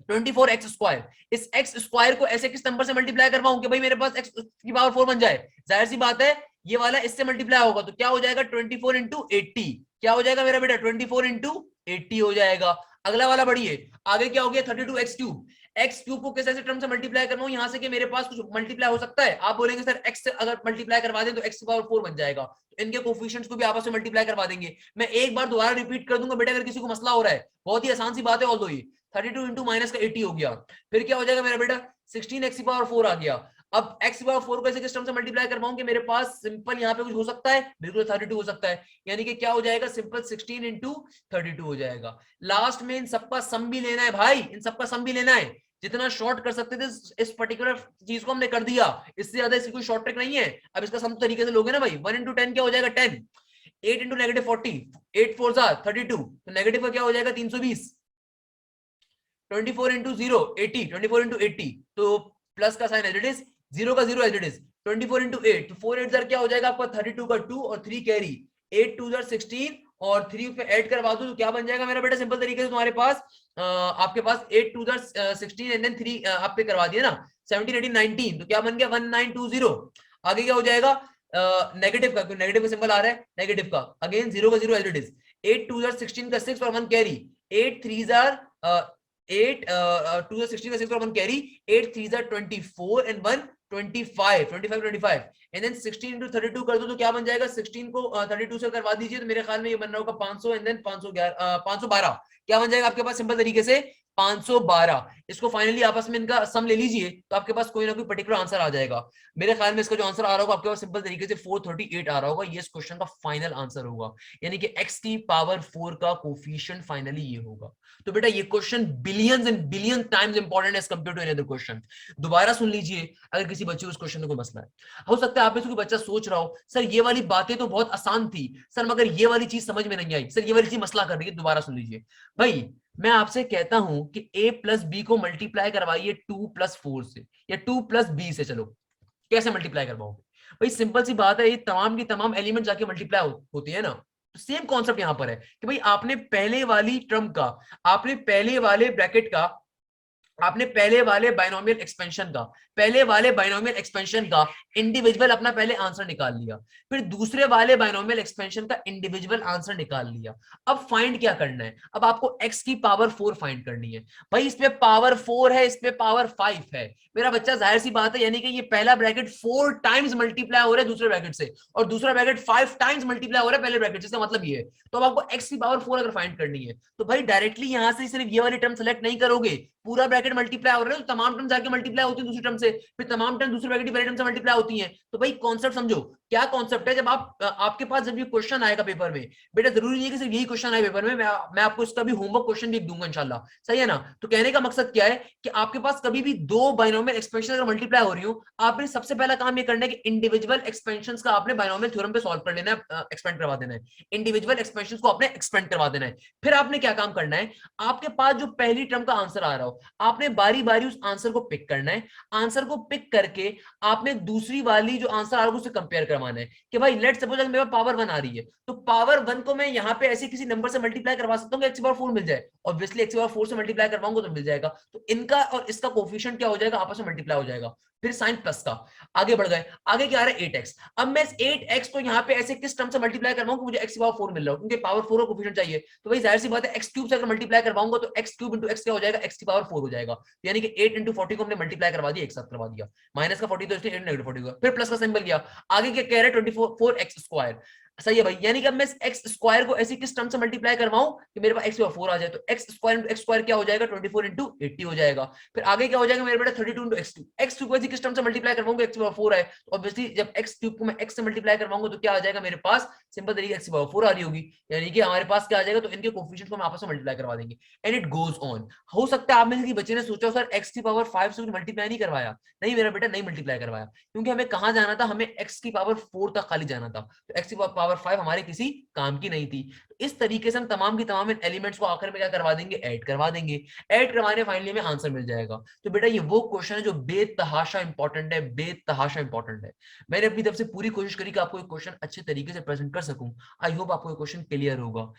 24x स्क्वायर। इस x स्क्वायर को ऐसे किस नंबर से मल्टीप्लाई करवाऊं कि भाई मेरे पास x की पावर 4 बन जाए? जाहिर सी बात है ये वाला इससे मल्टीप्लाई होगा तो क्या हो जाएगा, 24 इंटू 80। क्या हो जाएगा मेरा बेटा, 24 इंटू 80 हो जाएगा। अगला वाला बढ़िए, आगे क्या हो गया, 32x क्यूब। एक्स क्यूब को किस ऐसे टर्म से मल्टीप्लाई करवाऊं यहां से कि मेरे पास कुछ मल्टीप्लाई हो सकता है? आप बोलेंगे सर एक्स से अगर मल्टीप्लाई करवा दें तो एक्स की पावर 4 बन जाएगा, तो इनके कोफिशिएंट्स को भी आपस में मल्टीप्लाई करवा देंगे। मैं एक बार दोबारा रिपीट कर दूंगा बेटा अगर किसी को मसला हो रहा है, बहुत ही आसान सी बात है। ऑल्दो ये 32 इंटू माइनस का 80 हो गया, फिर क्या हो जाएगा मेरा बेटा, 16x की पावर 4 आ गया। अब x की पावर 4 को ऐसे किस टर्म से मल्टीप्लाई कर पाऊंगी, मेरे पास सिंपल यहाँ पे कुछ हो सकता है, बिल्कुल 32 हो सकता है, यानी कि क्या हो जाएगा, सिंपल 16 इंटू 32 हो जाएगा। लास्ट में इन सबका सम भी लेना है भाई, इन सबका सम भी लेना है, जितना शॉर्ट कर सकते थे इस पर्टिकुलर चीज को हमने कर दिया, इससे ज्यादा इसकी कोई शॉर्ट ट्रिक नहीं है। अब इसका सम तरीके से लोगे ना भाई, 1 इंटू 10 क्या हो जाएगा 10, 8 इंटू नेगेटिव 40, 8 4 32, तो नेगेटिव का क्या हो जाएगा 320, 24 इंटू 0 80, 24 इंटू 80, तो प्लस का sign as it is, zero का zero as it is, 24 into 8, तो 4 8 क्या हो जाएगा आपका 32 का 2 और 3 कैरी, 8 2 16 और 3 पे ऐड करवा दो तो क्या बन जाएगा मेरा बेटा, सिंपल तरीके से तुम्हारे पास आपके पास 8 2 16 एंड देन 3 आप पे करवा दिया ना, 17 18 19, तो क्या बन गया 1920। आगे क्या हो जाएगा, नेगेटिव का, नेगेटिव का सिंबल आ रहा है, नेगेटिव का अगेन जीरो का जीरो एज इट इज, 8 2 16 का 6 और 1 कैरी, 8 3 8 2 16 का 6 और 1 carry, 8 3 24 and 1 25 and then 16 into 32 कर दो तो क्या बन जाएगा, 16 को 32 से करवा दीजिए तो मेरे ख्याल में ये बन रहा होगा 500 एंड देन 512, क्या बन जाएगा आपके पास सिंपल तरीके से 512। इसको फाइनली आपस में इनका सम ले लीजिए तो आपके पास कोई ना कोई पर्टिकुलर आंसर आ जाएगा। मेरे ख्याल में इसका जो आंसर आ रहा होगा आपके पास सिंपल तरीके से 438 आ रहा होगा, ये इस क्वेश्चन का फाइनल आंसर होगा, यानी कि x की पावर 4 का कोफिशिएंट फाइनली ये होगा। तो बेटा ये question billions and billion times important as compare to any other question. दोबारा सुन लीजिए अगर किसी बच्चे को इस क्वेश्चन में कोई मसला है। हो सकता है आप में से कोई बच्चा सोच रहा हो सर ये वाली बातें तो बहुत आसान थी सर, मगर ये वाली चीज समझ में नहीं आई सर, ये वाली चीज मसला कर रही है। दोबारा सुन लीजिए भाई, मैं आपसे कहता हूं कि a प्लस बी को मल्टीप्लाई करवाइए 2 प्लस 4 से या 2 प्लस बी से, चलो कैसे मल्टीप्लाई करवाओगे भाई, सिंपल सी बात है, ये तमाम की तमाम एलिमेंट जाके मल्टीप्लाई होती है ना। तो सेम कॉन्सेप्ट यहां पर है कि भाई आपने पहले वाली टर्म का, आपने पहले वाले ब्रैकेट का, आपने पहले वाले बाइनोमियल एक्सपेंशन का, पहले वाले बाइनोमियल एक्सपेंशन का इंडिविजुअल अपना पहले आंसर निकाल लिया, फिर दूसरे वाले बाइनोमियल एक्सपेंशन का इंडिविजुअल आंसर निकाल लिया। अब फाइंड क्या करना है, अब आपको x की पावर 4 फाइंड करनी है। भाई इसमें पावर 4 है, इसमें पावर 5 है, मेरा बच्चा जाहिर सी बात है, यानी कि ये पहला ब्रैकेट 4 टाइम्स मल्टीप्लाई हो रहा है दूसरे ब्रैकेट से और दूसरा ब्रैकेट 5 टाइम्स मल्टीप्लाई हो रहा है पहले ब्रैकेट से, इसका मतलब ये है। तो अब आपको x की पावर 4 अगर फाइंड करनी है तो भाई डायरेक्टली यहां से सिर्फ ये वाली टर्म सेलेक्ट नहीं करोगे, पूरा ब्रैकेट मल्टीप्लाई हो रहा है तो तमाम टर्म जाके मल्टीप्लाई होती है दूसरी टर्म से, फिर तमाम टर्म दूसरे ब्रैकेट पहले टर्म से मल्टीप्लाई होती हैं। तो भाई कॉन्सेप्ट समझो, क्या कॉन्सेप्ट है, जब आपके पास जब ये क्वेश्चन आएगा पेपर में, बेटा जरूरी नहीं है कि सिर्फ यही क्वेश्चन आए पेपर में, मैं आपको इसका भी होमवर्क क्वेश्चन भी दूंगा इंशाल्लाह, सही है ना। तो कहने का मकसद क्या है कि आपके पास कभी भी दो बाइनोमियल एक्सपेंशन अगर मल्टीप्लाई हो रही हो, आपने सबसे पहला काम ये करना है कि इंडिविजुअल एक्सपेंशंस का आपने बाइनोमियल थ्योरम पे सॉल्व कर लेना है, एक्सपेंड करवा देना है, इंडिविजुअल एक्सपेंशंस को आपने एक्सपेंड करवा देना है। फिर आपने क्या काम करना है, आपके पास जो पहली टर्म का आंसर आ रहा हो आपने बारी बारी उस आंसर को पिक करना है, आंसर को पिक करके आपने दूसरी वाली जो आंसर आ रहा है उससे कंपेयर करवाना है कि भाई लेट सपोज अगर मेरे पास पावर 1 आ रही है तो पावर 1 को मैं यहां पे ऐसे किसी नंबर से मल्टीप्लाई करवा सकता हूं कि x पावर 4 मिल जाए, ऑब्वियसली x पावर 4 से मल्टीप्लाई करवाऊंगा तो मिल जाएगा, तो इनका और इसका कोफिशिएंट क्या हो जाएगा, आपस में मल्टीप्लाई हो जाएगा। फिर साइन प्लस का, आगे बढ़ गए, आगे क्या आ रहा है 8x, अब मैं इस 8x को यहां पे ऐसे किस टर्म से मल्टीप्लाई करवाऊं कि मुझे x पावर 4 मिल रहा हो, क्योंकि पावर 4 का कोफिशिएंट चाहिए, तो भाई जाहिर सी बात है x क्यूब से अगर मल्टीप्लाई करवाऊंगा तो x क्यूब इंटू x क्या हो जाएगा, x की पावर 4 हो जाएगा, यानी कि 8 इंटू 40 को हमने मल्टीप्लाई करवा दिया, एक साथ करवा दिया, माइनस का 40 तो इसलिए नेगेटिव 40 हुआ, फिर प्लस का सिंबल किया, आगे क्या कह रहे हैं 24x स्क्वायर, सही है भाई, यानी कि अब मैं एक्स स्क्वायर को ऐसी किस टर्म से मल्टीप्लाई करवाऊं कि मेरे पास एक्स पावर 4 आ जाए, तो x square into x square क्या हो जाएगा 24 इंटू 80 हो जाएगा। फिर आगे क्या हो जाएगा मेरे बेटा 32 into x cube, x cube को ऐसी किस टर्म से मल्टीप्लाई करवाऊंगा एक्स पावर 4 है, तो ऑब्वियसली जब एक्स क्यूब को मैं एक्स से मल्टीप्लाई करवाऊंगा तो क्या आ जाएगा मेरे पास, सिंपल तरीके एक्स पावर 4 आ रही होगी, यानी कि हमारे पास क्या आ जाएगा, तो इनके कोफिशिएंट को हम आपस में मल्टीप्लाई करवा देंगे एंड इट गोज ऑन। हो सकता है आप में से बच्चे ने सोचा सर एक्स की पावर 5 से मल्टीप्लाई नहीं करवाया, नहीं मेरा बेटा नहीं मल्टीप्लाई करवाया, क्योंकि हमें कहां जाना था, हमें एक्स की पावर 4 तक खाली जाना था, तो एक्स की पावर 5 हमारे किसी काम की नहीं थी। तो इस तरीके से हम तमाम की तमाम एलिमेंट्स को आखिर में क्या करवा देंगे, ऐड करवा देंगे, ऐड करवाने फाइनली में आंसर मिल जाएगा। तो बेटा ये वो क्वेश्चन है जो बेतहाशा इंपॉर्टेंट है, बेतहाशा इंपॉर्टेंट है। मैंने अपनी तरफ से पूरी कोशिश करी कि आपको एक क्वेश्चन अच्छे तरीके से प्रेजेंट कर सकूं। आई होप आपको ये क्वेश्चन क्लियर होगा।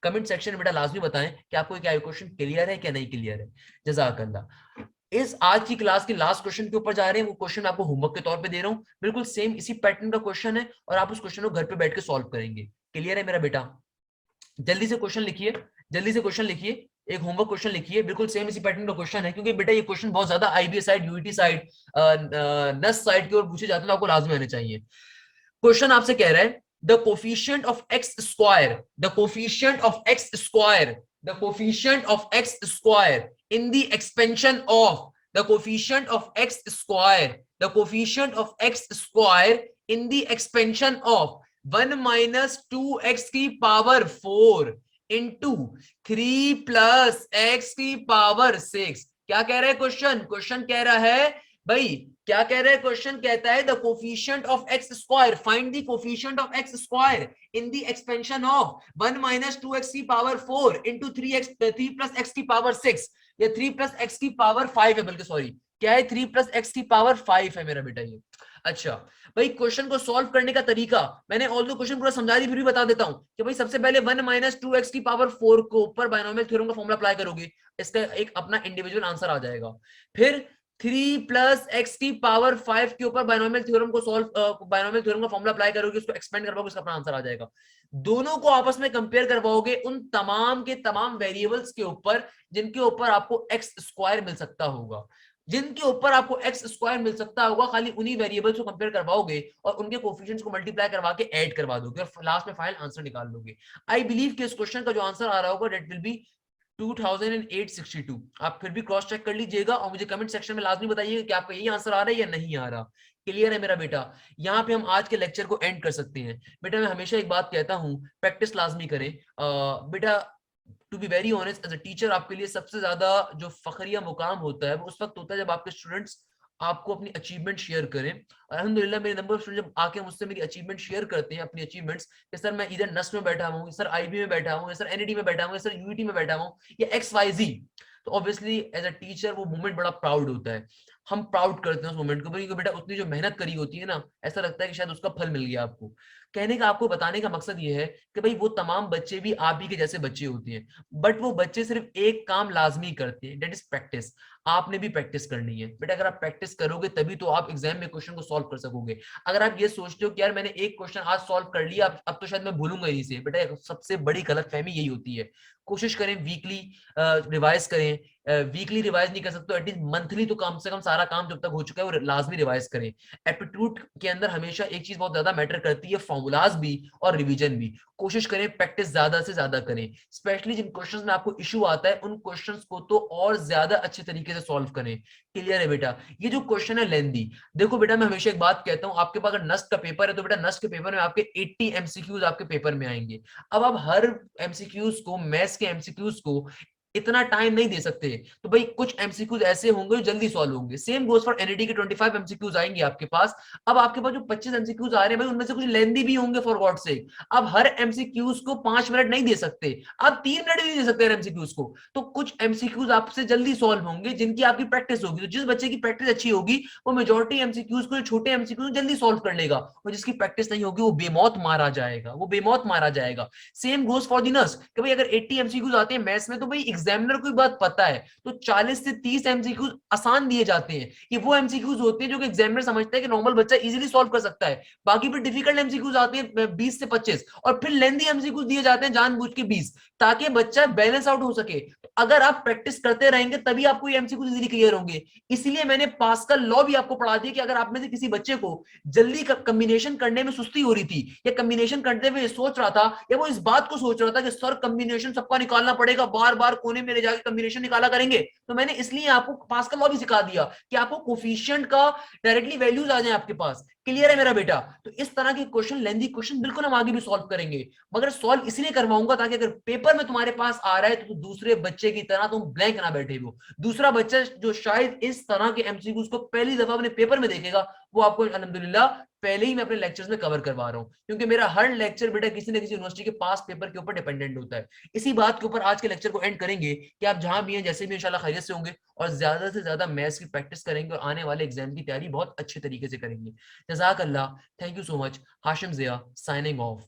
कमेंट सेक्शन में बेटा लाजमी बताएं कि आपको क्या क्वेश्चन क्लियर है क्या नहीं क्लियर है। जज़ाकल्लाह। इस आज की क्लास के लास्ट क्वेश्चन के ऊपर जा रहे हैं, वो क्वेश्चन आपको होमवर्क के तौर पे दे रहा हूं, बिल्कुल सेम इसी पैटर्न का क्वेश्चन है और आप उस क्वेश्चन को घर पे बैठ के सॉल्व करेंगे। क्लियर है मेरा बेटा? जल्दी से क्वेश्चन लिखिए, जल्दी से क्वेश्चन लिखिए, एक होमवर्क क्वेश्चन लिखिए, बिल्कुल सेम इसी पैटर्न का क्वेश्चन है, क्योंकि बेटा ये क्वेश्चन बहुत ज्यादा आईबीएस साइड, यूईटी साइड, नस साइड की ओर पूछे जाते हैं, तो आपको लाजमी आने चाहिए। क्वेश्चन आपसे कह रहा है the coefficient of x square, the coefficient of x square, the coefficient of x square in the expansion of, the coefficient of x square, the coefficient of x square in the expansion of 1 minus 2x की power 4 into 3 plus x की power 6। क्या कह रहा है question? Question कह रहा है भाई, क्या कह रहा है क्वेश्चन? कहता है the coefficient of x square, find the coefficient of x square in the expansion of 1 minus 2x की पावर 4 इंटू 3 प्लस एक्स की पावर 6, या 3 प्लस एक्स की पावर 5 है, बल्कि सॉरी क्या है, 3 प्लस एक्स की पावर 5 है मेरा बेटा ये। अच्छा भाई, क्वेश्चन को सॉल्व करने का तरीका मैंने ऑल दो क्वेश्चन पूरा समझा दी, फिर भी बता देता हूं कि भाई सबसे पहले 1 माइनस 2x की पावर 4 को ऊपर बायनोमियल थ्योरम का फॉर्मूला अप्लाई करोगे, इसका एक अपना इंडिविजुअल आंसर आ जाएगा। फिर 3 प्लस एक्स की पावर 5 के ऊपर बायनोमियल थ्योरम को सॉल्व, बायनोमियल थ्योरम का फॉर्मूला अप्लाई करोगे, उसको एक्सपेंड करवाओगे, उसका अपना आंसर आ जाएगा। दोनों को आपस में कंपेयर करवाओगे उन तमाम के तमाम वेरिएबल्स के ऊपर जिनके ऊपर आपको एक्स स्क्वायर मिल सकता होगा, जिनके ऊपर आपको एक्स स्क्वायर मिल सकता होगा, खाली उन्हीं वेरिएबल्स को कंपेयर करवाओगे और उनके कोफिशिएंट्स को मल्टीप्लाई करवा के ऐड करवा दोगे और लास्ट में फाइनल आंसर निकाल लोगे। आई बिलीव कि इस क्वेश्चन का जो आंसर आ रहा होगा दैट विल बी 2862। आप फिर भी क्रॉस चेक कर लीजिएगा और मुझे कमेंट सेक्शन में लाजमी बताइएगा कि आपका यही आंसर आ रहा है या नहीं आ रहा। क्लियर है मेरा बेटा? यहाँ पे हम आज के लेक्चर को एंड कर सकते हैं। बेटा मैं हमेशा एक बात कहता हूँ, प्रैक्टिस लाजमी करें। बेटा to be very honest, as a teacher आपके लिए सबसे ज्यादा जो फखरिया मुकाम होता है वो उस वक्त होता है जब आपके स्टूडेंट्स आपको अपनी अचीवमेंट शेयर करें। और अल्हम्दुलिल्लाह मेरे नंबर ऑफ स्टूडेंट जब आके मुझसे मेरी अचीवमेंट शेयर करते हैं, अपनी अचीवमेंट्स, कि सर मैं इधर नस्ट में बैठा हूँ, सर आईबी में बैठा हूँ, सर एनईडी में बैठा हूँ, सर यूईटी में बैठा हूँ, या XYZ, तो ऑब्वियसली एज अ टीचर वो मोमेंट बड़ा प्राउड होता है। हम प्राउड करते हैं उस मोमेंट को, क्योंकि बेटा उतनी जो मेहनत करी होती है ना, ऐसा लगता है कि शायद उसका फल मिल गया आपको। कहने का, आपको बताने का मकसद ये है कि भाई वो तमाम बच्चे भी आप ही के जैसे बच्चे होते हैं, बट वो बच्चे सिर्फ एक काम लाजमी करते हैं, दैट इज प्रैक्टिस। आपने भी प्रैक्टिस करनी है बेटा। अगर आप प्रैक्टिस करोगे तभी तो आप एग्जाम में क्वेश्चन को सॉल्व कर सकोगे। अगर आप ये सोचते हो कि यार मैंने एक क्वेश्चन आज सॉल्व कर लिया, अब तो शायद मैं भूलूंगा ही से, बेटा सबसे बड़ी गलतफहमी यही होती है। कोशिश करें वीकली रिवाइज करें। वीकली रिवाइज नहीं कर सकते, एटलीस्ट मंथली तो कम से कम सारा काम जब तक हो चुका है वो लाजमी रिवाइज करें। एप्टीट्यूड के अंदर हमेशा एक चीज बहुत ज्यादा मैटर करती है, फॉर्मूलाज भी और रिवीजन भी। कोशिश करें प्रैक्टिस ज्यादा से ज्यादा करें, स्पेशली जिन क्वेश्चंस में आपको इशू आता है उन क्वेश्चंस को तो और ज्यादा अच्छे तरीके से सॉल्व करें। क्लियर है बेटा? ये जो क्वेश्चन है लेंदी, देखो बेटा मैं हमेशा एक बात कहता हूं, आपके पास अगर नस्ट का पेपर है तो बेटा नस्ट के पेपर में आपके 80 एमसीक्यूज आपके पेपर में आएंगे। अब आप हर एमसीक्यूज को, मैथ्स के एमसीक्यूज को इतना टाइम नहीं दे सकते, तो भाई कुछ एमसीक्यूज ऐसे होंगे जो जल्दी सॉल्व होंगे। सेम गोज फॉर एनईडी के 25 एमसीक्यूज आएंगे आपके पास। अब आपके पास जो 25 एमसीक्यूज आ रहे हैं भाई, उनमें से कुछ लेंदी भी होंगे फॉर गॉड सेक। अब हर एमसीक्यूज को 5 मिनट नहीं दे सकते, आप 3 मिनट भी नहीं दे सकते एमसीक्यूज को। तो कुछ एमसीक्यूज आपसे जल्दी सॉल्व होंगे जिनकी आपकी प्रैक्टिस होगी। तो जिस बच्चे की प्रैक्टिस अच्छी होगी वो मेजोरिटी एमसीक्यूज को, छोटे एमसीक्यूज जल्दी सॉल्व कर लेगा, और जिसकी प्रैक्टिस नहीं होगी वो बेमौत मारा जाएगा, वो बेमौत मारा जाएगा। Same goes for the nurse कि भाई अगर 80 एमसीक्यूज आते हैं मैथ्स में, तो भाई एग्जामिनर को बात पता है तो 40 से 30 एमसीक्यूज आसान दिए जाते हैं। ये वो एमसीक्यूज होते हैं जो कि एग्जामिनर समझता है कि नॉर्मल बच्चा इजीली सॉल्व कर सकता है। बाकी फिर डिफिकल्ट एमसीक्यूज आते हैं 20 से 25, और फिर लेंथी एमसीक्यूज दिए जाते हैं जानबूझ के 20, ताकि बच्चा बैलेंस आउट हो सके। अगर आप प्रैक्टिस करते रहेंगे तभी आपको ये एमसीक्यूज इजीली क्लियर होंगे। इसलिए मैंने पास्कल लॉ भी आपको पढ़ा दिया कि अगर आप में से किसी बच्चे को जल्दी कम्बिनेशन करने में सुस्ती हो रही थी, या कम्बिनेशन करते हुए सोच रहा था, या वो इस बात को सोच रहा था कि सर कम्बिनेशन सबका निकालना पड़ेगा, बार बार कोने में ले जाके कम्बिनेशन निकाला करेंगे, तो मैंने इसलिए आपको पास्कल लॉ भी सिखा दिया कि आपको कोफिशिएंट का डायरेक्टली वैल्यूज आ जाए आपके पास। क्लियर है मेरा बेटा? तो इस तरह के क्वेश्चन, लेंथी क्वेश्चन बिल्कुल हम आगे भी सॉल्व करेंगे, मगर सॉल्व इसलिए करवाऊंगा ताकि अगर पेपर में तुम्हारे पास आ रहा है तो दूसरे बच्चे की तरह तुम ब्लैंक ना बैठे हो। दूसरा बच्चा जो शायद इस तरह के एमसीक्यूज को पहली दफा अपने पेपर में देखेगा, वो आपको अल्हम्दुलिल्लाह पहले ही मैं अपने लेक्चर्स में कवर करवा रहा हूं, क्योंकि मेरा हर लेक्चर बेटा किसी न किसी यूनिवर्सिटी के पास पेपर के ऊपर डिपेंडेंट होता है। इसी बात के ऊपर आज के लेक्चर को एंड करेंगे कि आप जहां भी हैं, जैसे भी इंशाल्लाह खैरियत से होंगे, और ज्यादा से ज्यादा मैथ्स की प्रैक्टिस करेंगे और आने वाले एग्जाम की तैयारी बहुत अच्छे तरीके से करेंगे। जज़ाक अल्लाह, thank you so much. Hashim Zia signing of.